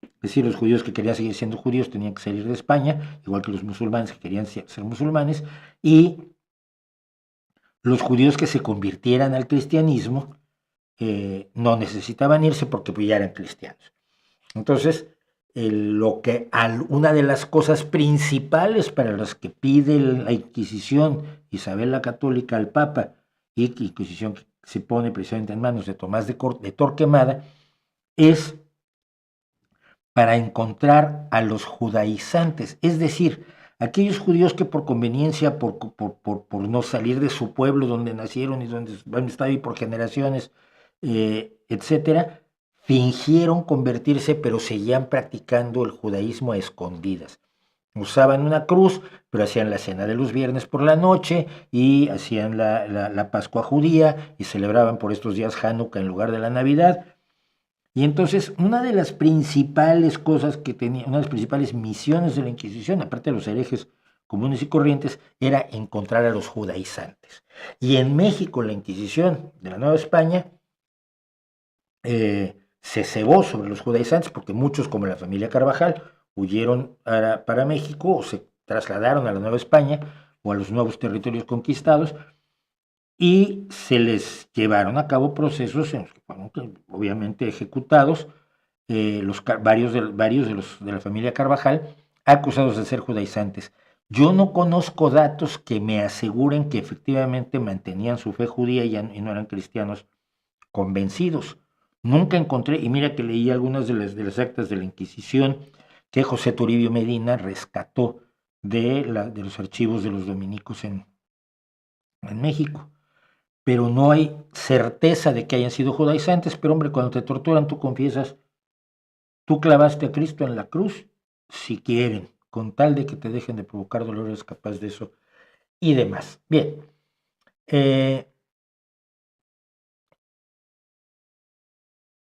Speaker 2: Es decir, los judíos que querían seguir siendo judíos tenían que salir de España, igual que los musulmanes que querían ser musulmanes, y los judíos que se convirtieran al cristianismo no necesitaban irse porque pues ya eran cristianos. Entonces, una de las cosas principales para las que pide la Inquisición Isabel la Católica al Papa, y que Inquisición que se pone precisamente en manos de Tomás de Torquemada, es para encontrar a los judaizantes, es decir, aquellos judíos que por conveniencia, por no salir de su pueblo donde nacieron y donde han estado ahí por generaciones, etcétera, fingieron convertirse, pero seguían practicando el judaísmo a escondidas. Usaban una cruz, pero hacían la cena de los viernes por la noche y hacían la Pascua judía y celebraban por estos días Hanukkah en lugar de la Navidad. Y entonces una de las principales cosas que tenía, una de las principales misiones de la Inquisición, aparte de los herejes comunes y corrientes, era encontrar a los judaizantes. Y en México la Inquisición de la Nueva España se cebó sobre los judaizantes porque muchos, como la familia Carvajal, huyeron para México o se trasladaron a la Nueva España o a los nuevos territorios conquistados y se les llevaron a cabo procesos en los que fueron obviamente ejecutados varios de la familia Carvajal acusados de ser judaizantes. Yo no conozco datos que me aseguren que efectivamente mantenían su fe judía y no eran cristianos convencidos. Nunca encontré, y mira que leí algunas de las actas de la Inquisición que José Toribio Medina rescató de los archivos de los dominicos en México. Pero no hay certeza de que hayan sido judaizantes, pero hombre, cuando te torturan tú confiesas, tú clavaste a Cristo en la cruz, si quieren, con tal de que te dejen de provocar dolor, eres capaz de eso y demás. Bien,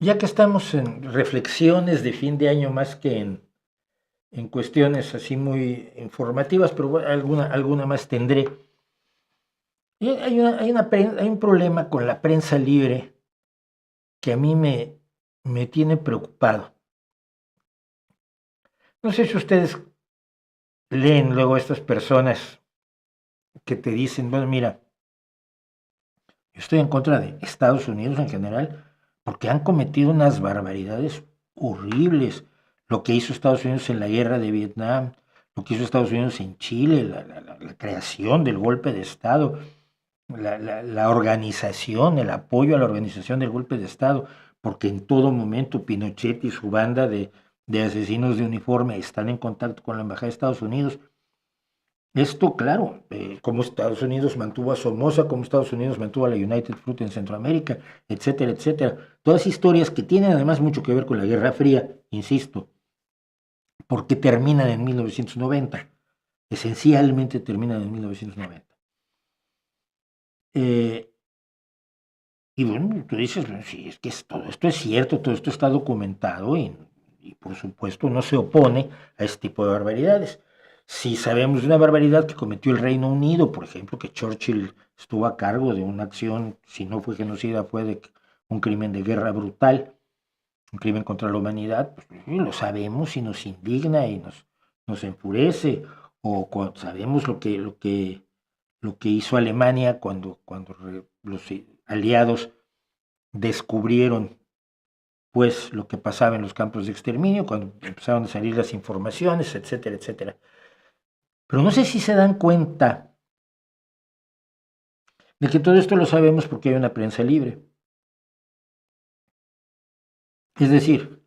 Speaker 2: ya que estamos en reflexiones de fin de año más que en cuestiones así muy informativas, pero alguna más tendré. Hay un problema con la prensa libre que a mí me tiene preocupado. No sé si ustedes leen luego a estas personas que te dicen, bueno, mira, yo estoy en contra de Estados Unidos en general porque han cometido unas barbaridades horribles. Lo que hizo Estados Unidos en la guerra de Vietnam,
Speaker 1: lo que hizo Estados Unidos en Chile, la creación del golpe de Estado, la organización, el apoyo a la organización del golpe de Estado, porque en todo momento Pinochet y su banda de asesinos de uniforme están en contacto con la Embajada de Estados Unidos. Esto, claro, como Estados Unidos mantuvo a Somoza, como Estados Unidos mantuvo a la United Fruit en Centroamérica, etcétera, etcétera. Todas historias que tienen además mucho que ver con la Guerra Fría, insisto, porque terminan en 1990, esencialmente terminan en 1990. Y bueno, tú dices, bueno, sí, es que todo esto es cierto, todo esto está documentado y por supuesto no se opone a este tipo de barbaridades. Si sabemos de una barbaridad que cometió el Reino Unido, por ejemplo, que Churchill estuvo a cargo de una acción, si no fue genocida, fue de un crimen de guerra brutal, un crimen contra la humanidad, pues, lo sabemos y nos indigna y nos enfurece, o sabemos lo que hizo Alemania cuando los aliados descubrieron pues lo que pasaba en los campos de exterminio, cuando empezaron a salir las informaciones, etcétera, etcétera. Pero no sé si se dan cuenta de que todo esto lo sabemos porque hay una prensa libre. Es decir,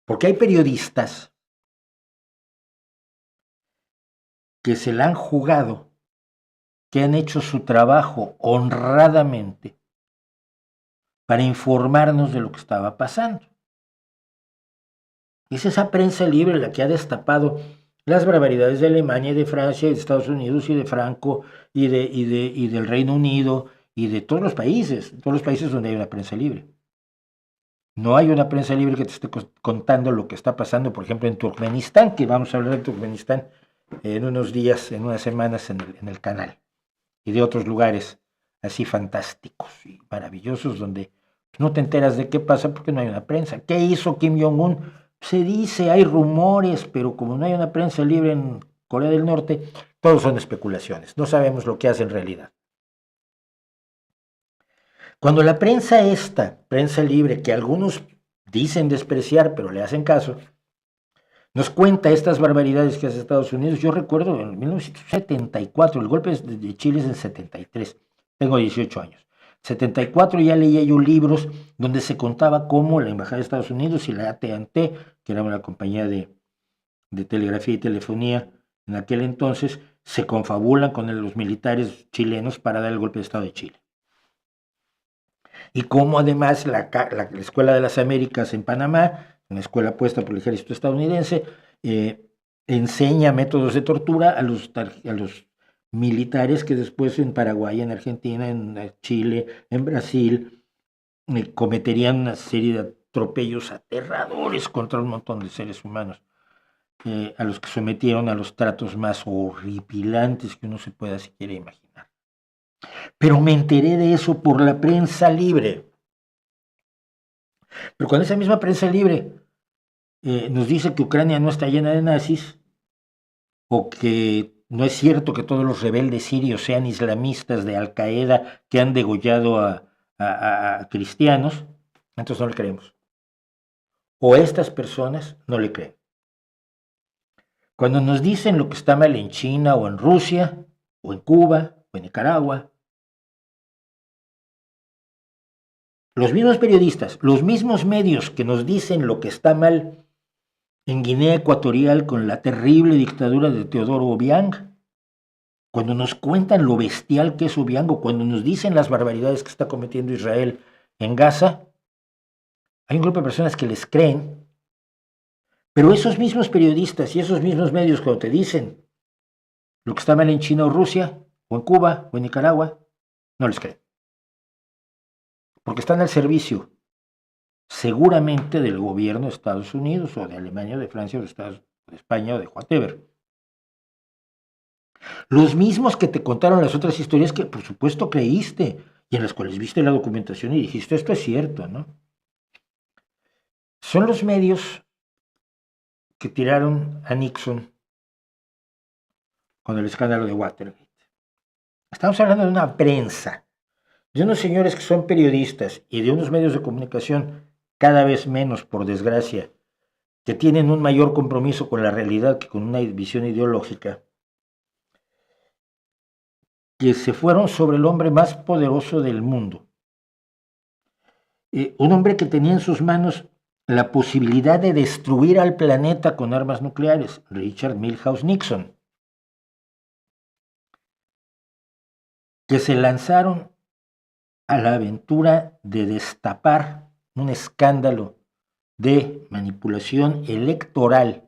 Speaker 1: porque hay periodistas que se la han jugado, que han hecho su trabajo honradamente para informarnos de lo que estaba pasando. Es esa prensa libre la que ha destapado las barbaridades de Alemania y de Francia y de Estados Unidos y de Franco y del Reino Unido y de todos los países donde hay una prensa libre. No hay una prensa libre que te esté contando lo que está pasando, por ejemplo, en Turkmenistán, que vamos a hablar de Turkmenistán en unos días, en unas semanas en el canal, y de otros lugares así fantásticos y maravillosos donde no te enteras de qué pasa porque no hay una prensa. ¿Qué hizo Kim Jong-un? Se dice, hay rumores, pero como no hay una prensa libre en Corea del Norte, todos son especulaciones, no sabemos lo que hace en realidad. Cuando la prensa prensa libre, que algunos dicen despreciar, pero le hacen caso, nos cuenta estas barbaridades que hace Estados Unidos. Yo recuerdo en 1974, el golpe de Chile es en 73, tengo 18 años. 74 ya leía yo libros donde se contaba cómo la Embajada de Estados Unidos y la AT&T, que era una compañía de telegrafía y telefonía en aquel entonces, se confabulan con los militares chilenos para dar el golpe de Estado de Chile. Y cómo además la Escuela de las Américas en Panamá, una escuela puesta por el ejército estadounidense, enseña métodos de tortura a los militares que después en Paraguay, en Argentina, en Chile, en Brasil, cometerían una serie de atropellos aterradores contra un montón de seres humanos, a los que sometieron a los tratos más horripilantes que uno se pueda siquiera imaginar. Pero me enteré de eso por la prensa libre. Pero cuando esa misma prensa libre nos dice que Ucrania no está llena de nazis, o que no es cierto que todos los rebeldes sirios sean islamistas de Al Qaeda que han degollado a cristianos, entonces no le creemos. O estas personas no le creen. Cuando nos dicen lo que está mal en China o en Rusia, o en Cuba, o en Nicaragua, los mismos periodistas, los mismos medios que nos dicen lo que está mal en Guinea Ecuatorial con la terrible dictadura de Teodoro Obiang, cuando nos cuentan lo bestial que es Obiang, o cuando nos dicen las barbaridades que está cometiendo Israel en Gaza, hay un grupo de personas que les creen, pero esos mismos periodistas y esos mismos medios cuando te dicen lo que está mal en China o Rusia, o en Cuba, o en Nicaragua, no les creen. Porque están al servicio, seguramente, del gobierno de Estados Unidos, o de Alemania, o de Francia, o de España, o de whatever. Los mismos que te contaron las otras historias que, por supuesto, creíste, y en las cuales viste la documentación y dijiste, esto es cierto, ¿no? Son los medios que tiraron a Nixon con el escándalo de Watergate. Estamos hablando de una prensa, de unos señores que son periodistas y de unos medios de comunicación cada vez menos, por desgracia, que tienen un mayor compromiso con la realidad que con una visión ideológica, que se fueron sobre el hombre más poderoso del mundo. Un hombre que tenía en sus manos la posibilidad de destruir al planeta con armas nucleares, Richard Milhouse Nixon, que se lanzaron a la aventura de destapar un escándalo de manipulación electoral,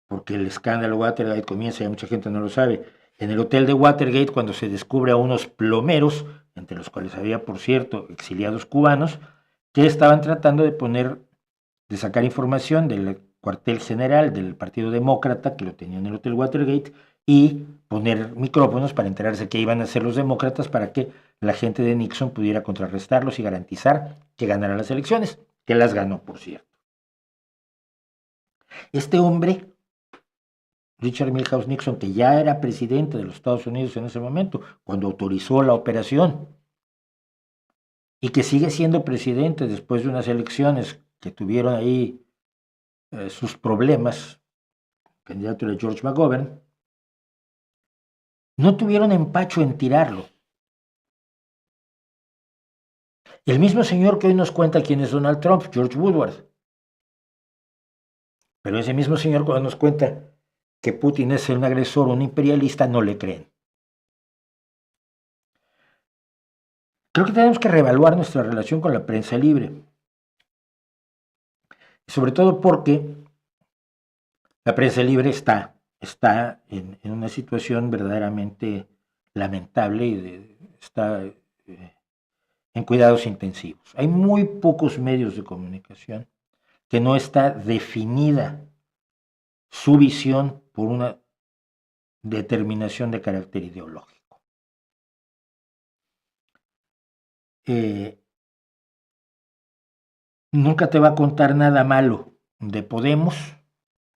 Speaker 1: porque el escándalo Watergate comienza, y mucha gente no lo sabe, en el hotel de Watergate, cuando se descubre a unos plomeros, entre los cuales había, por cierto, exiliados cubanos, que estaban tratando de sacar información del cuartel general del Partido Demócrata, que lo tenía en el hotel Watergate, y poner micrófonos para enterarse qué iban a hacer los demócratas para que la gente de Nixon pudiera contrarrestarlos y garantizar que ganara las elecciones, que las ganó, por cierto. Este hombre, Richard Milhouse Nixon, que ya era presidente de los Estados Unidos en ese momento, cuando autorizó la operación, y que sigue siendo presidente después de unas elecciones que tuvieron ahí sus problemas, el candidato era George McGovern, no tuvieron empacho en tirarlo. El mismo señor que hoy nos cuenta quién es Donald Trump, George Woodward. Pero ese mismo señor cuando nos cuenta que Putin es un agresor, un imperialista, no le creen. Creo que tenemos que reevaluar nuestra relación con la prensa libre. Sobre todo porque la prensa libre está en una situación verdaderamente lamentable y está en cuidados intensivos. Hay muy pocos medios de comunicación que no está definida su visión por una determinación de carácter ideológico. Nunca te va a contar nada malo de Podemos,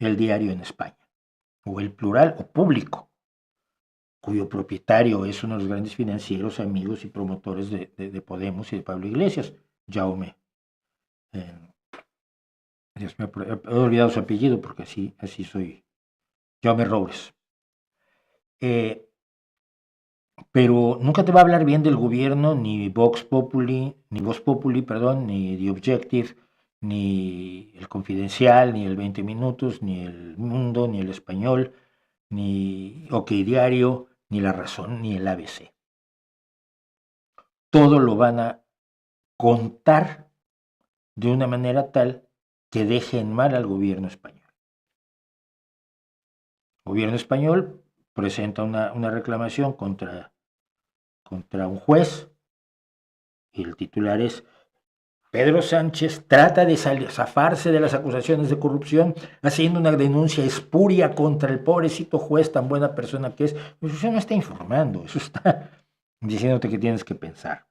Speaker 1: el diario en España, o el Plural, o Público, cuyo propietario es uno de los grandes financieros, amigos y promotores de Podemos y de Pablo Iglesias, Jaume. Dios mío, he olvidado su apellido porque así soy, Jaume Roures. Pero nunca te va a hablar bien del gobierno, ni Vox Populi, ni The Objective, ni El Confidencial, ni el 20 Minutos, ni El Mundo, ni El Español, ni OK Diario, ni La Razón, ni el ABC. Todo lo van a contar de una manera tal que deje en mal al gobierno español. El gobierno español presenta una reclamación contra un juez y el titular es: Pedro Sánchez trata de zafarse de las acusaciones de corrupción haciendo una denuncia espuria contra el pobrecito juez, tan buena persona que es. Eso no está informando, eso está diciéndote que tienes que pensar.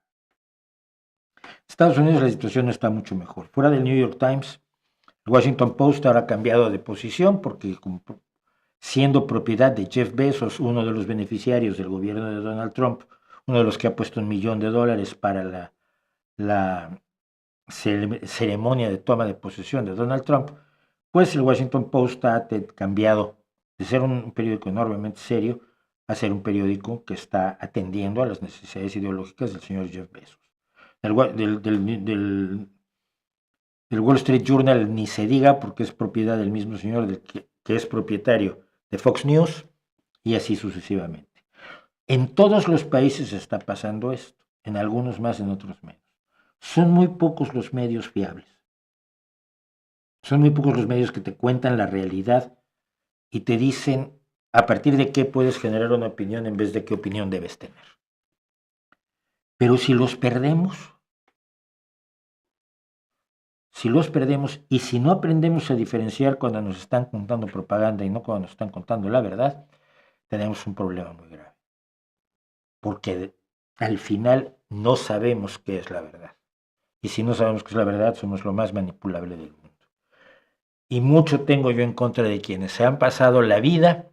Speaker 1: En Estados Unidos la situación no está mucho mejor. Fuera del New York Times, el Washington Post ahora ha cambiado de posición porque siendo propiedad de Jeff Bezos, uno de los beneficiarios del gobierno de Donald Trump, uno de los que ha puesto $1 millón para la ceremonia de toma de posesión de Donald Trump, pues el Washington Post ha cambiado de ser un periódico enormemente serio a ser un periódico que está atendiendo a las necesidades ideológicas del señor Jeff Bezos. Del Wall Street Journal ni se diga porque es propiedad del mismo señor que es propietario de Fox News y así sucesivamente. En todos los países está pasando esto, en algunos más, en otros menos. Son muy pocos los medios fiables. Son muy pocos los medios que te cuentan la realidad y te dicen a partir de qué puedes generar una opinión en vez de qué opinión debes tener. Pero si los perdemos y si no aprendemos a diferenciar cuando nos están contando propaganda y no cuando nos están contando la verdad, tenemos un problema muy grave. Porque al final no sabemos qué es la verdad. Y si no sabemos qué es la verdad, somos lo más manipulable del mundo. Y mucho tengo yo en contra de quienes se han pasado la vida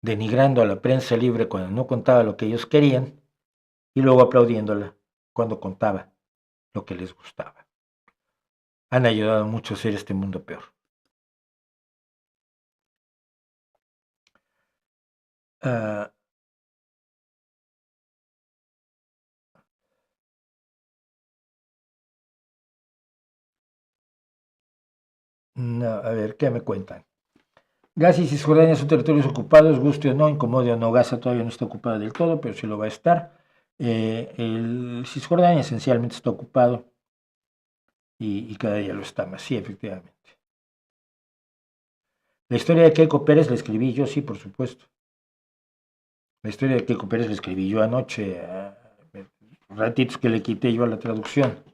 Speaker 1: denigrando a la prensa libre cuando no contaba lo que ellos querían y luego aplaudiéndola cuando contaba lo que les gustaba. han ayudado mucho a hacer este mundo peor. No, a ver, ¿qué me cuentan? Gaza y Cisjordania son territorios ocupados, guste o no, incomode o no. Gaza todavía no está ocupada del todo, pero sí lo va a estar. El Cisjordania esencialmente está ocupado y cada día lo está más, sí, efectivamente. La historia de Keiko Pérez la escribí yo, sí, por supuesto. La historia de Keiko Pérez la escribí yo anoche, ratitos que le quité yo a la traducción.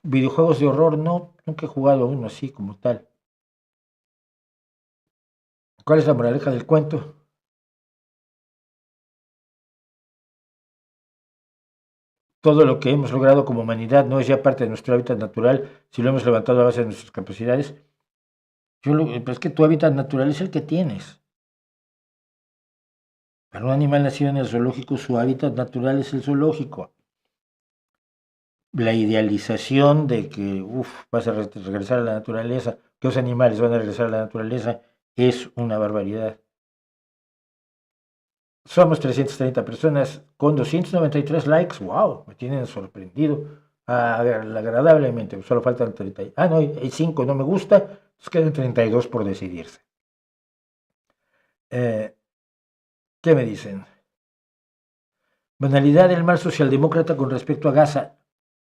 Speaker 1: Videojuegos de horror, no, nunca he jugado uno así como tal. ¿Cuál es la moraleja del cuento? Todo lo que hemos logrado como humanidad no es ya parte de nuestro hábitat natural, si lo hemos levantado a base de nuestras capacidades. Pero es que tu hábitat natural es el que tienes. Para un animal nacido en el zoológico, su hábitat natural es el zoológico. La idealización de que vas a regresar a la naturaleza, que los animales van a regresar a la naturaleza, es una barbaridad. Somos 330 personas con 293 likes. ¡Wow! Me tienen sorprendido agradablemente. Solo faltan 30. No, hay 5 no me gusta. Entonces quedan 32 por decidirse. ¿Qué me dicen? Banalidad del mal socialdemócrata con respecto a Gaza.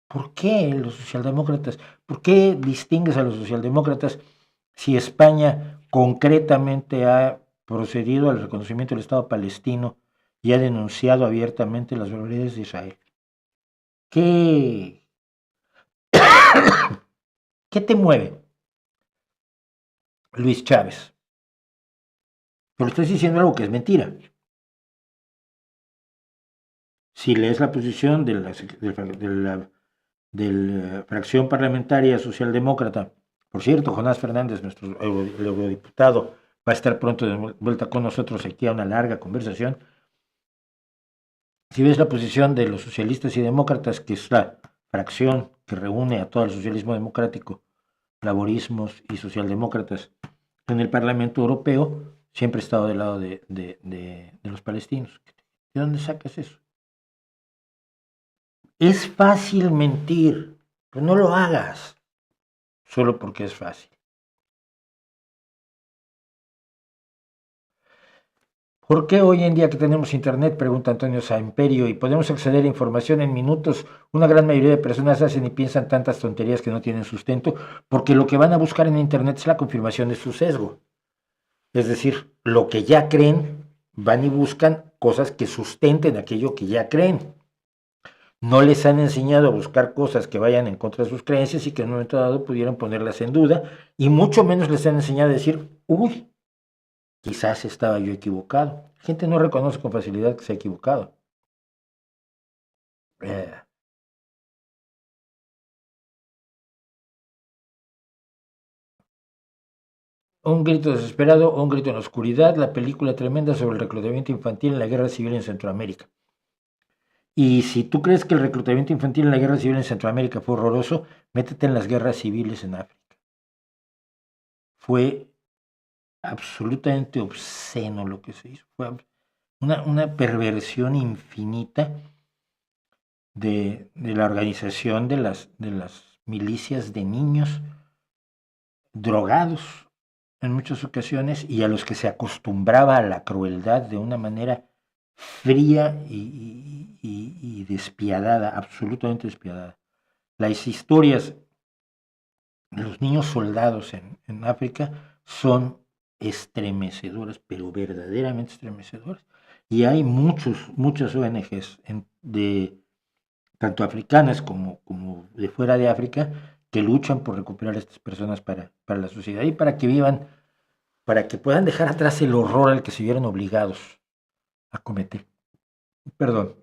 Speaker 1: ¿Por qué los socialdemócratas? ¿Por qué distingues a los socialdemócratas si España concretamente ha procedido al reconocimiento del Estado palestino y ha denunciado abiertamente las barbaridades de Israel? ¿Qué te mueve, Luis Chávez? Pero estás diciendo algo que es mentira. Si lees la posición de la fracción parlamentaria socialdemócrata, por cierto, Jonás Fernández, nuestro eurodiputado, va a estar pronto de vuelta con nosotros aquí a una larga conversación. Si ves la posición de los socialistas y demócratas, que es la fracción que reúne a todo el socialismo democrático, laborismos y socialdemócratas en el Parlamento Europeo, siempre he estado del lado de los palestinos. ¿De dónde sacas eso? Es fácil mentir, pero no lo hagas solo porque es fácil. ¿Por qué hoy en día que tenemos internet, pregunta Antonio Saimperio, y podemos acceder a información en minutos, una gran mayoría de personas hacen y piensan tantas tonterías que no tienen sustento? Porque lo que van a buscar en internet es la confirmación de su sesgo. Es decir, lo que ya creen, van y buscan cosas que sustenten aquello que ya creen. No les han enseñado a buscar cosas que vayan en contra de sus creencias y que en un momento dado pudieran ponerlas en duda, y mucho menos les han enseñado a decir, quizás estaba yo equivocado. La gente no reconoce con facilidad que se ha equivocado. Un grito desesperado o un grito en la oscuridad, la película tremenda sobre el reclutamiento infantil en la guerra civil en Centroamérica. Y si tú crees que el reclutamiento infantil en la guerra civil en Centroamérica fue horroroso, métete en las guerras civiles en África. Fue absolutamente obsceno lo que se hizo. Fue una perversión infinita de la organización de las milicias de niños drogados en muchas ocasiones y a los que se acostumbraba a la crueldad de una manera fría y despiadada, absolutamente despiadada. Las historias de los niños soldados en África son estremecedoras, pero verdaderamente estremecedoras. Y hay muchas ONGs tanto africanas como de fuera de África que luchan por recuperar a estas personas para la sociedad y para que vivan, para que puedan dejar atrás el horror al que se vieron obligados a cometer. Perdón.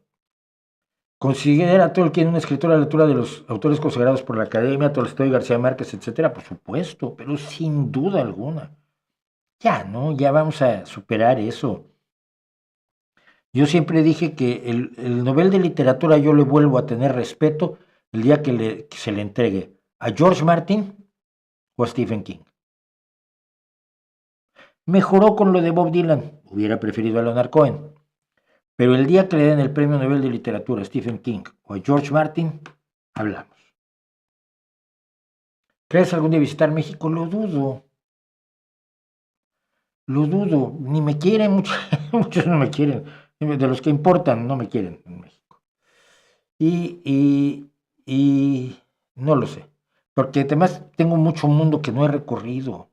Speaker 1: ¿Considera a Tolkien un escritor a la altura de los autores consagrados por la Academia, Tolstoy, García Márquez, etcétera? Por supuesto, pero sin duda alguna. Ya vamos a superar eso. Yo siempre dije que el Nobel de Literatura yo le vuelvo a tener respeto el día que se le entregue ¿A George Martin o a Stephen King? Mejoró con lo de Bob Dylan, hubiera preferido a Leonard Cohen. Pero el día que le den el Premio Nobel de Literatura a Stephen King o a George Martin, hablamos. ¿Crees algún día visitar México? Lo dudo. Lo dudo. Ni me quieren, muchos no me quieren. De los que importan, no me quieren en México. Y no lo sé. Porque además tengo mucho mundo que no he recorrido.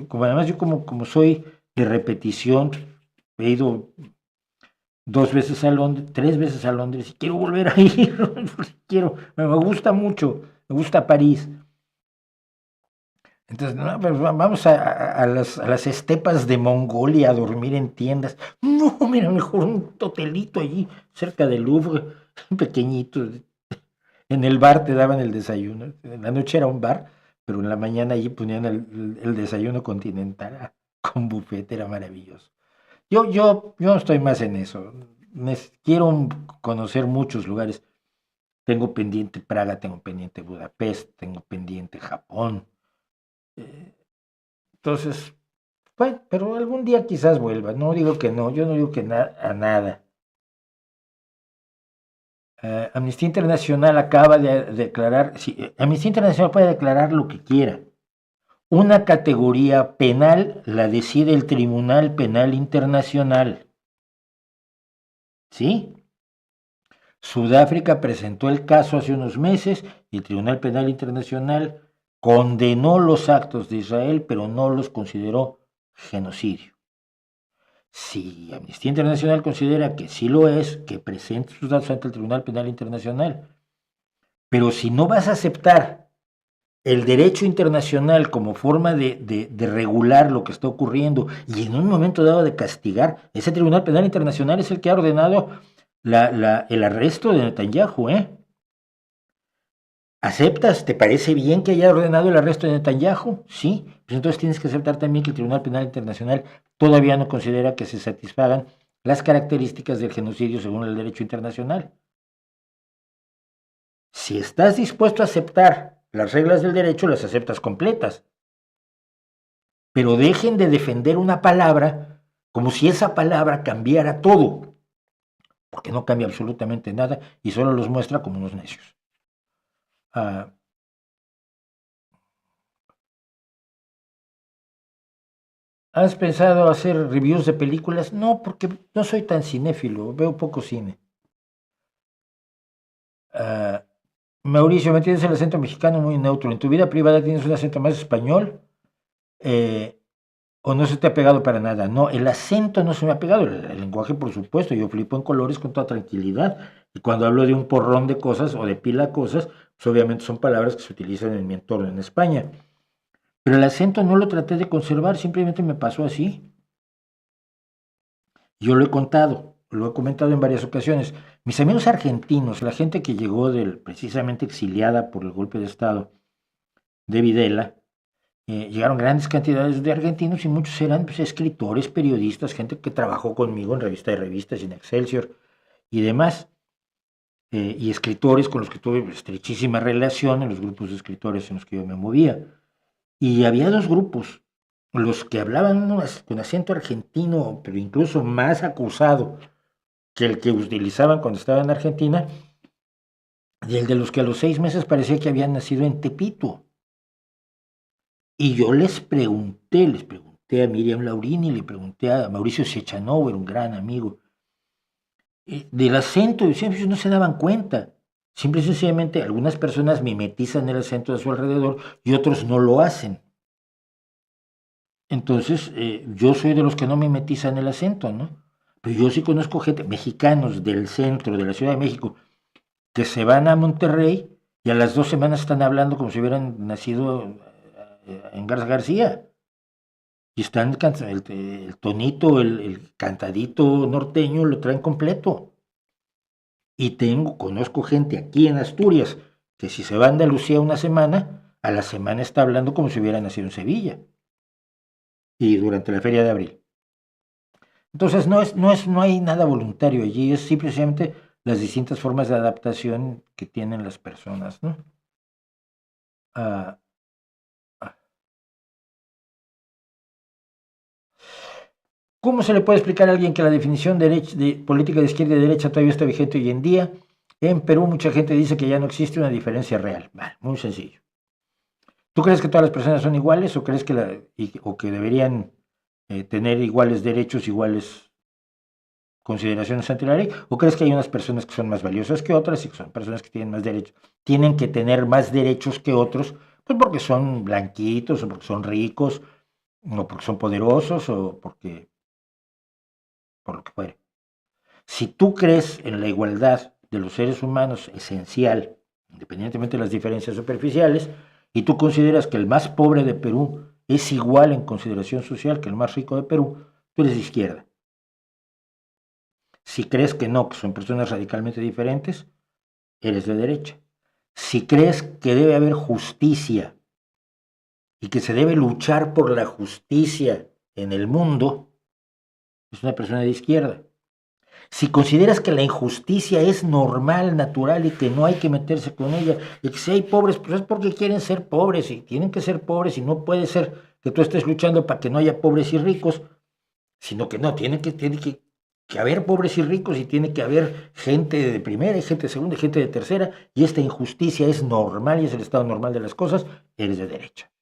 Speaker 1: Como además yo como soy de repetición, he ido 2 veces a Londres, 3 veces a Londres y quiero volver a ir. Me gusta mucho, me gusta París. Entonces, no, pues vamos a las estepas de Mongolia a dormir en tiendas. No, mira, mejor un hotelito allí, cerca del Louvre, pequeñito. En el bar te daban el desayuno. En la noche era un bar, pero en la mañana allí ponían el desayuno continental con buffet, era maravilloso. Yo estoy más en eso. Quiero conocer muchos lugares. Tengo pendiente Praga, tengo pendiente Budapest, tengo pendiente Japón. Entonces, bueno, pero algún día quizás vuelva. No digo que no, yo no digo que a nada. Amnistía Internacional acaba de declarar, sí, Amnistía Internacional puede declarar lo que quiera. Una categoría penal la decide el Tribunal Penal Internacional. ¿Sí? Sudáfrica presentó el caso hace unos meses y el Tribunal Penal Internacional condenó los actos de Israel, pero no los consideró genocidio. Si Amnistía Internacional considera que sí lo es, que presente sus datos ante el Tribunal Penal Internacional. Pero si no vas a aceptar el derecho internacional como forma de regular lo que está ocurriendo y en un momento dado de castigar, ese Tribunal Penal Internacional es el que ha ordenado el arresto de Netanyahu, ¿Aceptas? ¿Te parece bien que haya ordenado el arresto de Netanyahu? Sí. Pues entonces tienes que aceptar también que el Tribunal Penal Internacional todavía no considera que se satisfagan las características del genocidio según el derecho internacional. Si estás dispuesto a aceptar las reglas del derecho, las aceptas completas. Pero dejen de defender una palabra como si esa palabra cambiara todo. Porque no cambia absolutamente nada y solo los muestra como unos necios. ¿Has pensado hacer reviews de películas? No, porque no soy tan cinéfilo, veo poco cine. Mauricio, me tienes el acento mexicano muy neutro. ¿En tu vida privada tienes un acento más español? ¿O no se te ha pegado para nada? No, el acento no se me ha pegado, el lenguaje por supuesto, yo flipo en colores con toda tranquilidad. Y cuando hablo de un porrón de cosas o de pila de cosas, pues obviamente son palabras que se utilizan en mi entorno en España. Pero el acento no lo traté de conservar, simplemente me pasó así. Yo lo he comentado en varias ocasiones. Mis amigos argentinos, la gente que llegó precisamente exiliada por el golpe de Estado de Videla, llegaron grandes cantidades de argentinos y muchos eran pues, escritores, periodistas, gente que trabajó conmigo en Revista de Revistas, en Excelsior y demás. Y escritores con los que tuve estrechísima relación en los grupos de escritores en los que yo me movía. Y había 2 grupos, los que hablaban con acento argentino, pero incluso más acusado que el que utilizaban cuando estaban en Argentina, y el de los que a los 6 meses parecía que habían nacido en Tepito. Y yo les pregunté a Miriam Laurini, le pregunté a Mauricio Sechanova, un gran amigo, del acento, y ellos no se daban cuenta. Simple y sencillamente algunas personas mimetizan el acento de su alrededor y otros no lo hacen. Entonces, yo soy de los que no mimetizan el acento, ¿no? Pero yo sí conozco gente, mexicanos del centro, de la Ciudad de México, que se van a Monterrey y a las 2 semanas están hablando como si hubieran nacido en García. Y están el tonito, el cantadito norteño lo traen completo. Y conozco gente aquí en Asturias que si se va a Andalucía una semana, a la semana está hablando como si hubiera nacido en Sevilla. Y durante la feria de abril. Entonces no hay nada voluntario allí, es simplemente las distintas formas de adaptación que tienen las personas, ¿no? Ah, ¿Cómo se le puede explicar a alguien que la definición de política de izquierda y derecha todavía está vigente hoy en día? En Perú mucha gente dice que ya no existe una diferencia real. Vale, muy sencillo. ¿Tú crees que todas las personas son iguales o crees o que deberían tener iguales derechos, iguales consideraciones ante la ley? ¿O crees que hay unas personas que son más valiosas que otras y que son personas que tienen más derechos? Tienen que tener más derechos que otros, pues porque son blanquitos o porque son ricos o porque son poderosos o por lo que fuere. Si tú crees en la igualdad de los seres humanos esencial, independientemente de las diferencias superficiales, y tú consideras que el más pobre de Perú es igual en consideración social que el más rico de Perú, tú eres de izquierda. Si crees que no, que son personas radicalmente diferentes, eres de derecha. Si crees que debe haber justicia y que se debe luchar por la justicia en el mundo, es una persona de izquierda. Si consideras que la injusticia es normal, natural y que no hay que meterse con ella, y que si hay pobres, pues es porque quieren ser pobres y tienen que ser pobres y no puede ser que tú estés luchando para que no haya pobres y ricos, sino que no, tiene que haber pobres y ricos y tiene que haber gente de primera y gente de segunda y gente de tercera, y esta injusticia es normal y es el estado normal de las cosas, eres de derecha.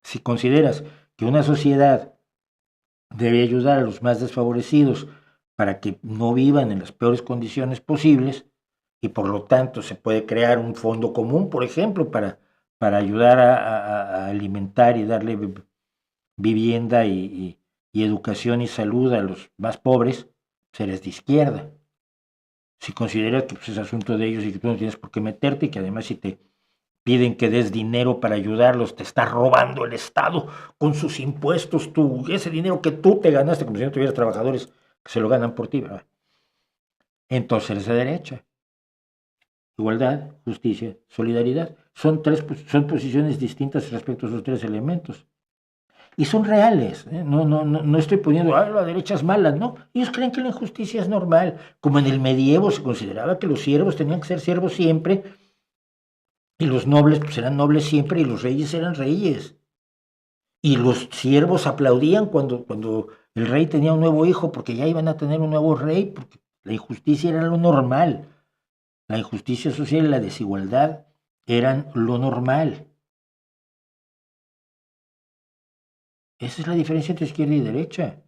Speaker 1: Si consideras que una sociedad debe ayudar a los más desfavorecidos para que no vivan en las peores condiciones posibles y por lo tanto se puede crear un fondo común, por ejemplo, para ayudar a alimentar y darle vivienda y educación y salud a los más pobres, pues eres de izquierda. Si consideras que pues, es asunto de ellos y que tú no tienes por qué meterte y que además si te piden que des dinero para ayudarlos, te está robando el Estado con sus impuestos, ese dinero que tú te ganaste, como si no tuvieras trabajadores que se lo ganan por ti, ¿verdad? Entonces eres de derecha. Igualdad, justicia, solidaridad. Son posiciones distintas respecto a esos tres elementos. Y son reales. No estoy poniendo, la derecha es mala, no. Ellos creen que la injusticia es normal. Como en el medievo se consideraba que los siervos tenían que ser siervos siempre, y los nobles pues eran nobles siempre, y los reyes eran reyes. Y los siervos aplaudían cuando el rey tenía un nuevo hijo, porque ya iban a tener un nuevo rey, porque la injusticia era lo normal. La injusticia social y la desigualdad eran lo normal. Esa es la diferencia entre izquierda y derecha.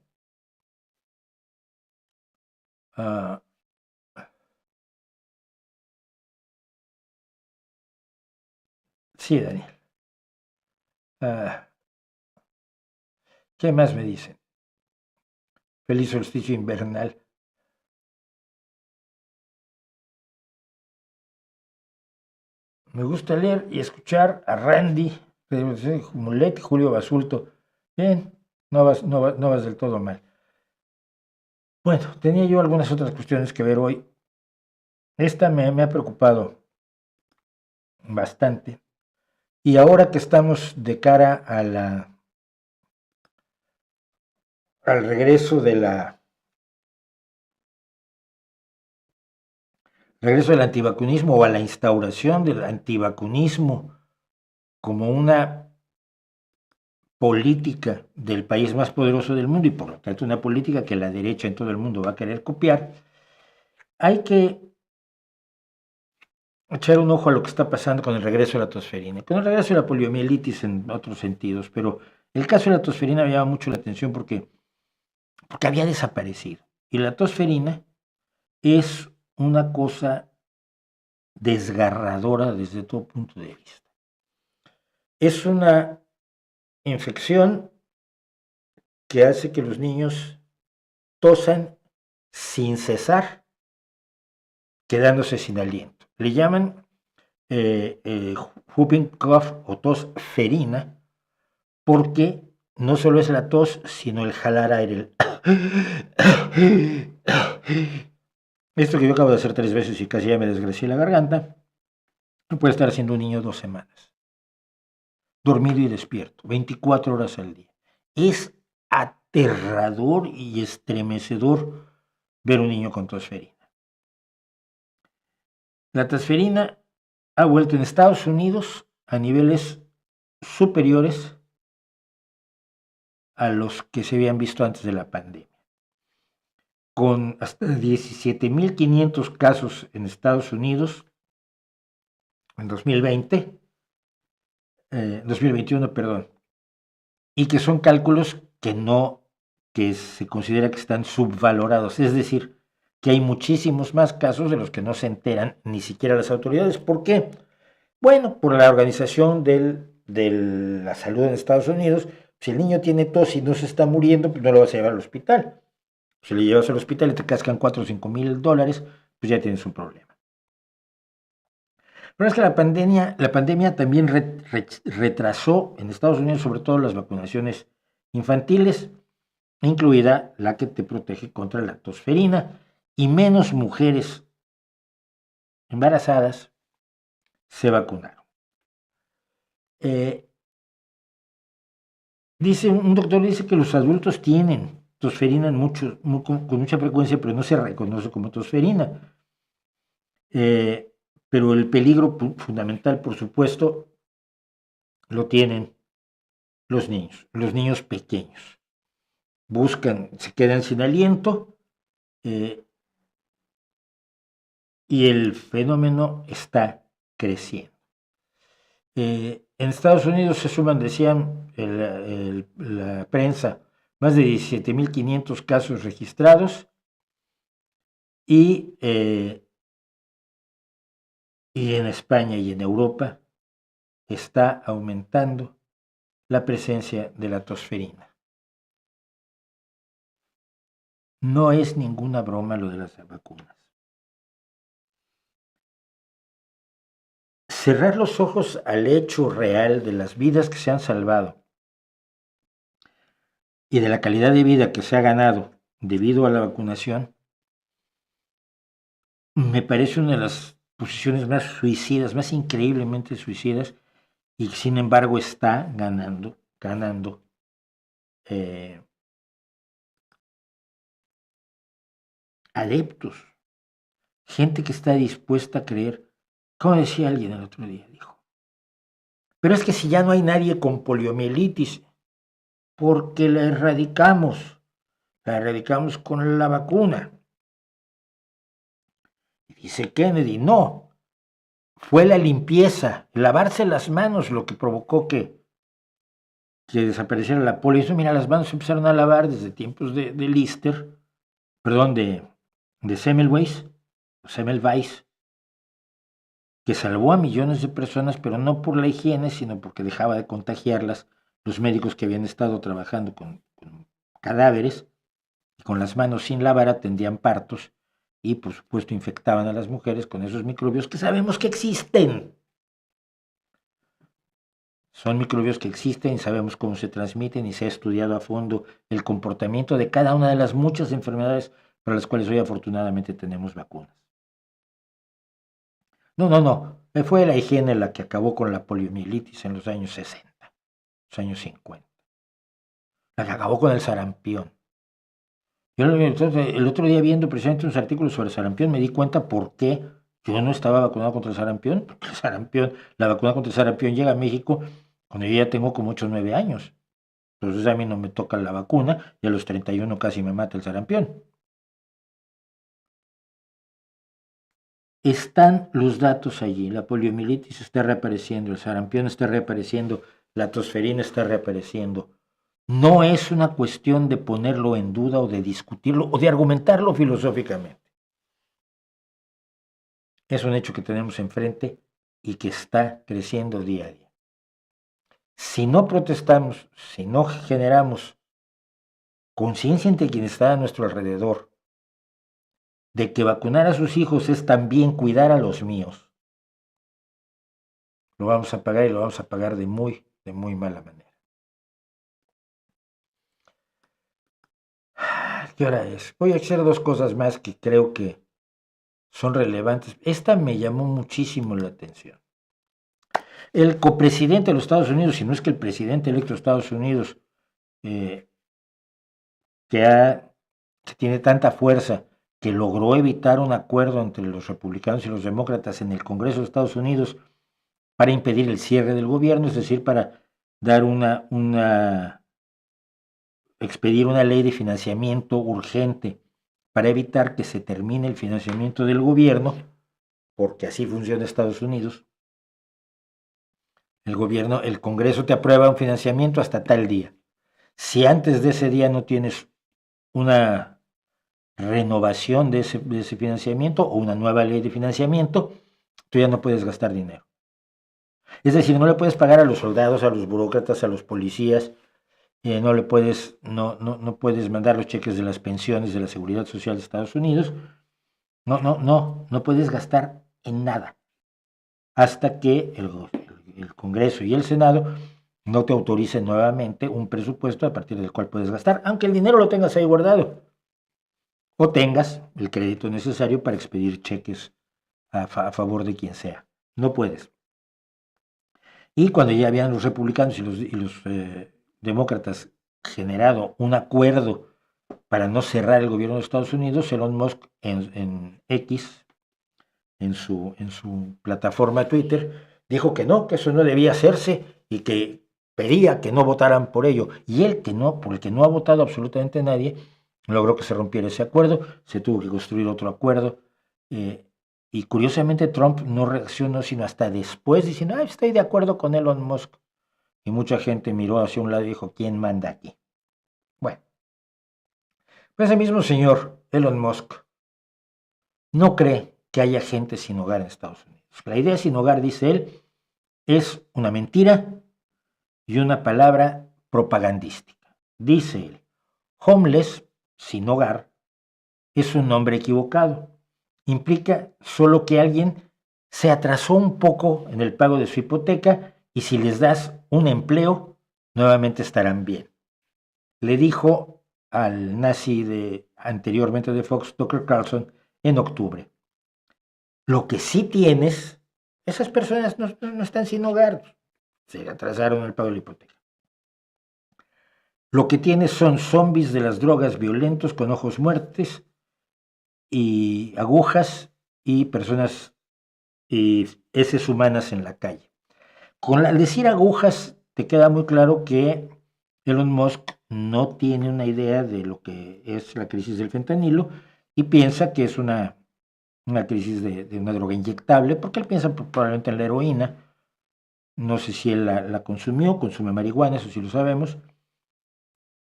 Speaker 1: Ah, sí, Daniel. Ah, ¿Qué más me dicen? Feliz solsticio invernal. Me gusta leer y escuchar a Randy, Mulet y Julio Basulto. Bien, no vas del todo mal. Bueno, tenía yo algunas otras cuestiones que ver hoy. Esta me ha preocupado bastante. Y ahora que estamos de cara al regreso del antivacunismo o a la instauración del antivacunismo como una política del país más poderoso del mundo y por lo tanto una política que la derecha en todo el mundo va a querer copiar, hay que echar un ojo a lo que está pasando con el regreso de la tosferina, con el regreso de la poliomielitis en otros sentidos, pero el caso de la tosferina me llama mucho la atención porque había desaparecido. Y la tosferina es una cosa desgarradora desde todo punto de vista. Es una infección que hace que los niños tosan sin cesar, quedándose sin aliento. Le llaman whooping cough o tos ferina, porque no solo es la tos, sino el jalar aire. Esto que yo acabo de hacer 3 veces y casi ya me desgracié la garganta, lo puede estar haciendo un niño 2 semanas. Dormido y despierto, 24 horas al día. Es aterrador y estremecedor ver un niño con tosferina. La tosferina ha vuelto en Estados Unidos a niveles superiores a los que se habían visto antes de la pandemia, con hasta 17.500 casos en Estados Unidos en 2021, perdón, y que son cálculos que se considera que están subvalorados, es decir, que hay muchísimos más casos de los que no se enteran ni siquiera las autoridades. ¿Por qué? Bueno, por la Organización de la Salud en Estados Unidos. Si el niño tiene tos y no se está muriendo, pues no lo vas a llevar al hospital. Si le llevas al hospital y te cascan $4 o $5,000, pues ya tienes un problema. Pero es que la pandemia también retrasó en Estados Unidos sobre todo las vacunaciones infantiles, incluida la que te protege contra la tosferina, y menos mujeres embarazadas se vacunaron. Un doctor dice que los adultos tienen tosferina con mucha frecuencia, pero no se reconoce como tosferina. Pero el peligro fundamental, por supuesto, lo tienen los niños pequeños. Se quedan sin aliento, y el fenómeno está creciendo. En Estados Unidos se suman, decían la prensa, más de 17.500 casos registrados, y en España y en Europa está aumentando la presencia de la tosferina. No es ninguna broma lo de las vacunas. Cerrar los ojos al hecho real de las vidas que se han salvado y de la calidad de vida que se ha ganado debido a la vacunación, me parece una de las posiciones más suicidas, más increíblemente suicidas, y sin embargo está ganando adeptos, gente que está dispuesta a creer, como decía alguien el otro día, dijo, pero es que si ya no hay nadie con poliomielitis, porque la erradicamos con la vacuna. Y dice Kennedy, no, fue la limpieza, lavarse las manos lo que provocó que desapareciera la polio. Eso, mira, las manos se empezaron a lavar desde tiempos de Lister, perdón, de Semmelweis, que salvó a millones de personas, pero no por la higiene, sino porque dejaba de contagiarlas los médicos que habían estado trabajando con cadáveres y con las manos sin lavar atendían partos y por supuesto infectaban a las mujeres con esos microbios que sabemos que existen. Son microbios que existen y sabemos cómo se transmiten, y se ha estudiado a fondo el comportamiento de cada una de las muchas enfermedades para las cuales hoy afortunadamente tenemos vacunas. No, fue la higiene la que acabó con la poliomielitis en los años 60, los años 50. La que acabó con el sarampión. Yo el otro día, viendo precisamente unos artículos sobre sarampión, me di cuenta por qué yo no estaba vacunado contra el sarampión, porque la vacuna contra el sarampión llega a México cuando yo ya tengo como 8 o 9 años. Entonces a mí no me toca la vacuna y a los 31 casi me mata el sarampión. Están los datos allí, la poliomielitis está reapareciendo, el sarampión está reapareciendo, la tosferina está reapareciendo. No es una cuestión de ponerlo en duda o de discutirlo o de argumentarlo filosóficamente. Es un hecho que tenemos enfrente y que está creciendo día a día. Si no protestamos, si no generamos conciencia entre quienes están a nuestro alrededor de que vacunar a sus hijos es también cuidar a los míos, lo vamos a pagar, y lo vamos a pagar de muy mala manera. ¿Qué hora es? Voy a hacer 2 cosas más que creo que son relevantes. Esta me llamó muchísimo la atención. El copresidente de los Estados Unidos, si no es que el presidente electo de Estados Unidos, que tiene tanta fuerza que logró evitar un acuerdo entre los republicanos y los demócratas en el Congreso de Estados Unidos para impedir el cierre del gobierno, es decir, para dar expedir una ley de financiamiento urgente para evitar que se termine el financiamiento del gobierno, porque así funciona Estados Unidos. El Congreso te aprueba un financiamiento hasta tal día. Si antes de ese día no tienes una renovación de ese financiamiento o una nueva ley de financiamiento, tú ya no puedes gastar dinero. Es decir, no le puedes pagar a los soldados, a los burócratas, a los policías, no puedes mandar los cheques de las pensiones de la Seguridad Social de Estados Unidos, no puedes gastar en nada hasta que el Congreso y el Senado no te autoricen nuevamente un presupuesto a partir del cual puedes gastar, aunque el dinero lo tengas ahí guardado, o tengas el crédito necesario para expedir cheques a favor de quien sea. No puedes. Y cuando ya habían los republicanos y los demócratas generado un acuerdo para no cerrar el gobierno de Estados Unidos, Elon Musk en X, en su plataforma Twitter, dijo que no, que eso no debía hacerse y que pedía que no votaran por ello. Y él, por el que no ha votado absolutamente nadie, logró que se rompiera ese acuerdo, se tuvo que construir otro acuerdo. Y curiosamente Trump no reaccionó sino hasta después, diciendo, estoy de acuerdo con Elon Musk. Y mucha gente miró hacia un lado y dijo, ¿quién manda aquí? Bueno, pues el mismo señor Elon Musk no cree que haya gente sin hogar en Estados Unidos. La idea sin hogar, dice él, es una mentira y una palabra propagandística. Dice él, homeless, sin hogar, es un nombre equivocado. Implica solo que alguien se atrasó un poco en el pago de su hipoteca y si les das un empleo, nuevamente estarán bien. Le dijo al nazi anteriormente de Fox, Tucker Carlson, en octubre. Lo que sí tienes, esas personas no están sin hogar, se atrasaron el pago de la hipoteca. Lo que tienes son zombies de las drogas violentos con ojos muertos y agujas y personas y heces humanas en la calle. Al decir agujas, te queda muy claro que Elon Musk no tiene una idea de lo que es la crisis del fentanilo y piensa que es una crisis de una droga inyectable, porque él piensa probablemente en la heroína. No sé si él la consumió, consume marihuana, eso sí lo sabemos,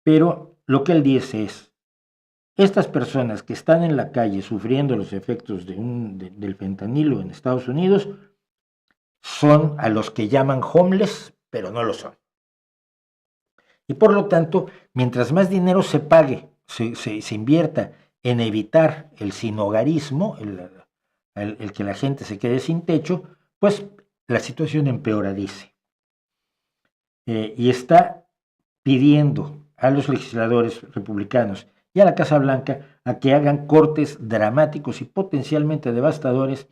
Speaker 1: pero lo que él dice es, estas personas que están en la calle sufriendo los efectos del fentanilo en Estados Unidos son a los que llaman homeless, pero no lo son. Y por lo tanto, mientras más dinero se pague, se invierta en evitar el sinhogarismo, el que la gente se quede sin techo, pues la situación empeora, dice. Y está pidiendo a los legisladores republicanos y a la Casa Blanca a que hagan cortes dramáticos y potencialmente devastadores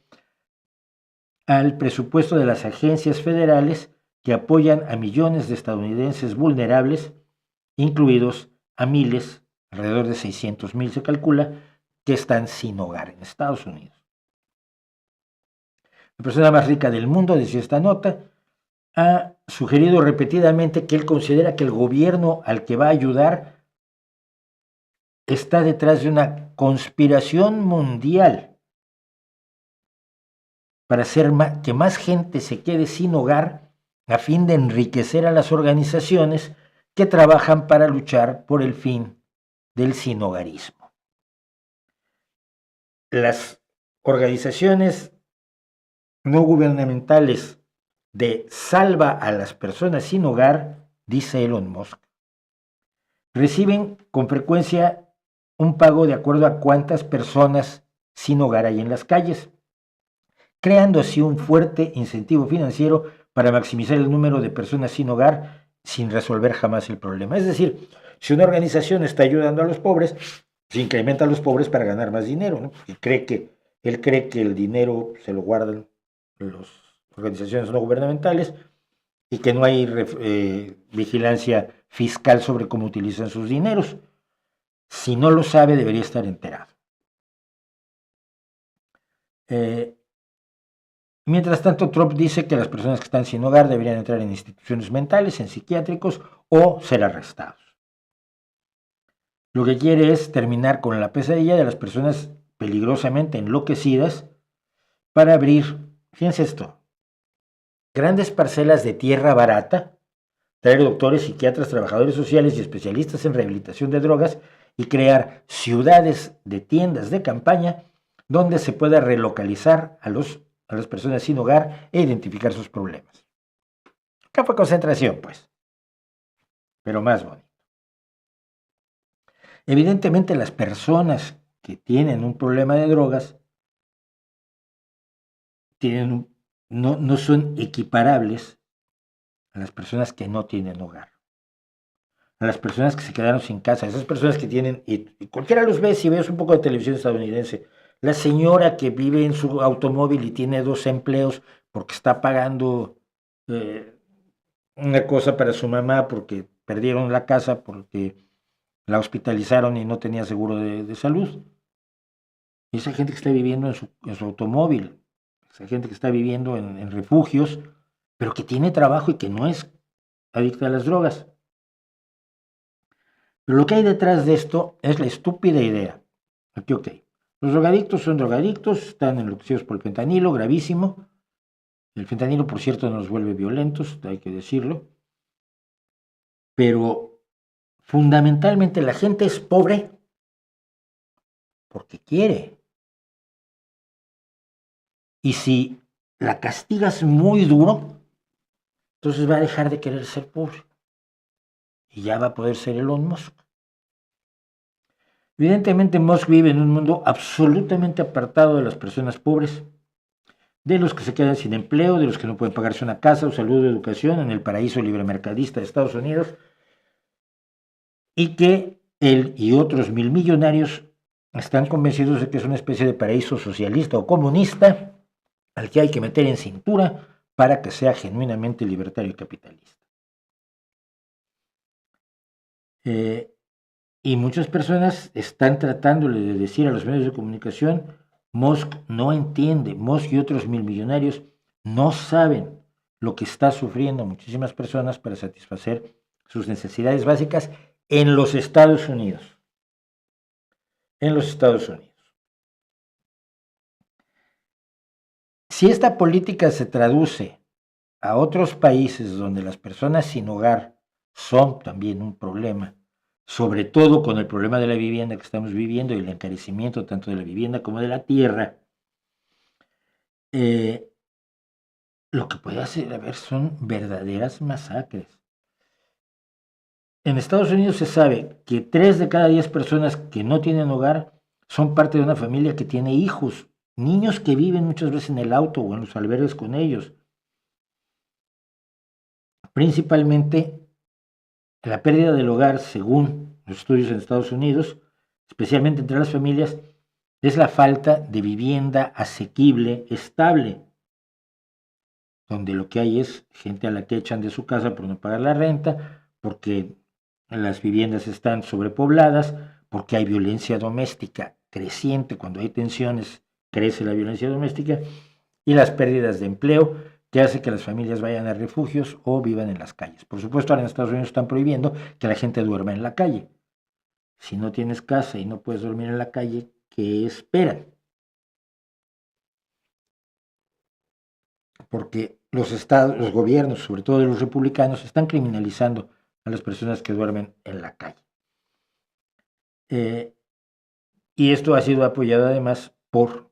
Speaker 1: al presupuesto de las agencias federales que apoyan a millones de estadounidenses vulnerables, incluidos a miles, alrededor de 600,000 se calcula, que están sin hogar en Estados Unidos. La persona más rica del mundo, decía esta nota, ha sugerido repetidamente que él considera que el gobierno al que va a ayudar está detrás de una conspiración mundial para hacer que más gente se quede sin hogar a fin de enriquecer a las organizaciones que trabajan para luchar por el fin del sinhogarismo. Las organizaciones no gubernamentales de salva a las personas sin hogar, dice Elon Musk, reciben con frecuencia un pago de acuerdo a cuántas personas sin hogar hay en las calles, creando así un fuerte incentivo financiero para maximizar el número de personas sin hogar sin resolver jamás el problema. Es decir, si una organización está ayudando a los pobres, se incrementa a los pobres para ganar más dinero, ¿no? Él cree que el dinero se lo guardan las organizaciones no gubernamentales y que no hay vigilancia fiscal sobre cómo utilizan sus dineros. Si no lo sabe, debería estar enterado.
Speaker 2: Mientras tanto, Trump dice que las personas que están sin hogar deberían entrar en instituciones mentales, en psiquiátricos o ser arrestados. Lo que quiere es terminar con la pesadilla de las personas peligrosamente enloquecidas para abrir, fíjense esto, grandes parcelas de tierra barata, traer doctores, psiquiatras, trabajadores sociales y especialistas en rehabilitación de drogas y crear ciudades de tiendas de campaña donde se pueda relocalizar a las personas sin hogar e identificar sus problemas. Campo de concentración, pues, pero más bonito. Evidentemente, las personas que tienen un problema de drogas no son equiparables a las personas que no tienen hogar, a las personas que se quedaron sin casa, esas personas que tienen, y cualquiera los ve, si ves un poco de televisión estadounidense, la señora que vive en su automóvil y tiene 2 empleos porque está pagando una cosa para su mamá porque perdieron la casa, porque la hospitalizaron y no tenía seguro de salud. Y esa gente que está viviendo en su automóvil, esa gente que está viviendo en refugios, pero que tiene trabajo y que no es adicta a las drogas. Pero lo que hay detrás de esto es la estúpida idea. Aquí, ok. Los drogadictos son drogadictos, están enloquecidos por el fentanilo, gravísimo. El fentanilo, por cierto, nos vuelve violentos, hay que decirlo. Pero fundamentalmente la gente es pobre porque quiere. Y si la castigas muy duro, entonces va a dejar de querer ser pobre. Y ya va a poder ser Elon Musk. Evidentemente, Musk vive en un mundo absolutamente apartado de las personas pobres, de los que se quedan sin empleo, de los que no pueden pagarse una casa o salud o educación en el paraíso libremercadista de Estados Unidos, y que él y otros 1000 millonarios están convencidos de que es una especie de paraíso socialista o comunista al que hay que meter en cintura para que sea genuinamente libertario y capitalista. Y muchas personas están tratándole de decir a los medios de comunicación, Musk no entiende, Musk y otros 1000 millonarios no saben lo que está sufriendo muchísimas personas para satisfacer sus necesidades básicas en los Estados Unidos. En los Estados Unidos. Si esta política se traduce a otros países donde las personas sin hogar son también un problema, sobre todo con el problema de la vivienda que estamos viviendo y el encarecimiento tanto de la vivienda como de la tierra, lo que puede haber son verdaderas masacres. En Estados Unidos se sabe que 3 de cada 10 personas que no tienen hogar son parte de una familia que tiene hijos, niños que viven muchas veces en el auto o en los albergues con ellos. Principalmente la pérdida del hogar, según los estudios en Estados Unidos, especialmente entre las familias, es la falta de vivienda asequible, estable, donde lo que hay es gente a la que echan de su casa por no pagar la renta, porque las viviendas están sobrepobladas, porque hay violencia doméstica creciente, cuando hay tensiones crece la violencia doméstica, y las pérdidas de empleo que hace que las familias vayan a refugios o vivan en las calles. Por supuesto, ahora en Estados Unidos están prohibiendo que la gente duerma en la calle. Si no tienes casa y no puedes dormir en la calle, ¿qué esperan? Porque los estados, los gobiernos, sobre todo de los republicanos, están criminalizando a las personas que duermen en la calle. Y esto ha sido apoyado además por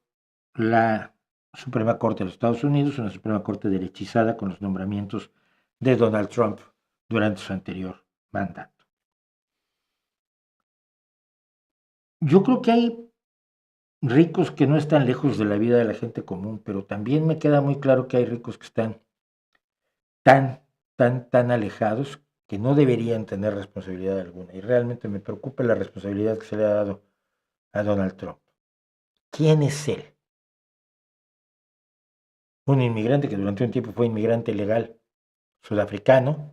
Speaker 2: la Suprema Corte de los Estados Unidos, una Suprema Corte derechizada con los nombramientos de Donald Trump durante su anterior mandato. Yo creo que hay ricos que no están lejos de la vida de la gente común, pero también me queda muy claro que hay ricos que están tan alejados que no deberían tener responsabilidad alguna. Y realmente me preocupa la responsabilidad que se le ha dado a Donald Trump. ¿Quién es él? Un inmigrante que durante un tiempo fue inmigrante legal sudafricano,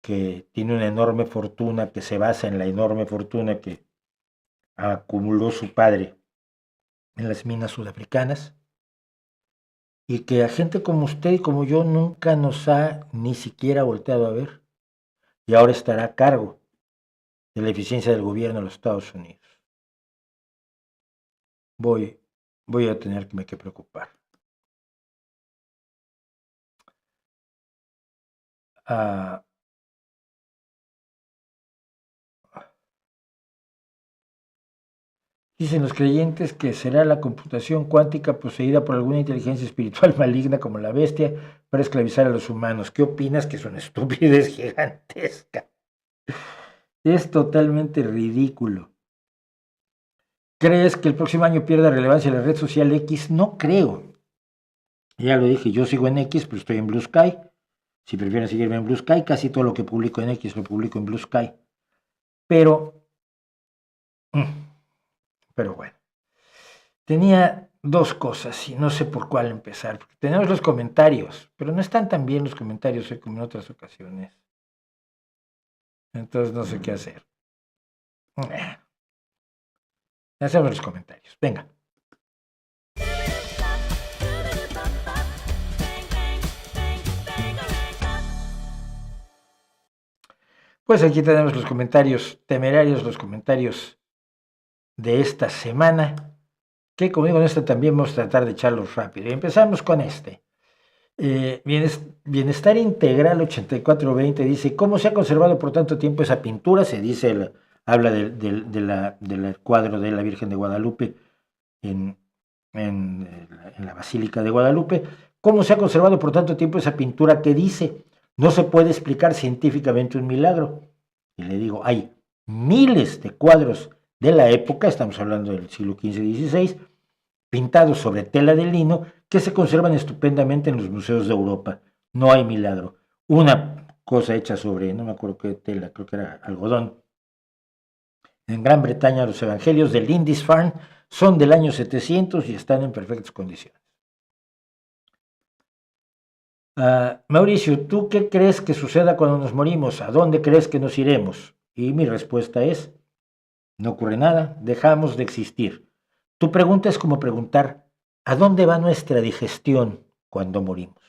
Speaker 2: que tiene una enorme fortuna que se basa en la enorme fortuna que acumuló su padre
Speaker 1: en las minas sudafricanas, y que a gente como usted y como yo nunca nos ha ni siquiera volteado a ver, y ahora estará a cargo de la eficiencia del gobierno de los Estados Unidos. Voy a tenerme que preocupar. Dicen los creyentes que será la computación cuántica poseída por alguna inteligencia espiritual maligna como la bestia para esclavizar a los humanos. ¿Qué opinas? Que es una estupidez gigantesca. Es totalmente ridículo. ¿Crees que el próximo año pierda relevancia la red social X? No creo. Ya lo dije, yo sigo en X, pero estoy en Blue Sky. Si prefieren seguirme en Blue Sky, casi todo lo que publico en X lo publico en Blue Sky. Pero bueno. Tenía dos cosas y no sé por cuál empezar. Porque tenemos los comentarios, pero no están tan bien los comentarios hoy como en otras ocasiones. Entonces no sé qué hacer. Hacemos los comentarios. Venga. Pues aquí tenemos los comentarios temerarios, los comentarios de esta semana, que como digo, en este también vamos a tratar de echarlos rápido. Y empezamos con este. Bienestar Integral 8420 dice, ¿cómo se ha conservado por tanto tiempo esa pintura? Se dice, habla del cuadro de la Virgen de Guadalupe en la Basílica de Guadalupe. ¿Cómo se ha conservado por tanto tiempo esa pintura que dice, no se puede explicar científicamente un milagro? Y le digo, hay miles de cuadros de la época, estamos hablando del siglo XV-XVI, pintados sobre tela de lino, que se conservan estupendamente en los museos de Europa. No hay milagro. Una cosa hecha sobre, no me acuerdo qué tela, creo que era algodón. En Gran Bretaña los evangelios de Lindisfarne son del año 700 y están en perfectas condiciones. Mauricio, ¿tú qué crees que suceda cuando nos morimos? ¿A dónde crees que nos iremos? Y mi respuesta es, no ocurre nada, dejamos de existir. Tu pregunta es como preguntar, ¿a dónde va nuestra digestión cuando morimos?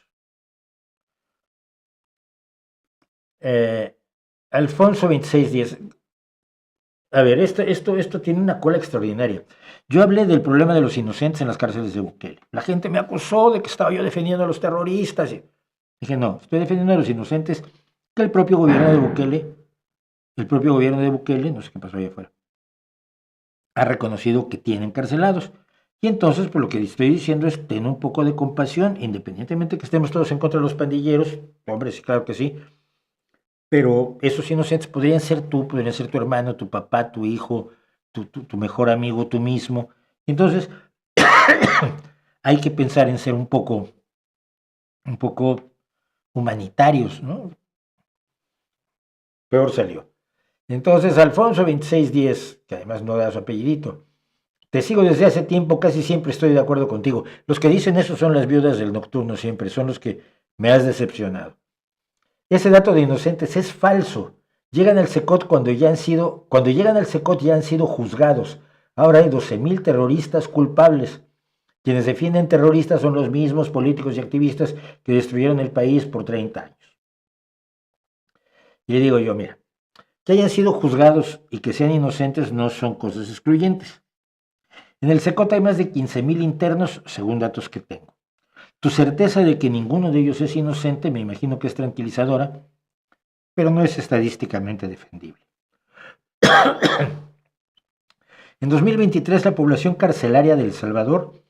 Speaker 1: Alfonso 2610. A ver, esto tiene una cola extraordinaria. Yo hablé del problema de los inocentes en las cárceles de Bukele. La gente me acusó de que estaba yo defendiendo a los terroristas. Dije, no, estoy defendiendo a los inocentes que el propio gobierno de Bukele, no sé qué pasó allá afuera, ha reconocido que tienen encarcelados. Y entonces, pues lo que estoy diciendo es, ten un poco de compasión, independientemente que estemos todos en contra de los pandilleros, hombre, sí, claro que sí, pero esos inocentes podrían ser tú, podrían ser tu hermano, tu papá, tu hijo, tu mejor amigo, tú mismo. Entonces, hay que pensar en ser un poco humanitarios, ¿no? Peor salió. Entonces, Alfonso 2610, que además no da su apellidito, te sigo desde hace tiempo, casi siempre estoy de acuerdo contigo. Los que dicen eso son las viudas del nocturno siempre, son los que me has decepcionado. Ese dato de inocentes es falso. Llegan al CECOT cuando llegan al CECOT ya han sido juzgados. Ahora hay 12,000 terroristas culpables. Quienes defienden terroristas son los mismos políticos y activistas que destruyeron el país por 30 años. Y le digo yo, mira, que hayan sido juzgados y que sean inocentes no son cosas excluyentes. En el CECOT hay más de 15,000 internos, según datos que tengo. Tu certeza de que ninguno de ellos es inocente me imagino que es tranquilizadora, pero no es estadísticamente defendible. En 2023 la población carcelaria de El Salvador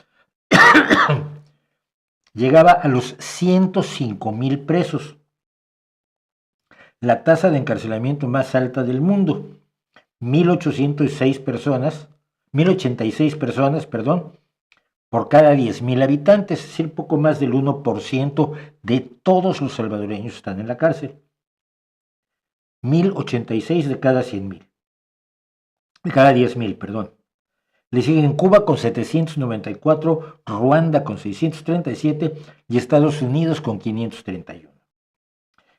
Speaker 1: llegaba a los 105,000 presos, la tasa de encarcelamiento más alta del mundo, 1,086 personas, por cada 10,000 habitantes, es decir, poco más del 1% de todos los salvadoreños están en la cárcel. 1,086 de cada 100,000. De cada 10,000, perdón. Le siguen Cuba con 794, Ruanda con 637 y Estados Unidos con 531.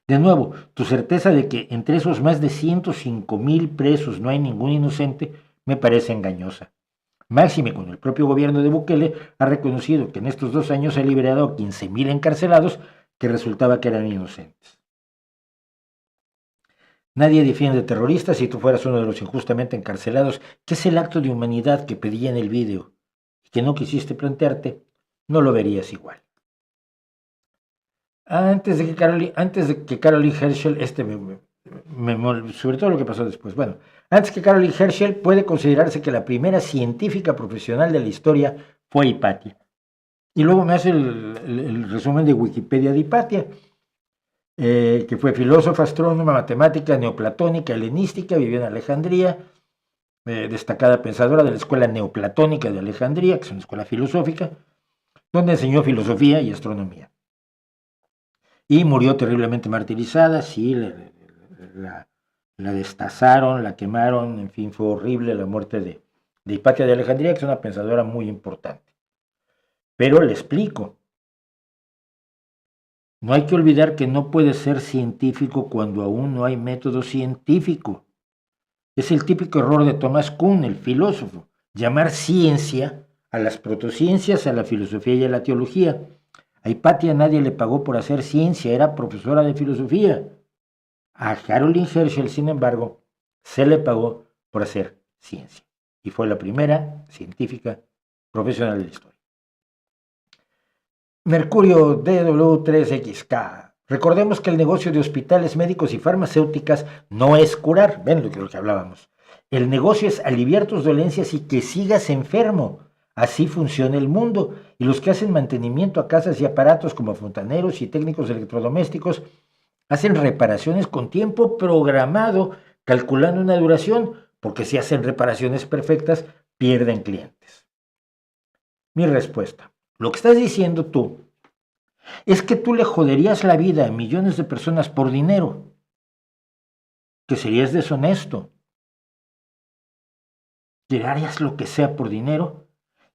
Speaker 1: De nuevo, tu certeza de que entre esos más de 105,000 presos no hay ningún inocente me parece engañosa. Máxime cuando el propio gobierno de Bukele ha reconocido que en estos 2 años ha liberado a 15.000 encarcelados que resultaba que eran inocentes. Nadie defiende terroristas si tú fueras uno de los injustamente encarcelados, que es el acto de humanidad que pedía en el vídeo y que no quisiste plantearte, no lo verías igual. Antes de que Caroline Herschel, sobre todo lo que pasó después, bueno, antes que Caroline Herschel puede considerarse que la primera científica profesional de la historia fue Hipatia. Y luego me hace el resumen de Wikipedia de Hipatia, que fue filósofa, astrónoma, matemática, neoplatónica, helenística, vivió en Alejandría, destacada pensadora de la escuela neoplatónica de Alejandría, que es una escuela filosófica, donde enseñó filosofía y astronomía. Y murió terriblemente martirizada, sí, la destazaron, la quemaron, en fin, fue horrible la muerte de Hipatia de Alejandría, que es una pensadora muy importante. Pero le explico, no hay que olvidar que no puede ser científico cuando aún no hay método científico. Es el típico error de Thomas Kuhn, el filósofo, llamar ciencia a las protociencias, a la filosofía y a la teología. A Hipatia nadie le pagó por hacer ciencia, era profesora de filosofía. A Caroline Herschel, sin embargo, se le pagó por hacer ciencia. Y fue la primera científica profesional de la historia. Mercurio DW3XK. Recordemos que el negocio de hospitales, médicos y farmacéuticas no es curar, ven lo que hablábamos. El negocio es aliviar tus dolencias y que sigas enfermo. Así funciona el mundo. Y los que hacen mantenimiento a casas y aparatos como fontaneros y técnicos electrodomésticos hacen reparaciones con tiempo programado, calculando una duración, porque si hacen reparaciones perfectas, pierden clientes. Mi respuesta. Lo que estás diciendo tú es que tú le joderías la vida a millones de personas por dinero, que serías deshonesto, que harías lo que sea por dinero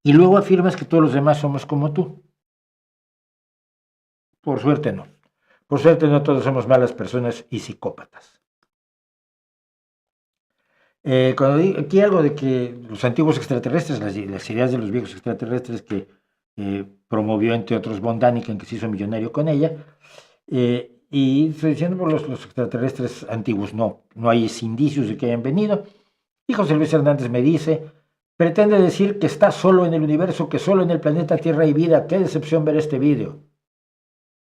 Speaker 1: y luego afirmas que todos los demás somos como tú. Por suerte no. Por suerte no todos somos malas personas y psicópatas. Cuando digo aquí algo de que los antiguos extraterrestres, las ideas de los viejos extraterrestres que promovió entre otros von Däniken, que se hizo millonario con ella, y estoy diciendo por los extraterrestres antiguos, no hay indicios de que hayan venido. Y José Luis Hernández me dice, pretende decir que está solo en el universo, que solo en el planeta Tierra hay vida. Qué decepción ver este vídeo.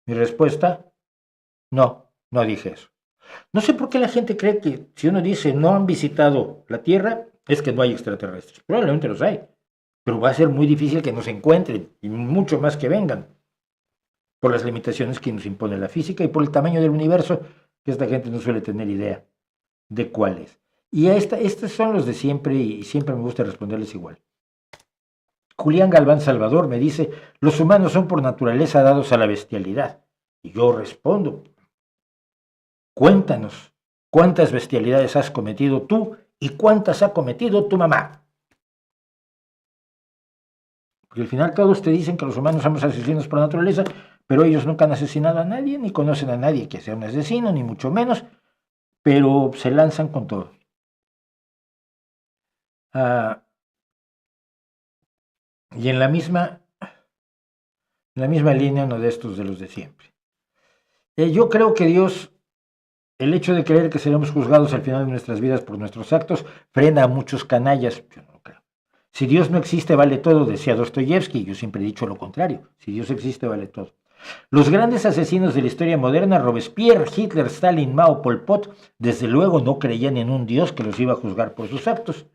Speaker 1: Mi respuesta, no dije eso. No sé por qué la gente cree que si uno dice no han visitado la Tierra, es que no hay extraterrestres. Probablemente los hay, pero va a ser muy difícil que nos encuentren y mucho más que vengan, por las limitaciones que nos impone la física y por el tamaño del universo, que esta gente no suele tener idea de cuál es. Y estos son los de siempre y siempre me gusta responderles igual. Julián Galván Salvador me dice, los humanos son por naturaleza dados a la bestialidad. Y yo respondo, cuéntanos, ¿cuántas bestialidades has cometido tú y cuántas ha cometido tu mamá? Porque al final todos te dicen que los humanos somos asesinos por naturaleza, pero ellos nunca han asesinado a nadie, ni conocen a nadie que sea un asesino, ni mucho menos, pero se lanzan con todo. Y en la misma línea uno de estos de los de siempre. Yo creo que Dios, el hecho de creer que seremos juzgados al final de nuestras vidas por nuestros actos, frena a muchos canallas. Yo no lo creo. Si Dios no existe, vale todo, decía Dostoyevsky. Yo siempre he dicho lo contrario. Si Dios existe, vale todo. Los grandes asesinos de la historia moderna, Robespierre, Hitler, Stalin, Mao, Pol Pot, desde luego no creían en un Dios que los iba a juzgar por sus actos.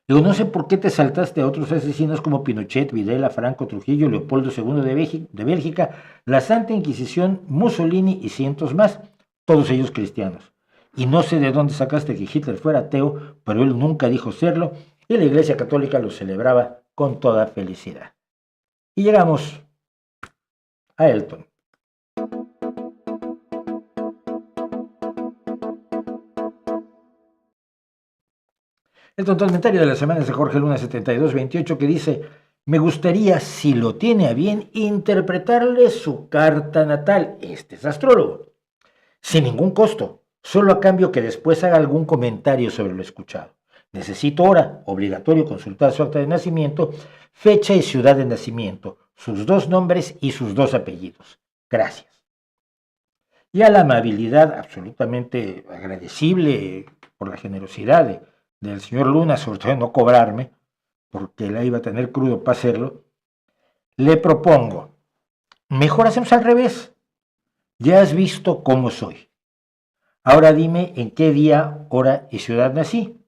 Speaker 1: Digo, no sé por qué te saltaste a otros asesinos como Pinochet, Videla, Franco, Trujillo, Leopoldo II de Bélgica, la Santa Inquisición, Mussolini y cientos más, todos ellos cristianos. Y no sé de dónde sacaste que Hitler fuera ateo, pero él nunca dijo serlo, y la Iglesia Católica lo celebraba con toda felicidad. Y llegamos a Elton. El comentario de la semana es de Jorge Luna 7228 que dice, me gustaría, si lo tiene a bien, interpretarle su carta natal, este es astrólogo, sin ningún costo, solo a cambio que después haga algún comentario sobre lo escuchado. Necesito ahora, obligatorio, consultar su acta de nacimiento, fecha y ciudad de nacimiento, sus 2 nombres y sus 2 apellidos. Gracias. Y a la amabilidad absolutamente agradecible por la generosidad del señor Luna, sobre todo de no cobrarme, porque la iba a tener crudo para hacerlo, le propongo, mejor hacemos al revés. Ya has visto cómo soy. Ahora dime en qué día, hora y ciudad nací.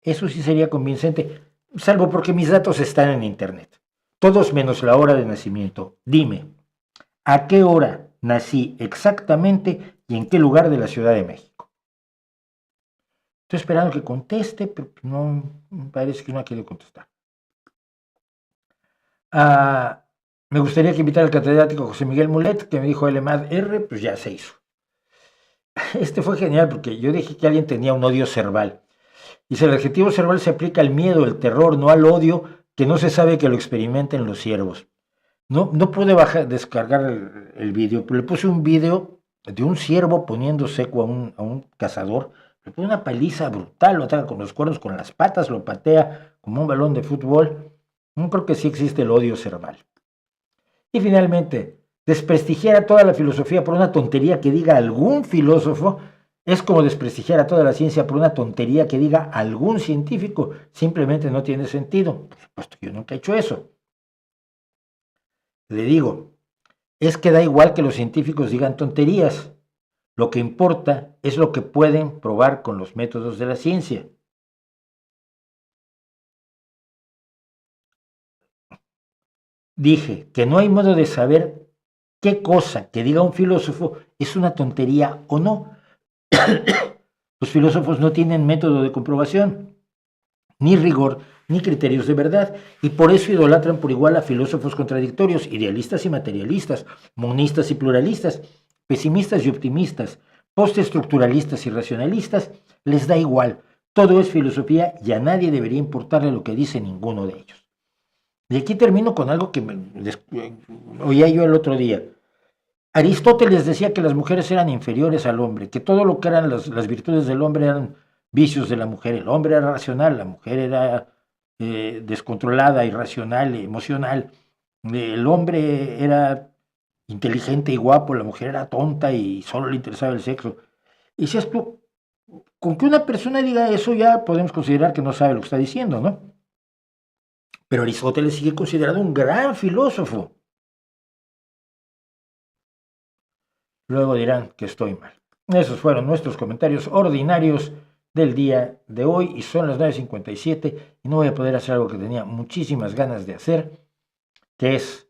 Speaker 1: Eso sí sería convincente, salvo porque mis datos están en internet. Todos menos la hora de nacimiento. Dime, ¿a qué hora nací exactamente y en qué lugar de la Ciudad de México? Estoy esperando que conteste, pero no me parece que no ha querido contestar. Me gustaría que invitara al catedrático José Miguel Mulet, que me dijo LMAD R, pues ya se hizo. Este fue genial porque yo dije que alguien tenía un odio cerval. Dice, el adjetivo cerval se aplica al miedo, el terror, no al odio, que no se sabe que lo experimenten los ciervos. No pude descargar el vídeo, pero le puse un vídeo de un ciervo poniendo seco a un cazador. Le pone una paliza brutal, lo ataca con los cuernos, con las patas, lo patea como un balón de fútbol. No creo que sí existe el odio cerval. Y finalmente, desprestigiar a toda la filosofía por una tontería que diga algún filósofo es como desprestigiar a toda la ciencia por una tontería que diga algún científico. Simplemente no tiene sentido. Por supuesto que yo nunca he hecho eso. Le digo, es que da igual que los científicos digan tonterías. Lo que importa es lo que pueden probar con los métodos de la ciencia. Dije que no hay modo de saber qué cosa que diga un filósofo es una tontería o no. Los filósofos no tienen método de comprobación, ni rigor, ni criterios de verdad, y por eso idolatran por igual a filósofos contradictorios, idealistas y materialistas, monistas y pluralistas, pesimistas y optimistas, postestructuralistas y racionalistas. Les da igual, todo es filosofía y a nadie debería importarle lo que dice ninguno de ellos. Y aquí termino con algo que oía yo el otro día. Aristóteles decía que las mujeres eran inferiores al hombre, que todo lo que eran las virtudes del hombre eran vicios de la mujer. El hombre era racional, la mujer era descontrolada, irracional, emocional. El hombre era inteligente y guapo, la mujer era tonta y solo le interesaba el sexo. Y si tú, con que una persona diga eso ya podemos considerar que no sabe lo que está diciendo, ¿no? Pero Aristóteles sigue considerado un gran filósofo. Luego dirán que estoy mal. Esos fueron nuestros comentarios ordinarios del día de hoy y son las 9:57 y no voy a poder hacer algo que tenía muchísimas ganas de hacer, que es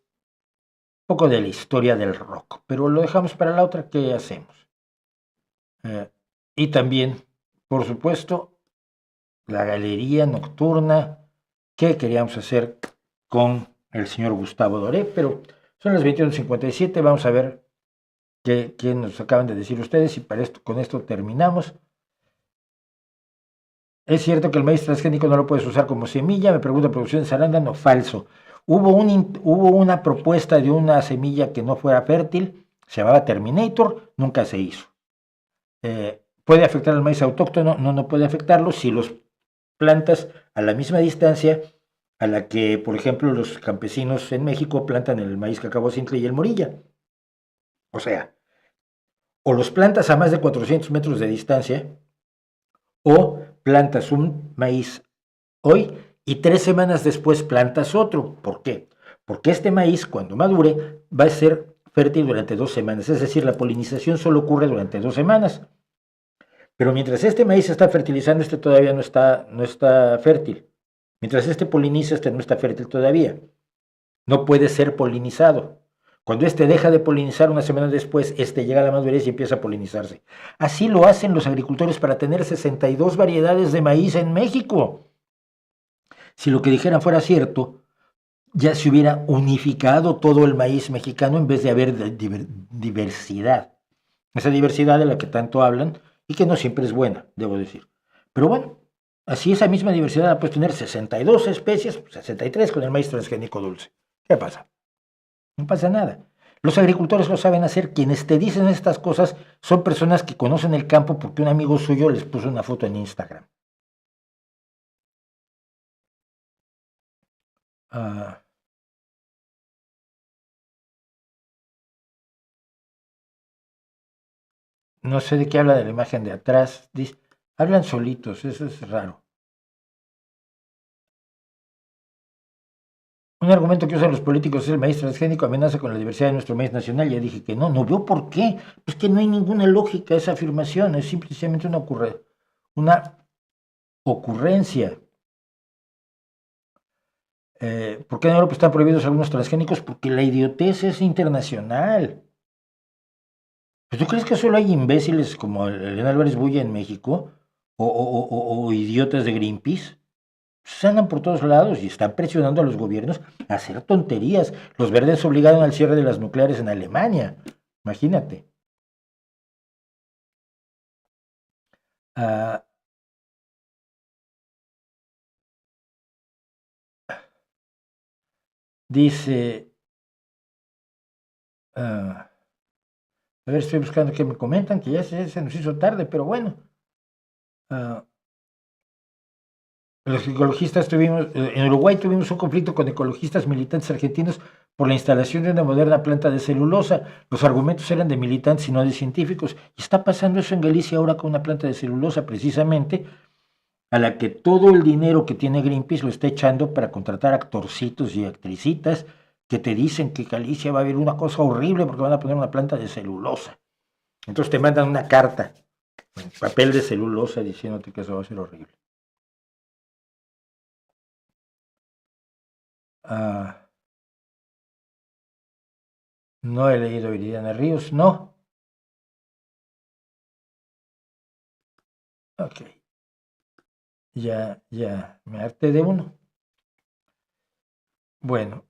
Speaker 1: un poco de la historia del rock, pero lo dejamos para la otra. ¿Qué hacemos? Y también, por supuesto, la galería nocturna que queríamos hacer con el señor Gustavo Doré, pero son las 21:57, vamos a ver qué nos acaban de decir ustedes y con esto terminamos. ¿Es cierto que el maíz transgénico no lo puedes usar como semilla? Me pregunta Producciones Arándano. Falso. Hubo una propuesta de una semilla que no fuera fértil, se llamaba Terminator, nunca se hizo. ¿Puede afectar al maíz autóctono? No puede afectarlo si los plantas a la misma distancia a la que, por ejemplo, los campesinos en México plantan el maíz cacahuacintle y el morilla. O sea, o los plantas a más de 400 metros de distancia, o plantas un maíz hoy y 3 semanas después plantas otro. ¿Por qué? Porque este maíz, cuando madure, va a ser fértil durante 2 semanas. Es decir, la polinización solo ocurre durante 2 semanas. Pero mientras este maíz se está fertilizando, este todavía no está fértil. Mientras este poliniza, este no está fértil todavía. No puede ser polinizado. Cuando este deja de polinizar 1 semana después, este llega a la madurez y empieza a polinizarse. Así lo hacen los agricultores para tener 62 variedades de maíz en México. Si lo que dijeran fuera cierto, ya se hubiera unificado todo el maíz mexicano en vez de haber diversidad. Esa diversidad de la que tanto hablan y que no siempre es buena, debo decir. Pero bueno, así esa misma diversidad la puedes tener 62 especies, 63 con el maíz transgénico dulce. ¿Qué pasa? No pasa nada. Los agricultores lo saben hacer. Quienes te dicen estas cosas son personas que conocen el campo porque un amigo suyo les puso una foto en Instagram. Ah, no sé de qué habla de la imagen de atrás. Hablan solitos, eso es raro. Un argumento que usan los políticos es el maíz transgénico amenaza con la diversidad de nuestro maíz nacional. Ya dije que no veo por qué. Es que no hay ninguna lógica esa afirmación, es simplemente una ocurrencia. ¿Por qué en Europa están prohibidos algunos transgénicos? Porque la idiotez es internacional. ¿Tú crees que solo hay imbéciles como Elena Álvarez Bulla en México? ¿O idiotas de Greenpeace? Se andan por todos lados y están presionando a los gobiernos a hacer tonterías. Los verdes obligaron al cierre de las nucleares en Alemania. Imagínate. Ah, dice... a ver, estoy buscando que me comentan que ya se nos hizo tarde, pero bueno. Los ecologistas en Uruguay tuvimos un conflicto con ecologistas militantes argentinos por la instalación de una moderna planta de celulosa. Los argumentos eran de militantes y no de científicos. Y está pasando eso en Galicia ahora con una planta de celulosa, precisamente, a la que todo el dinero que tiene Greenpeace lo está echando para contratar actorcitos y actricitas que te dicen que Galicia va a haber una cosa horrible porque van a poner una planta de celulosa. Entonces te mandan una carta en papel de celulosa diciéndote que eso va a ser horrible. No he leído Viridiana Ríos, no. Ok. Ya, me harté de uno. Bueno.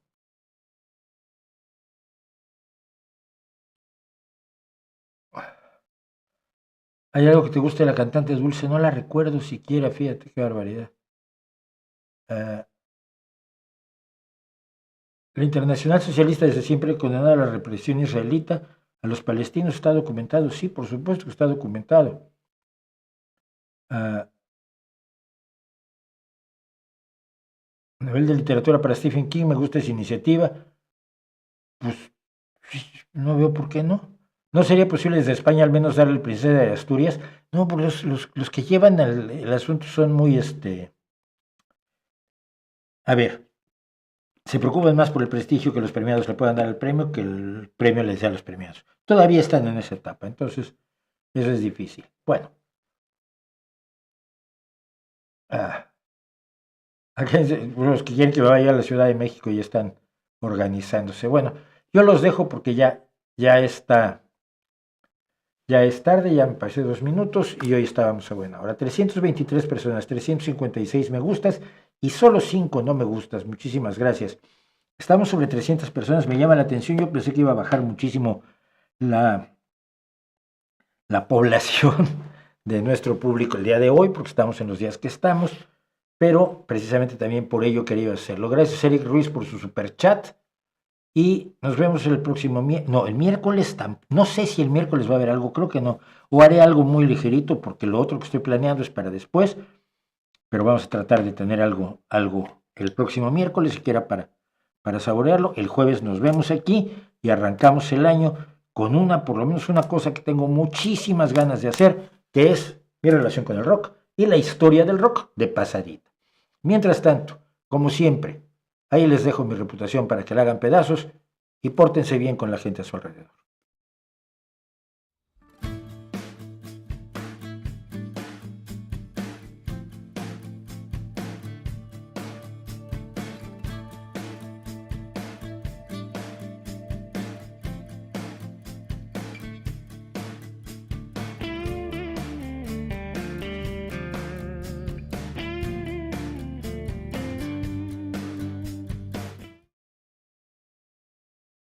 Speaker 1: ¿Hay algo que te guste de la cantante Dulce? No la recuerdo siquiera, fíjate, qué barbaridad. La Internacional Socialista desde siempre condenado a la represión israelita, a los palestinos. ¿Está documentado? Sí, por supuesto que está documentado. Nivel de literatura para Stephen King, me gusta esa iniciativa. Pues no veo por qué no. ¿No sería posible desde España al menos darle el Princesa de Asturias? No, porque los que llevan el asunto son muy A ver, se preocupan más por el prestigio que los premiados le puedan dar al premio que el premio les dé a los premiados. Todavía están en esa etapa, entonces eso es difícil. Bueno. Los que quieren que vaya a la Ciudad de México ya están organizándose. Bueno, yo los dejo porque ya es tarde, ya me pasé 2 minutos y hoy estábamos a buena hora. 323 personas, 356 me gustas y solo 5 no me gustas. Muchísimas gracias. Estamos sobre 300 personas, me llama la atención. Yo pensé que iba a bajar muchísimo la población de nuestro público el día de hoy, porque estamos en los días que estamos, pero precisamente también por ello quería hacerlo. Gracias Eric Ruiz por su super chat y nos vemos el próximo el miércoles, no sé si el miércoles va a haber algo, creo que no, o haré algo muy ligerito porque lo otro que estoy planeando es para después, pero vamos a tratar de tener algo el próximo miércoles, siquiera para saborearlo. El jueves nos vemos aquí y arrancamos el año con por lo menos una cosa que tengo muchísimas ganas de hacer, que es mi relación con el rock y la historia del rock de pasadita. Mientras tanto, como siempre, ahí les dejo mi reputación para que la hagan pedazos y pórtense bien con la gente a su alrededor.